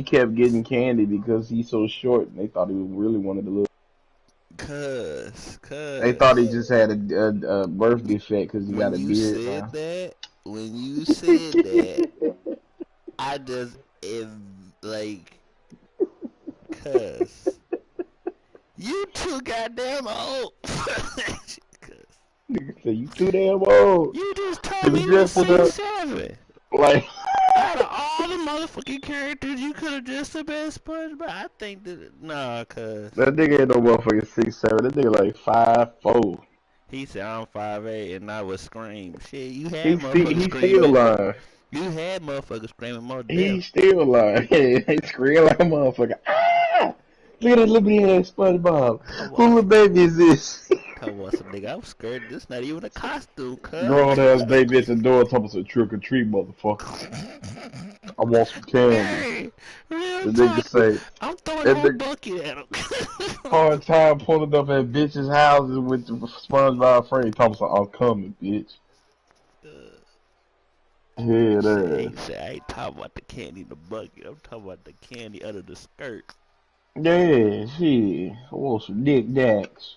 kept getting candy because he's so short. And they thought he really wanted to look. They thought he Cuz. just had a birth defect because he got When a you beard said now. that, when you said that, I just, if, like, cuz. You too goddamn old. Cuz. Nigga said, you too damn old You just to told be me you was dressing up 6'7". like. Out of all the motherfucking characters you could have just the best SpongeBob, I think that nah, cuz That nigga ain't no motherfucking 6'7". That nigga like 5'4". he said I'm 5'8" and I was scream. Shit, you had He motherfuckers still screaming. lying. You had motherfuckers screaming more He death. still lying. He scream like a motherfucker. Ah! Look at that little bitty ass SpongeBob. Talk Who about little some, baby is this? talk about some nigga. I'm scared. This not even a costume, cuz. Grown ass baby at the door talking about trick or treat, motherfucker. I want some candy. Hey, real The nigga talk. say, I'm throwing that my nigga bucket at him. hard time pulling up at bitches' houses with the SpongeBob friend. Talking about, I'm coming, bitch. Yeah, that. I ain't talking about the candy in the bucket. I'm talking about the candy under the skirt. Yeah, shit. I want some Dick Dax.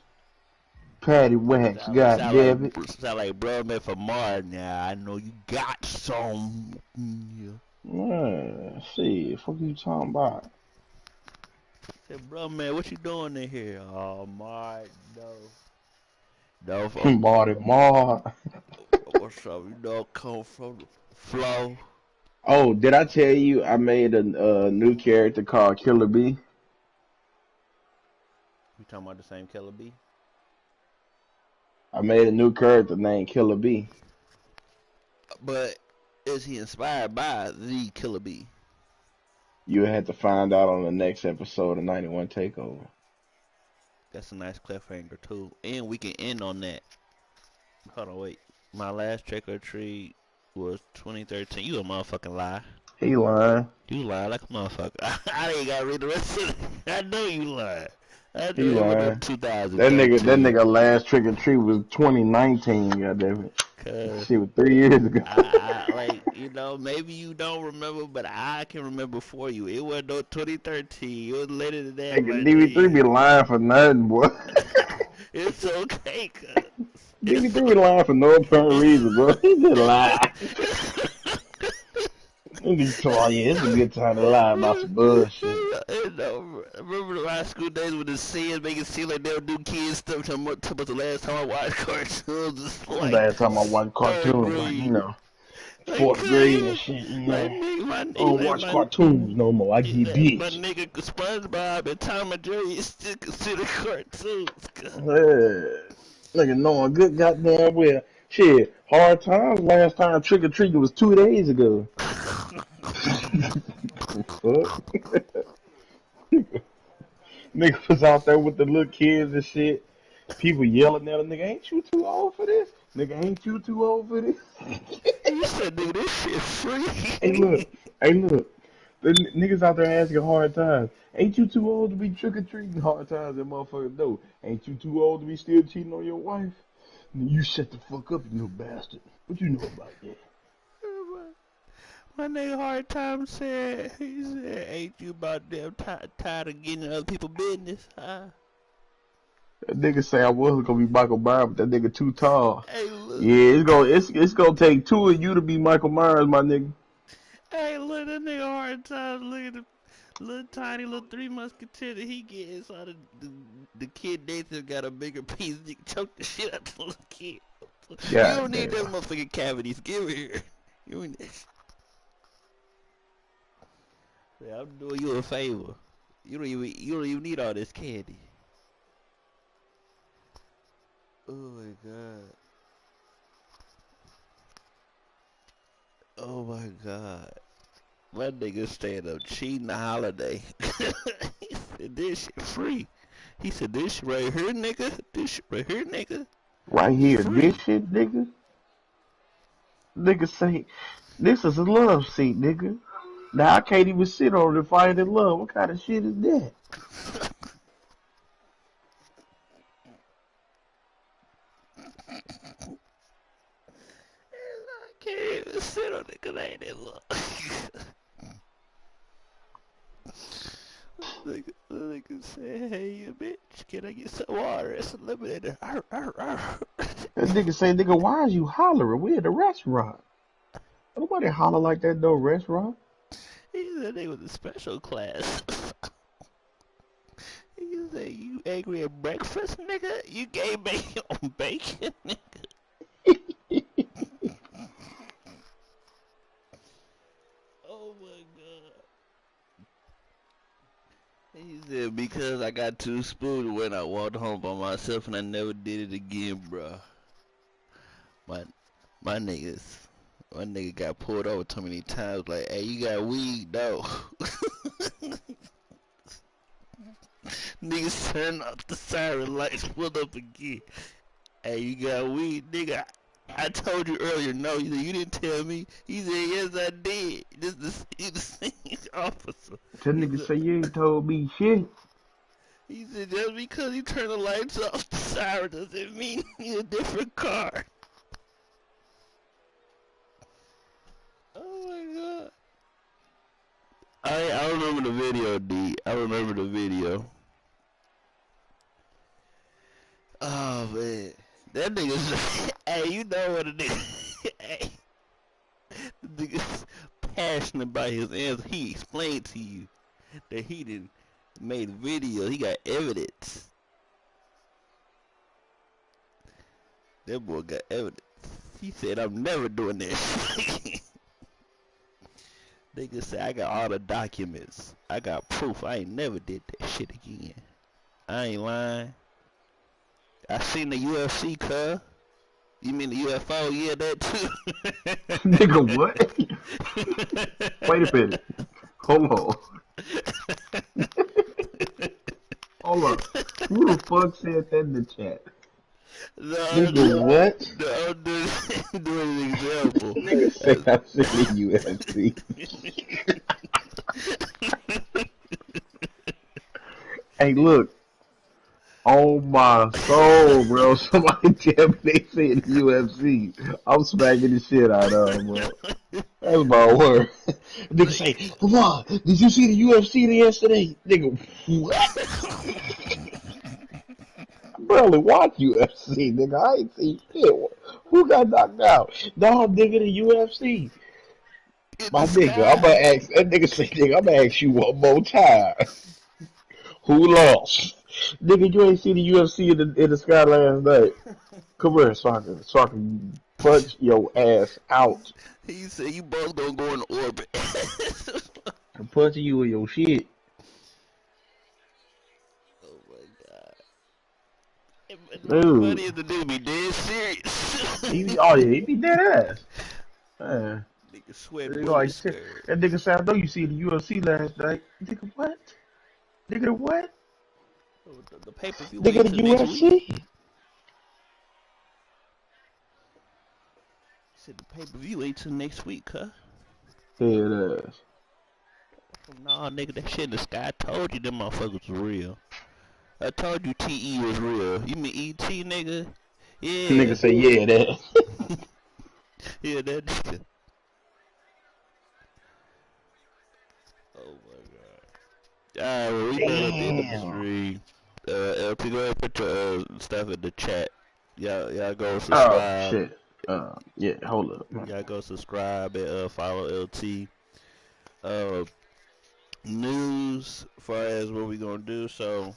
Patty Wax, god damn it. Sound like bro man for Martin. Now I know you got some. Yeah. Man, shit, fuck you talking about? Said bro man, what you doing in here? Oh Martin, no, Marty Mar. what's up? You know, come from the flow. Oh, did I tell you I made a new character called Killer B? You talking about the same Killer B? I made a new character named Killer B. But is he inspired by the Killer B? You had to find out on the next episode of 91 Takeover. That's a nice cliffhanger too, and we can end on that. Hold on, wait. My last trick or treat was 2013. You a motherfucking lie. He lying. You lie like a motherfucker. I ain't gotta read the rest of it. I know you lie. I He know it was no lying. That 2013. nigga last trick or treat was 2019. Goddamn it. Cause Shit was 3 years ago. I like, maybe you don't remember, but I can remember for you. It was no 2013. It was later than that, Nigga, my DB3 be nigga. lying for nothing, boy. It's okay, cuz. It's DB3 be lying for no apparent reason, bro. He just lie. And he told, oh, yeah, it's a good time to lie about some bullshit. Remember the high school days when the sins make it seem like they'll do kids stuff. Talking about the last time I watched cartoons, it's like Last time I watched third cartoons, like, grade. Like, fourth grade and shit, like nigga, I don't watch cartoons no more. I get my bitch. nigga SpongeBob and Tom and Jerry is still considered cartoons. Yeah. Nigga knowing good goddamn well. Shit, hard times last time trick or treating was 2 days ago. Fuck. Nigga was out there with the little kids and shit. People yelling at him, nigga, ain't you too old for this? Nigga, ain't you too old for this? You said, nigga, this shit Hey, free. look. Hey, look. The niggas out there asking hard times. Ain't you too old to be trick or treating? Hard times, that motherfucker know. Ain't you too old to be still cheating on your wife? You shut the fuck up, you little bastard. What you know about that? My nigga Hard Time said, he said, ain't you about damn tired of getting in other people's business, huh? That nigga say I was gonna be Michael Myers, but that nigga too tall. Hey, look. Yeah, it's gonna take two of you to be Michael Myers, my nigga. Hey, look, that nigga Hard Time, look at the little tiny little Three Musketeers that he gets. So the kid Nathan got a bigger piece. He choked the shit out the little kid. You God don't need damn. them motherfucking cavities. Give it here. You ain't that. Yeah, I'm doing you a favor. You don't even need all this candy. Oh my god. Oh my god. My nigga staying up cheating the holiday. He said this shit free. He said this shit right here, nigga. This shit right here, nigga. Right here, this Free. shit, nigga. Nigga say, this is a love seat, nigga. Now I can't even sit on it if I ain't in love. What kind of shit is that? I can't even sit on it because I ain't in love. Nigga said, hey, you bitch, can I get some water? It's eliminated. That nigga say, nigga, why is you hollering? We at a restaurant. Nobody holler like that, no restaurant. He said they was a special class. He said, you angry at breakfast, nigga? You gave me on bacon, nigga? Oh my god. He said, because I got too spooked when I walked home by myself and I never did it again, bruh. My nigga got pulled over too many times, like, hey, you got weed, though. Niggas turn off the siren lights, pulled up again. Hey, you got weed, nigga? I told you earlier, no. He said, you didn't tell me. He said, yes, I did. He's the same officer. That He nigga said, say, you ain't told me shit. he said, just because you turn the lights off the siren doesn't mean you're a different car. Oh my god. I remember the video, D. I remember the video. Oh man. That nigga's hey, you know what it is. Hey. The nigga's passionate about his answer. He explained to you that he didn't made video. He got evidence. That boy got evidence. He said, I'm never doing this. Nigga said, I got all the documents. I got proof. I ain't never did that shit again. I ain't lying. I seen the UFC, cuz. You mean the UFO? Yeah, that too. Nigga, what? Wait a minute. Hold on. Hold up. Who the fuck said that in the chat? Nigga, what? I'm doing an example. Nigga say I seen the UFC. Hey, look. On my soul, bro. Somebody tell me they said the UFC. I'm smacking the shit out of them, bro. That's my word. Nigga say, come on, did you see the UFC yesterday? Nigga, what? I barely watch UFC, nigga. I ain't seen shit. Who got knocked out? No, nigga, the UFC. In the My nigga, I'm sky. gonna ask, that nigga say, nigga, I'm gonna ask you one more time. Who lost? Nigga, you ain't see the UFC in the sky last night. Come here, so I can punch your ass out. He said you both gonna go in orbit. I'm punching you in your shit. Oh my god. The Dude. funny is the dude be dead serious. Oh yeah, he be dead ass. Man. Nigga sweat Nigga bullet like, skirt. that nigga said, I know you see the UFC last night. Nigga, what? Nigga, what? Oh, the pay-per-view Nigga, ain't the till next week. UFC? He said the pay-per-view ain't till next week, huh? Dead ass. Nah, nigga, that shit in the sky. I told you them motherfuckers was real. I told you TE was real. You mean ET, nigga? Nigga Yeah. say, yeah, that. Yeah, that nigga. Alright, well, we back at the end of the Damn. stream. LP, go ahead and put your stuff in the chat. Y'all go Oh subscribe. shit. Yeah. Hold up. Y'all go subscribe and follow LT. Uh, News far as what we gonna do. So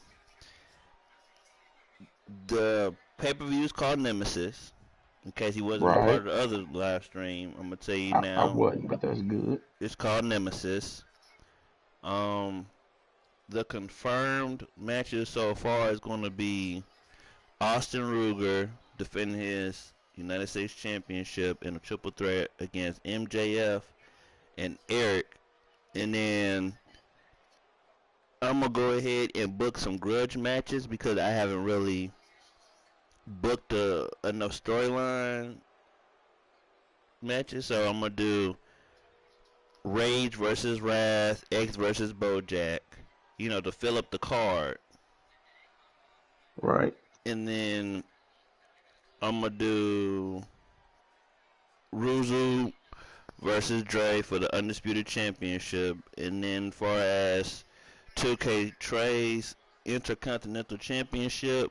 the pay-per-view is called Nemesis. In case he wasn't a part Right. of the other live stream, I'm gonna tell you I now. wasn't, but that's good. It's called Nemesis. Um, the confirmed matches so far is gonna be Austin Ruger defending his United States Championship in a triple threat against MJF and Eric. And then I'm going to go ahead and book some grudge matches because I haven't really booked enough storyline matches. So I'm going to do Rage versus Wrath, X versus Bojack, to fill up the card. Right. And then I'm going to do Ruzu versus Dre for the Undisputed Championship. And then far as 2K Trey's Intercontinental Championship,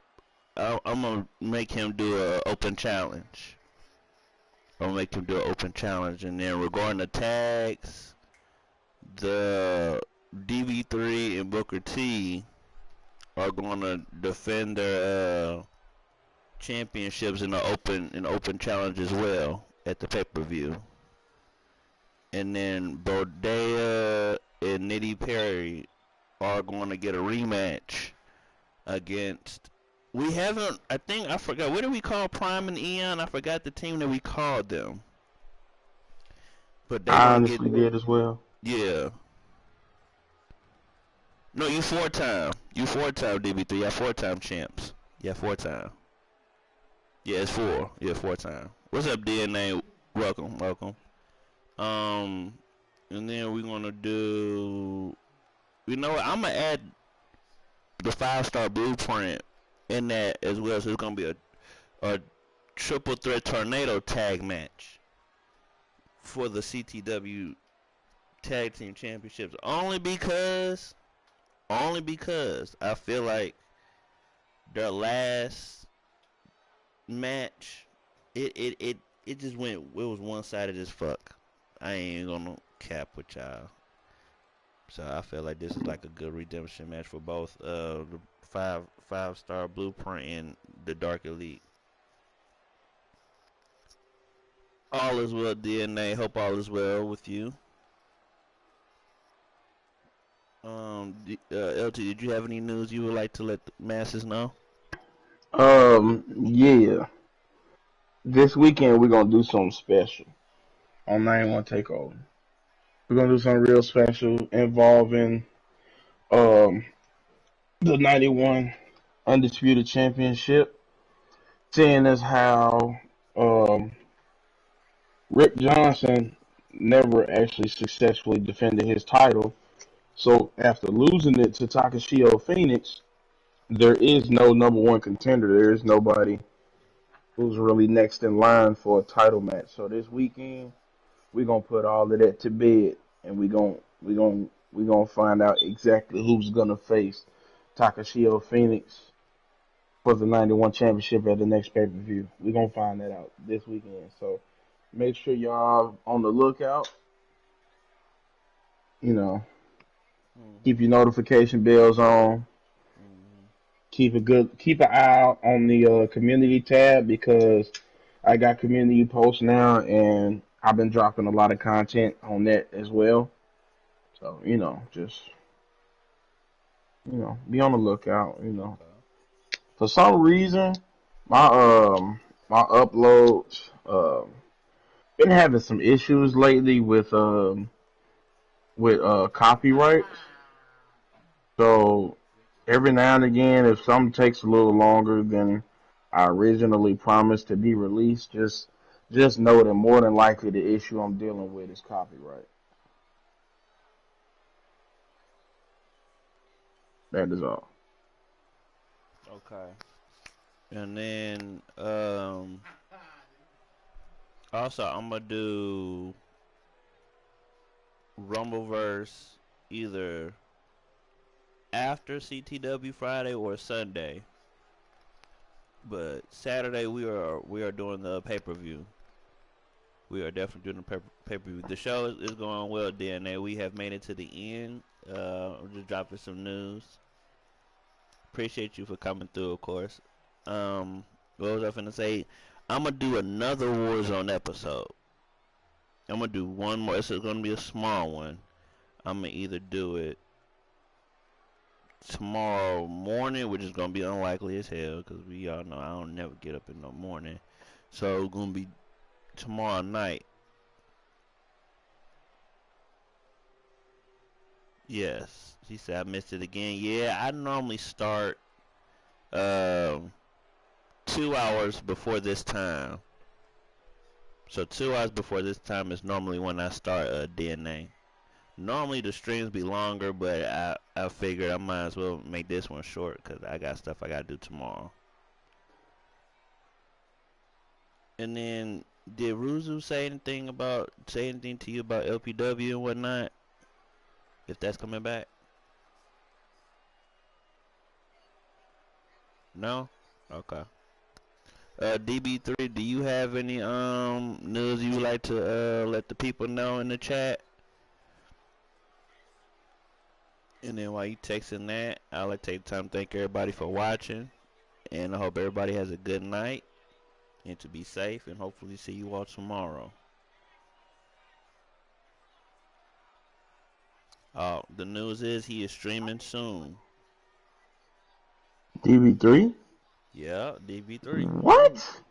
I'm going to make him do an open challenge. I'm going to make him do an open challenge. And then regarding the tags, the DB3 and Booker T are going to defend their championships in the open challenge as well at the pay-per-view. And then Bodea and Nitty Perry are going to get a rematch against. I forgot. What did we call Prime and Eon? I forgot the team that we called them. But they I going to get. honestly did as well. Yeah. No, you 4-time. You 4-time DB3. Yeah, 4-time champs. Yeah, 4-time. Yeah, it's 4. Yeah, 4-time. What's up, DNA? Welcome. And then we're going to do. You know what? I'm going to add the 5-star blueprint in that as well. So it's going to be a triple threat tornado tag match for the CTW Tag Team Championships. Only because I feel like their last match, it just went. It was one-sided as fuck. I ain't gonna cap with y'all. So I feel like this is like a good redemption match for both the five-star blueprint and the Dark Elite. All is well, DNA. Hope all is well with you. LT, did you have any news you would like to let the masses know? Yeah. This weekend we're gonna do something special on 91 Takeover. We're gonna do something real special involving um the 91 Undisputed Championship. Seeing as how Rick Johnson never actually successfully defended his title. So after losing it to Takashio Phoenix, there is no number one contender. There is nobody who's really next in line for a title match. So this weekend we're gonna put all of that to bed, and we're gonna find out exactly who's gonna face Takashio Phoenix for the 91 championship at the next pay-per-view. We're gonna find that out this weekend. So make sure y'all on the lookout. You know, keep your notification bells on. Keep an eye out on the community tab because I got community posts now, and I've been dropping a lot of content on that as well. So just be on the lookout. For some reason, my my uploads been having some issues lately with copyrights. So every now and again, if something takes a little longer than I originally promised to be released, just know that more than likely the issue I'm dealing with is copyright. That is all. Okay. And then also I'm gonna do Rumbleverse either after CTW Friday or Sunday. But Saturday we are doing the pay-per-view. We are definitely doing the pay-per-view. The show is going well, DNA. We have made it to the end. I'm just dropping some news. Appreciate you for coming through, of course. What was I finna say? I'm gonna do another Warzone episode. I'm gonna do one more. It's gonna be a small one. I'm gonna either do it tomorrow morning, which is gonna be unlikely as hell, because we all know I don't never get up in the morning. So it's gonna be tomorrow night. Yes, she said I missed it again. Yeah, I normally start 2 hours before this time. So 2 hours before this time is normally when I start DNA. Normally the streams be longer, but I figured I might as well make this one short because I got stuff I gotta do tomorrow. And then did Ruzu say anything to you about LPW and whatnot? If that's coming back? No? Okay. DB3, do you have any news you would like to let the people know in the chat? And then while you texting that, I'll take time to thank everybody for watching. And I hope everybody has a good night. And to be safe. And hopefully see you all tomorrow. The news is he is streaming soon. DB3? Yeah, DB3. What?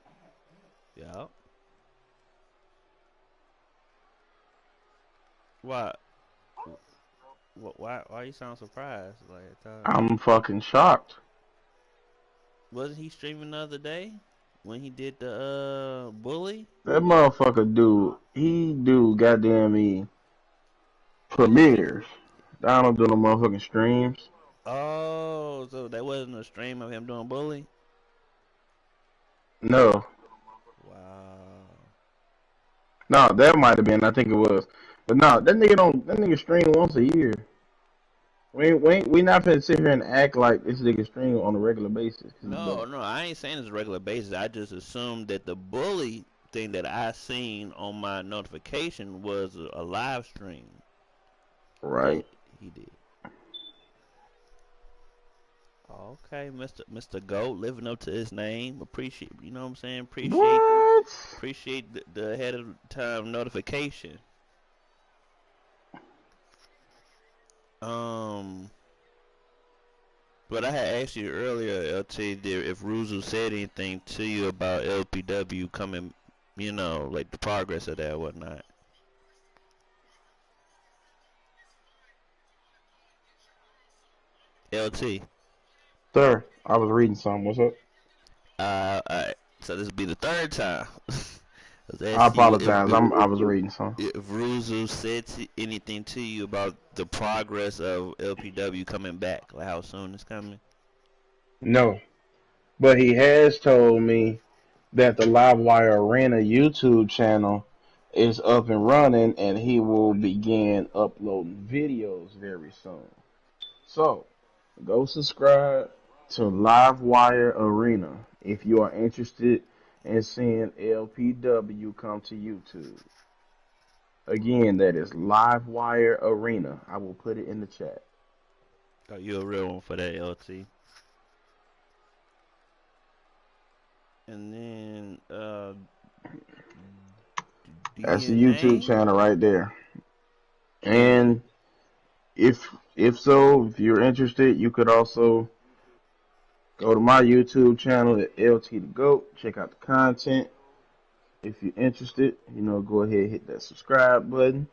Yeah. What? Why you sound surprised? I'm fucking shocked. Wasn't he streaming the other day when he did the bully? That motherfucker he do goddamn me premieres. I don't do no motherfucking streams. Oh, so that wasn't a stream of him doing bully? No. Wow. No, that might have been. I think it was. But no, that nigga stream once a year. We not finna sit here and act like this nigga stream on a regular basis. No, I ain't saying it's a regular basis. I just assumed that the bully thing that I seen on my notification was a live stream. Right. He did. Okay, Mr. Goat, living up to his name. Appreciate, you know what I'm saying? Appreciate the ahead of time notification. But I had asked you earlier, LT, if Ruzu said anything to you about LPW coming, you know, like the progress of that or whatnot. LT. Sir, I was reading something. What's up? Alright. So this will be the third time. I apologize. I was reading something. If Ruzu said anything to you about the progress of LPW coming back, like how soon it's coming? No. But he has told me that the Livewire Arena YouTube channel is up and running and he will begin uploading videos very soon. So, go subscribe to Livewire Arena if you are interested in seeing LPW come to YouTube. Again, that is Livewire Arena. I will put it in the chat. Oh, you're a real one for that, LT. And then, that's the YouTube channel right there. And if you're interested, you could also go to my YouTube channel at LT the Goat. Check out the content. If you're interested, go ahead and hit that subscribe button.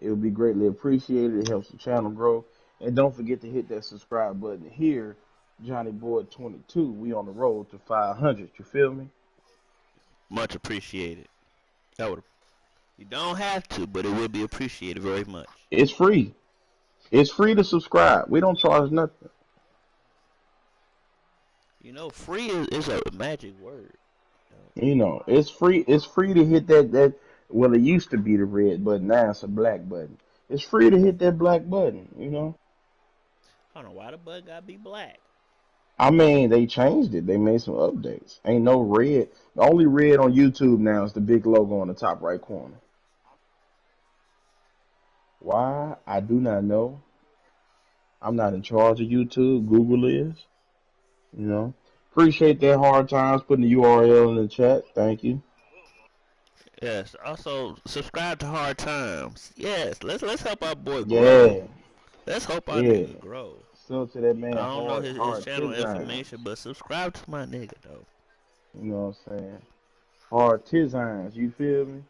It would be greatly appreciated. It helps the channel grow. And don't forget to hit that subscribe button here. Johnny Boy 22. We on the road to 500. You feel me? Much appreciated. You don't have to, but it would be appreciated very much. It's free. It's free to subscribe. We don't charge nothing. Free is a magic word. It's free. It's free to hit that. Well, it used to be the red button. Now it's a black button. It's free to hit that black button. Oh don't know why the button gotta be black. I mean, they changed it. They made some updates. Ain't no red. The only red on YouTube now is the big logo on the top right corner. Why? I do not know. I'm not in charge of YouTube. Google is. You know. Appreciate that hard times putting the URL in the chat. Thank you. Yes. Also, subscribe to Hard Times. Yes. Let's help our boy grow. Yeah. Let's help our Yeah. nigga grow. Still to that I man don't know his hard channel times. information, but subscribe to my nigga though. You know what I'm saying? Hard times. You feel me?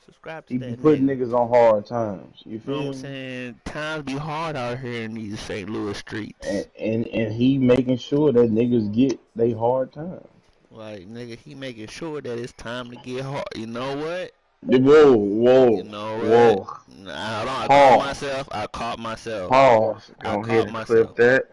Subscribe to He be that putting nigga. niggas on hard times. You Know what I'm feel me? saying? Times be hard out here in these St. Louis streets. And he making sure that niggas get they hard times. Like, nigga, he making sure that it's time to get hard. You know what? Whoa, You whoa, know what? whoa. Nah, hold on, I caught Pause. myself. I caught myself. Pause. I Go ahead caught and clip myself. that.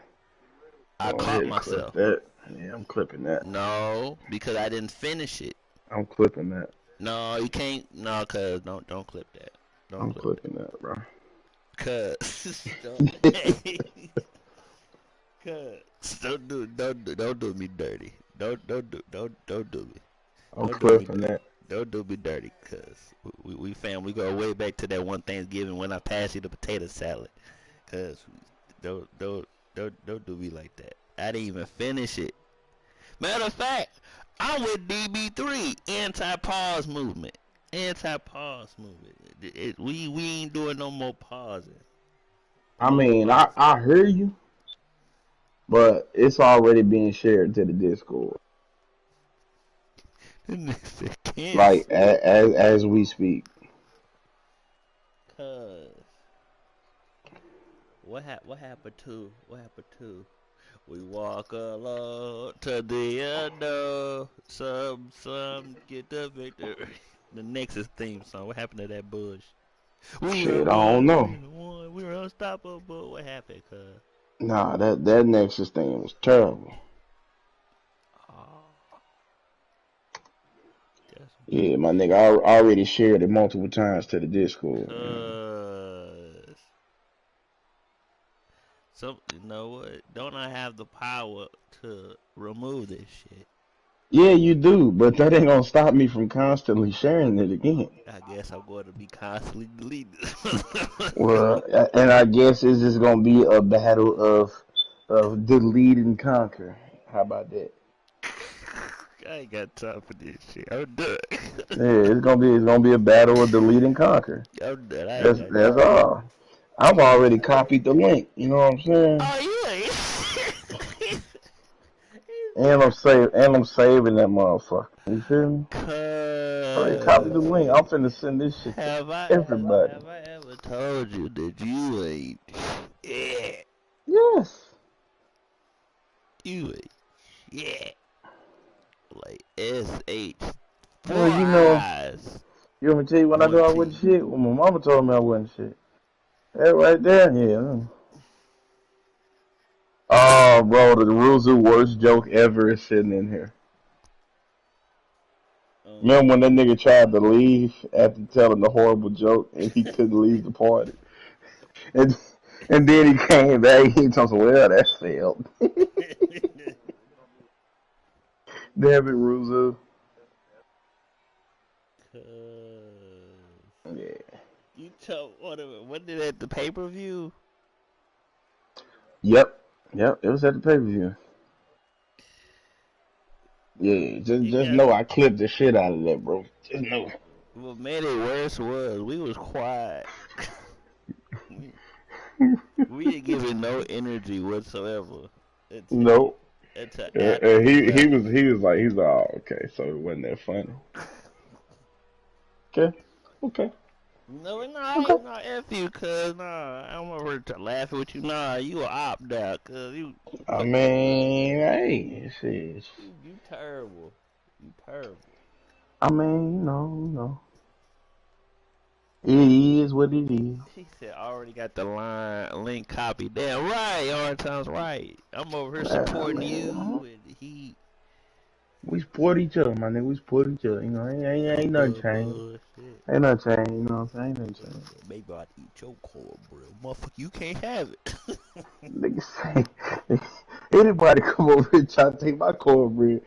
I Go ahead caught and clip myself. that. Yeah, I'm clipping that. No, because I didn't finish it. I'm clipping that. No, you can't. No, cause don't clip that. Don't I'm clip clipping that, bro. that. Cause don't do me dirty. Don't do me. I'm Don't do me clipping dirty. that. Don't do me dirty, cause we fam. We go way back to that one Thanksgiving when I passed you the potato salad. Cause don't do me like that. I didn't even finish it. Matter of fact, I'm with DB3, anti-pause movement. Anti-pause movement. We ain't doing no more pausing. I No more mean, pausing. I hear you, but it's already being shared to the Discord. Like Cancel. as we speak. Cause what happened to we walk alone to the unknown. Some get the victory. The Nexus theme song. What happened to that bush? We are Shit, I don't one. know. We the one. We're unstoppable. What happened? Cause Nah, that Nexus thing was terrible. oh, that's Yeah, bush. my nigga, I already shared it multiple times to the Discord. You know. Cause you know what? Don't I have the power to remove this shit? Yeah, you do, but that ain't gonna stop me from constantly sharing it again. I guess I'm going to be constantly deleting this. Well, and I guess it's just gonna be a battle of delete and conquer. How about that? I ain't got time for this shit. I'm done. Yeah, it's gonna be a battle of delete and conquer. I'm done. I ain't got That's time. all. I've already copied the link. You know what I'm saying? Oh yeah. And I'm saving that motherfucker. You feel me? I already copied the link. I'm Cause finna send this shit to have everybody. I ever told you that you ain't shit? Yes. You ain't shit. Like SH four Well, you know, eyes. you want me to tell you when I One know I T. wasn't shit? When my mama told me I wasn't shit. That right there, yeah. Oh, bro, the rules of worst joke ever is sitting in here. Remember when that nigga tried to leave after telling the horrible joke and he couldn't leave the party? And and then he came back, he told me, well, that failed. Damn it, Ruzu. Cause Yeah. you told what did at the pay per view? Yep. Yep. It was at the pay per view. Yeah. Just You just got know I clipped the shit out of that, bro. Just know. what made it worse was we was quiet. we, we didn't give it no energy whatsoever until Nope. after And he he left. was like oh okay, so it wasn't that funny. Okay. Okay. No, nah, Okay. nah, F you, cuz, nah, I'm over to laughing with you, nah, you a opt out, cuz, I mean, hey, shit. you terrible, you terrible. I mean, it is what it is. He said, I already got the link copied. Damn right, hard times right. I'm over here I supporting mean, you, and he, we support each other, my nigga. We support each other. You know, ain't nothing changed. Bullshit. Ain't nothing changed. You know what I'm saying? Ain't nothing changed. Maybe I'd eat your cornbread. Motherfucker, you can't have it. Nigga say, anybody come over here try to take my cornbread,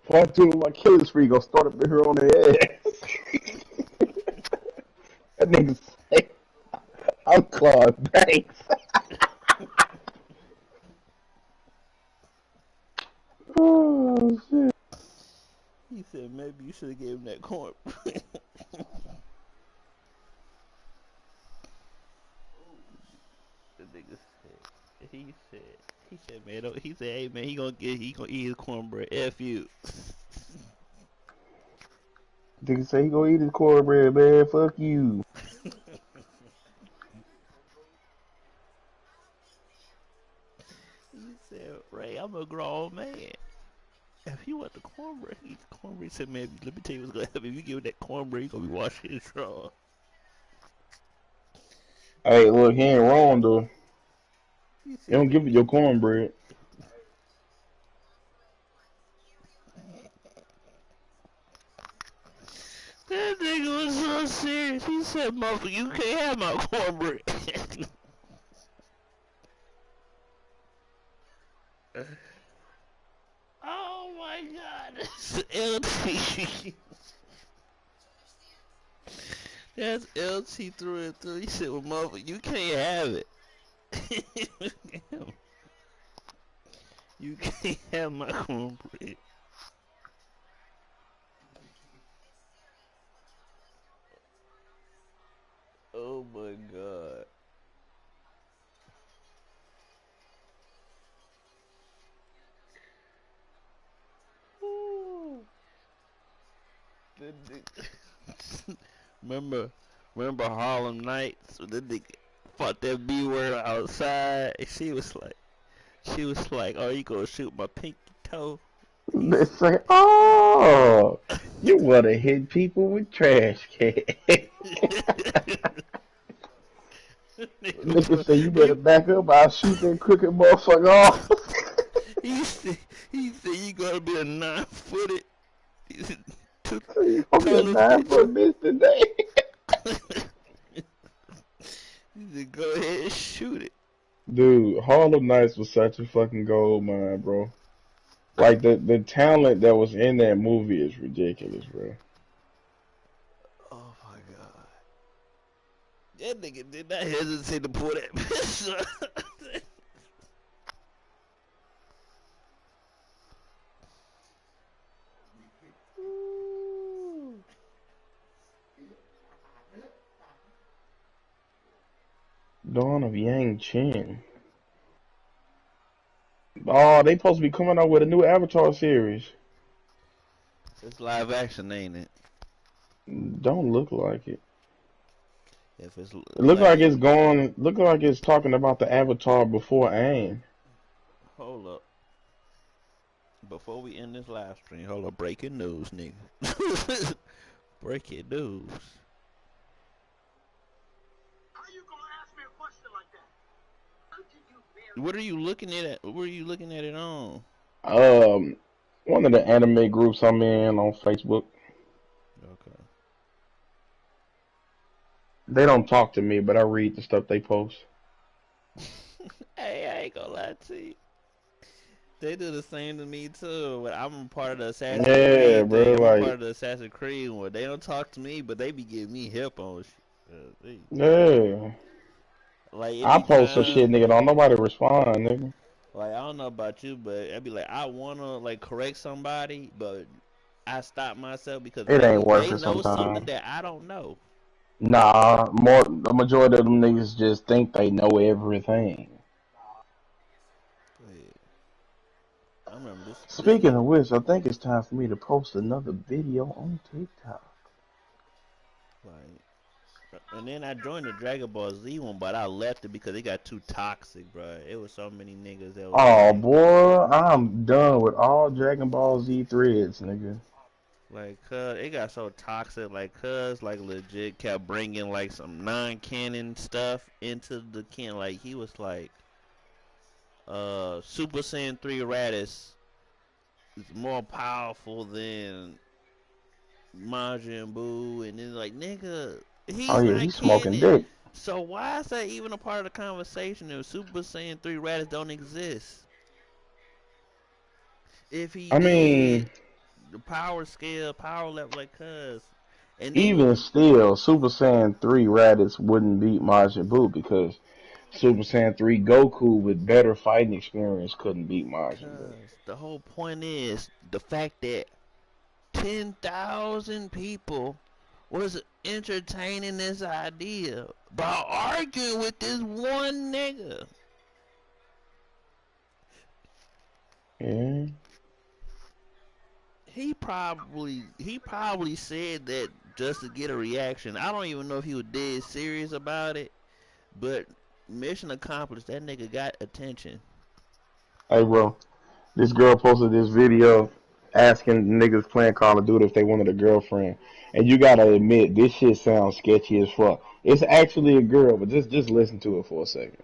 part two of my killing spree gonna start up in here on their ass. That nigga say, I'm Claude Banks. Oh, shit. He said maybe you should have gave him that cornbread. The nigga said, he said, man, he said, hey man, he gonna eat his cornbread. F you. Nigga say he gonna eat his cornbread, man. Fuck you. He said, Ray, I'm a grown man. If he want the cornbread, he eat the cornbread. He said, man, let me tell you what's gonna happen. If you give him that cornbread, you gonna be washing his drawers. Hey, look, he ain't wrong though. He You said, don't man, give it your cornbread. that nigga was so serious. He said, motherfucker, you can't have my cornbread. Oh my god, that's LT. That's LT through and through. He said, well, motherfucker, you can't have it. You can't have my cornbread. Oh my god. Ooh. remember, remember Harlem Nights? The nigga fought that B word outside. And she was like, oh, you gonna shoot my pinky toe? They say, oh, you wanna hit people with trash cans. Nigga say you better back up. I'll shoot that crooked motherfucker off. he said, he said you gonna be a 9-footed, two You gonna be a total 9-foot bitch today. He said, go ahead and shoot it. Dude, Harlem Nights was such a fucking gold mine, bro. Like the talent that was in that movie is ridiculous, bro. Oh my god. That nigga did not hesitate to pull that pistol. Dawn of Yang Chen. Oh, they supposed to be coming out with a new Avatar series. It's live action, ain't it? Don't look like it. If it's It look like like, it's going. Look like it's talking about the Avatar before Aang. hold up. Before we end this live stream, hold up. Breaking news, nigga. Breaking news. How you gonna ask me a question like that? Until you marry. What are you looking at? Where are you looking at it on? Um, one of the anime groups I'm in on Facebook. Okay. They don't talk to me, but I read the stuff they post. Hey, I ain't gonna lie to you. They do the same to me too. But I'm a part of the Assassin's Yeah, Creed bro. thing. I'm a part Like, of the Assassin's Creed one. They don't talk to me, but they be giving me hip on shit. yeah. Like it I be post some times, shit, nigga. Don't nobody respond, nigga. like I don't know about you, but I be like I wanna like correct somebody, but I stop myself because It ain't maybe worth they it know something sometimes. that I don't know. Nah, the majority of them niggas just think they know everything. Yeah. I remember this Speaking nigga of which, I think it's time for me to post another video on TikTok. like, and then I joined the Dragon Ball Z one, but I left it because it got too toxic, bro. It was so many niggas that was Oh boy, I'm done with all Dragon Ball Z threads, nigga. like, cuz it got so toxic, like, cuz like legit kept bringing like some non-canon stuff into the can. Like he was like, Super Saiyan 3 Raditz is more powerful than Majin Buu, and then like nigga, Oh he's yeah, not he's smoking canon. dick. So why is that even a part of the conversation if Super Saiyan 3 Raditz don't exist? If he I did, mean, the power scale, power level, like cuz. And then, even still, Super Saiyan 3 Raditz wouldn't beat Majin Buu because Super Saiyan 3 Goku with better fighting experience couldn't beat Majin Buu. cuz, the whole point is the fact that 10,000 people was entertaining this idea by arguing with this one nigga. Yeah. He probably said that just to get a reaction. I don't even know if he was dead serious about it, but mission accomplished. That nigga got attention. Hey, bro, this girl posted this video asking niggas playing Call of Duty if they wanted a girlfriend. And you gotta admit, this shit sounds sketchy as fuck. It's actually a girl, but just listen to it for a second.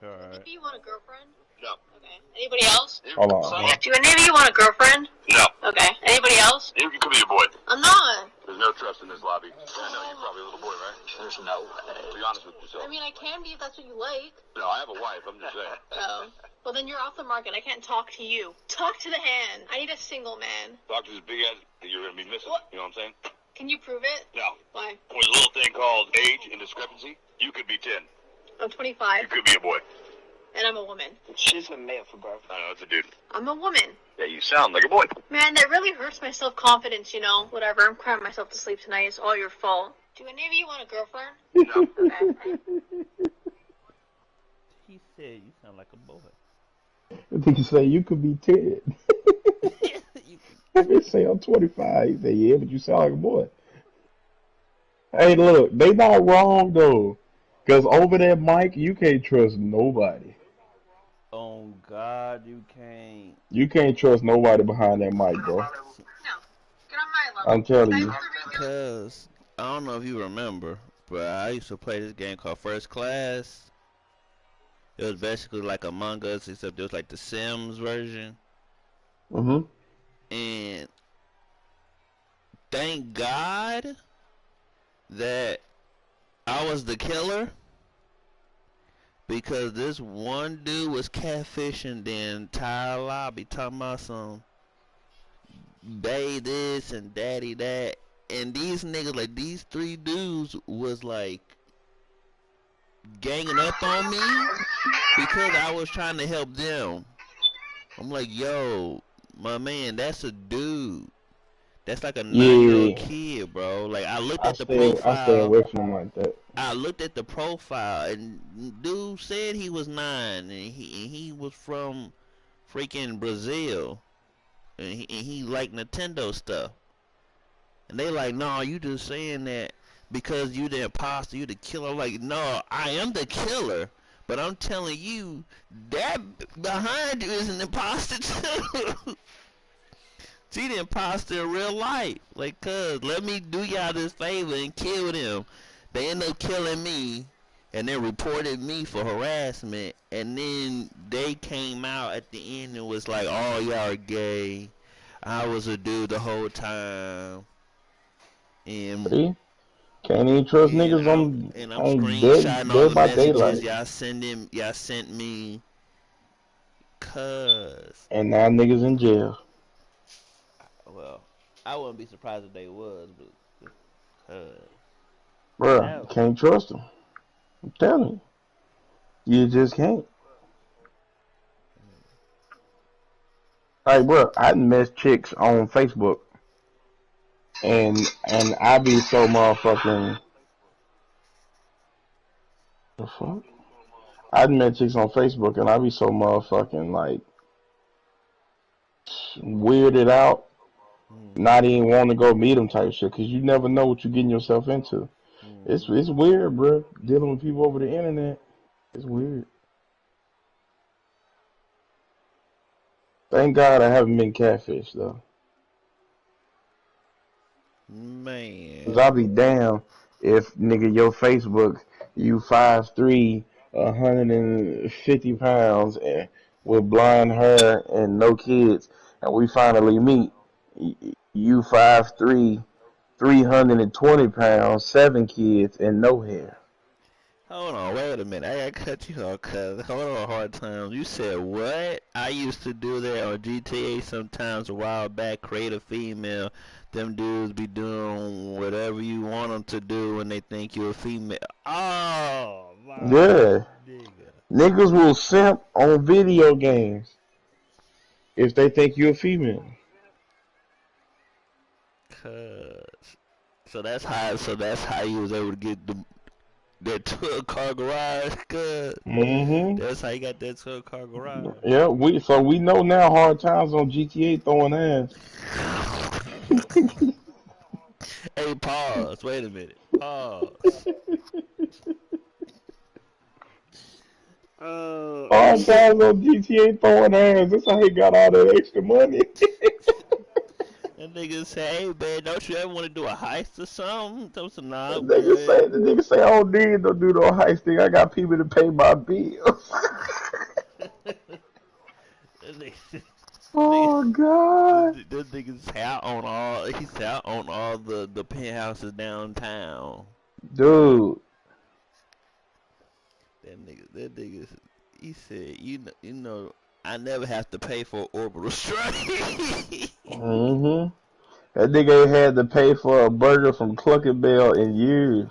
Alright. Do you want a girlfriend? No. Okay. Anybody else? Hold on. Do any of you want a girlfriend? No. Okay. Anybody else? You could be a boy. I'm not. There's no trust in this lobby. I know you're probably a little boy, right? There's no way. Be honest with yourself. I mean, I can be if that's what you like. No, I have a wife. I'm just saying. Oh. Well, then you're off the market. I can't talk to you. Talk to the hand. I need a single man. Talk to this big ass that you're gonna be missing. What? You know what I'm saying? Can you prove it? No. Why? There's a little thing called age and discrepancy. You could be 10. I'm 25, You could be a boy. and I'm a woman. She's a male for birth. I know, it's a dude. I'm a woman. Yeah, you sound like a boy. Man, that really hurts my self-confidence, you know. Whatever, I'm crying myself to sleep tonight. It's all your fault. Do any of you want a girlfriend? No. Okay. He said you sound like a boy. I think you say you could be 10. I didn't say I'm 25. He said, yeah, but you sound like a boy. Hey, look, they not wrong, though. Because over that mic, you can't trust nobody. Oh God, you can't. You can't trust nobody behind that mic, bro. No. Get on my level. I'm telling you. Cause I don't know if you remember, but I used to play this game called First Class. It was basically like Among Us, except it was like the Sims version. Mm-hmm. And thank God that I was the killer, because this one dude was catfishing the entire lobby, talking about some bae this and daddy that. And these niggas, like these three dudes, was like ganging up on me because I was trying to help them. I'm like, yo, my man, that's a dude. That's like a 9-year-old kid, bro. Like I looked at the I stay profile. away from them like that. I looked at the profile, and dude said he was 9, and he was from freaking Brazil, and he liked Nintendo stuff. And they like, no, you just saying that because you the imposter, you the killer. I'm like, no, I am the killer, but I'm telling you that behind you is an imposter too. She the imposter in real life. Like, cuz, let me do y'all this favor and kill them. They end up killing me, and then reported me for harassment, and then they came out at the end and was like, oh, y'all are gay. I was a dude the whole time. And See? Can't even trust and niggas I'm screenshotting all dead the by messages daylight. y'all sent me, cuz. And now niggas in jail. Well, I wouldn't be surprised if they was, but Bruh, now, you can't trust them. I'm telling you. You just can't. Like, bruh, I met chicks on Facebook. And I be so motherfucking... The fuck? I met chicks on Facebook and I be so motherfucking, like, weirded out. Not even want to go meet them type shit. Because you never know what you're getting yourself into. It's weird, bro. Dealing with people over the internet. It's weird. Thank God I haven't been catfished, though. man. Cause I'll be damned if, nigga, your Facebook, you 5'3", 150 pounds, and with blonde hair and no kids, and we finally meet. You 5'3", 320 pounds, 7 kids, and no hair. Hold on, wait a minute. I gotta cut you off, cuz. Hold on, hard times. You said what? I used to do that on GTA sometimes a while back, create a female. Them dudes be doing whatever you want them to do when they think you're a female. Oh, my Yeah. nigga. Niggas will simp on video games if they think you're a female. Cuz. So that's how you was able to get that 12-car garage, cuz. Mm-hmm. That's how you got that 12-car garage. Yeah, we know now hard times on GTA throwing ass. Hey, pause. Wait a minute. Pause. Hard times on GTA throwing ass. That's how he got all that extra money. That nigga say, hey man, don't you ever want to do a heist or something? Those are The not nigga good. say, I don't need to do no heisting. I got people to pay my bills. That nigga, Oh God, this nigga's out on all. He's out on all the penthouses downtown. dude. That nigga, he said, you know, I never have to pay for orbital strike. Mm-hmm. That nigga ain't had to pay for a burger from Clucking Bell in years.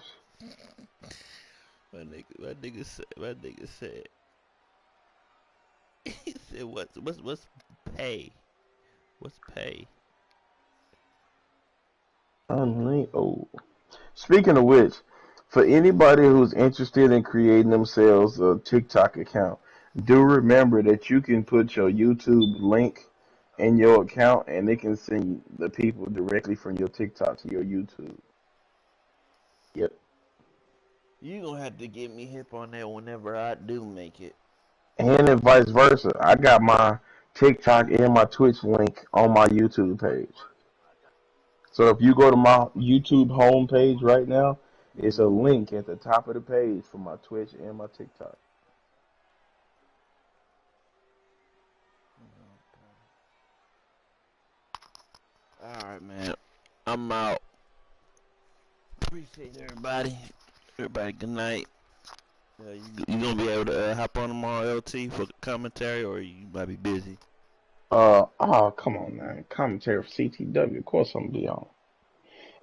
My nigga said, he said, what's pay? What's pay? Oh. Speaking of which, for anybody who's interested in creating themselves a TikTok account, do remember that you can put your YouTube link in your account and it can send the people directly from your TikTok to your YouTube. Yep. You gonna have to get me hip on that whenever I do make it. And then vice versa. I got my TikTok and my Twitch link on my YouTube page. So if you go to my YouTube homepage right now, it's a Mm-hmm. link at the top of the page for my Twitch and my TikTok. All right, man. I'm out. Appreciate everybody. Everybody, good night. You gonna be able to hop on tomorrow, LT, for commentary, or you might be busy? Oh, come on, man. Commentary for CTW. Of course I'm gonna be on.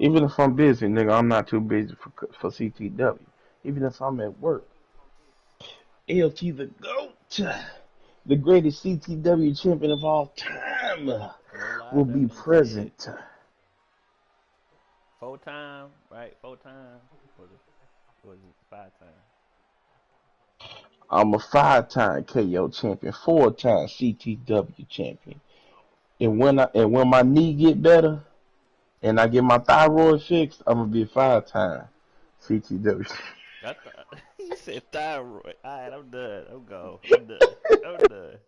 Even if I'm busy, nigga, I'm not too busy for CTW. Even if I'm at work. LT the GOAT, the greatest CTW champion of all time, No lie, will that's be what he said. present. Full time, right? Full time. Was it 5 time? I'm a 5-time KO champion, 4-time CTW champion. And when my knee get better and I get my thyroid fixed, I'm gonna be a 5-time CTW. I thought he said thyroid. All right, I'm done. I'm gone. I'm done. I'm done.